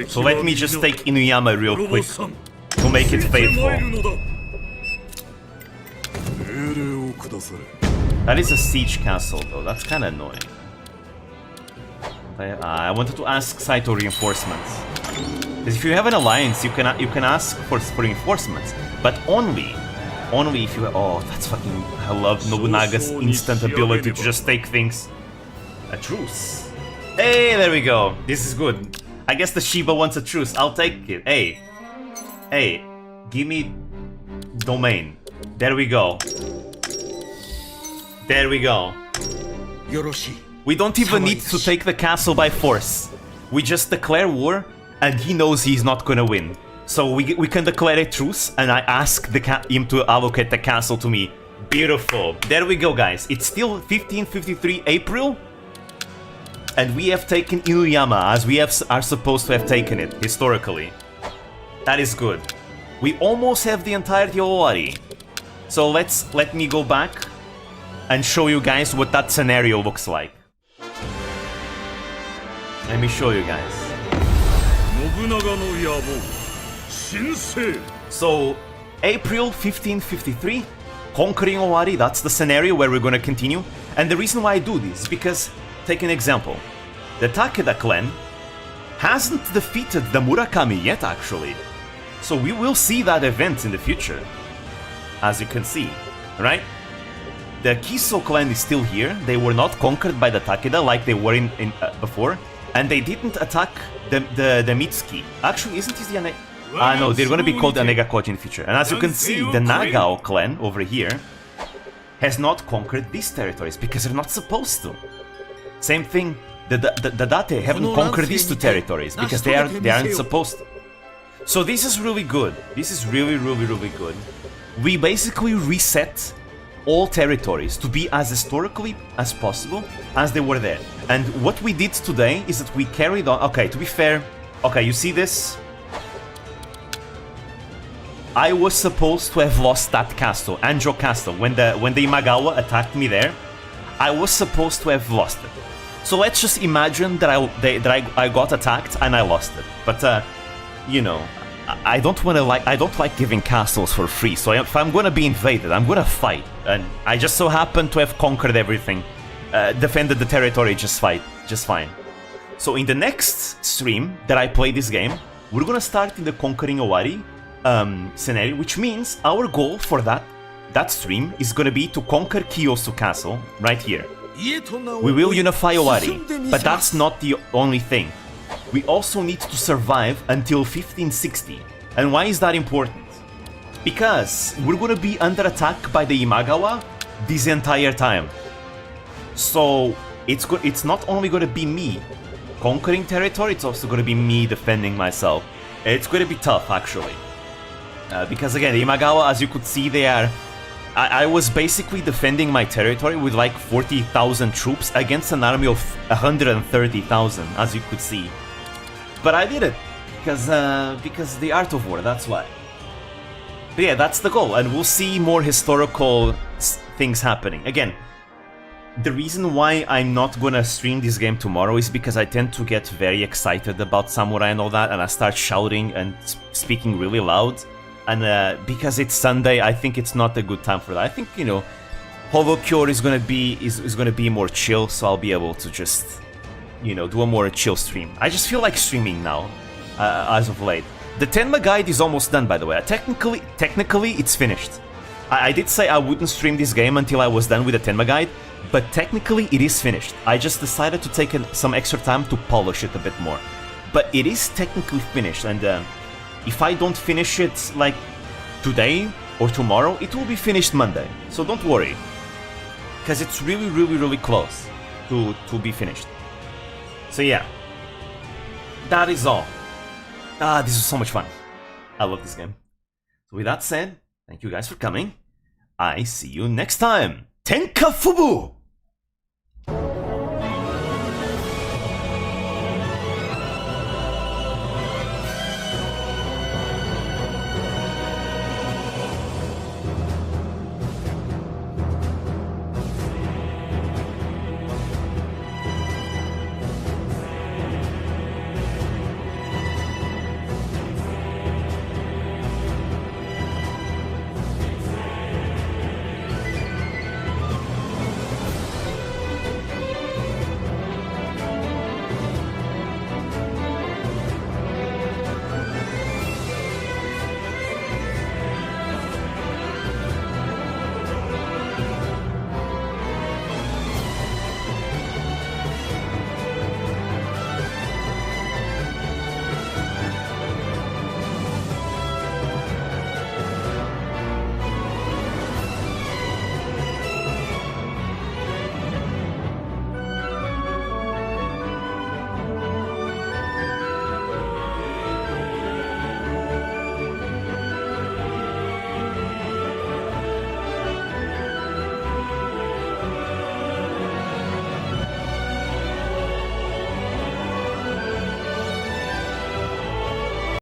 So let me just take Inuyama real quick to make it faithful. That is a siege castle though, that's kinda annoying. I wanted to ask Saito reinforcements. Because if you have an alliance, you can ask for reinforcements, but only if you. Oh, that's fucking. I love Nobunaga's instant ability to just take things. A truce. Hey, there we go. This is good. I guess the Shiba wants a truce. I'll take it. Hey, give me domain. There we go. There we go. We don't even need to take the castle by force. We just declare war, and he knows he's not gonna win. So we can declare a truce, and I ask him to allocate the castle to me. Beautiful. There we go, guys. It's still 1553 April, and we have taken Inuyama as we are supposed to have taken it historically. That is good. We almost have the entirety of Owari. So let me go back and show you guys what that scenario looks like. Let me show you guys. So, April 1553, conquering Owari, that's the scenario where we're gonna continue. And the reason why I do this is because, take an example. The Takeda clan hasn't defeated the Murakami yet, actually. So we will see that event in the future, as you can see, right? The Kiso clan is still here. They were not conquered by the Takeda like they were in before, and they didn't attack the Mitsuki. Actually, isn't this the no, they're gonna be called Anegakoji in the future. And as you can see, the Nagao clan over here has not conquered these territories because they're not supposed to. Same thing, the Date haven't conquered these two territories because they aren't supposed to. So this is really good. This is really good. We basically reset all territories to be as historically as possible as they were there. And what we did today is that we carried on. Okay, to be fair, okay, you see this? I was supposed to have lost that castle, Anjo Castle, when the Imagawa attacked me there. I was supposed to have lost it. So let's just imagine that I got attacked and I lost it. But you know, I don't like giving castles for free. So if I'm gonna be invaded, I'm gonna fight. And I just so happen to have conquered everything, defended the territory just fine. So in the next stream that I play this game, we're gonna start in the Conquering Owari scenario, which means our goal for that stream is gonna be to conquer Kiyosu Castle right here. We will unify Owari, but that's not the only thing. We also need to survive until 1560. And why is that important? Because we're gonna be under attack by the Imagawa this entire time. So it's not only gonna be me conquering territory, it's also gonna be me defending myself. It's gonna be tough, actually. Because again, the Imagawa, as you could see, I was basically defending my territory with like 40,000 troops against an army of 130,000, as you could see. But I did it, because the art of war, that's why. But yeah, that's the goal, and we'll see more historical things happening. Again, the reason why I'm not gonna stream this game tomorrow is because I tend to get very excited about Samurai and all that, and I start shouting and speaking really loud. And because it's Sunday, I think it's not a good time for that. I think, you know, Holocure is gonna be more chill, so I'll be able to just, you know, do a more chill stream. I just feel like streaming now, as of late. The Tenma guide is almost done, by the way. Technically, it's finished. I did say I wouldn't stream this game until I was done with the Tenma guide, but technically it is finished. I just decided to take some extra time to polish it a bit more. But it is technically finished, and if I don't finish it like today or tomorrow, it will be finished Monday. So don't worry, because it's really close to be finished. So yeah, that is all. This is so much fun. I love this game. So with that said, thank you guys for coming. I see you next time. Tenka Fubu!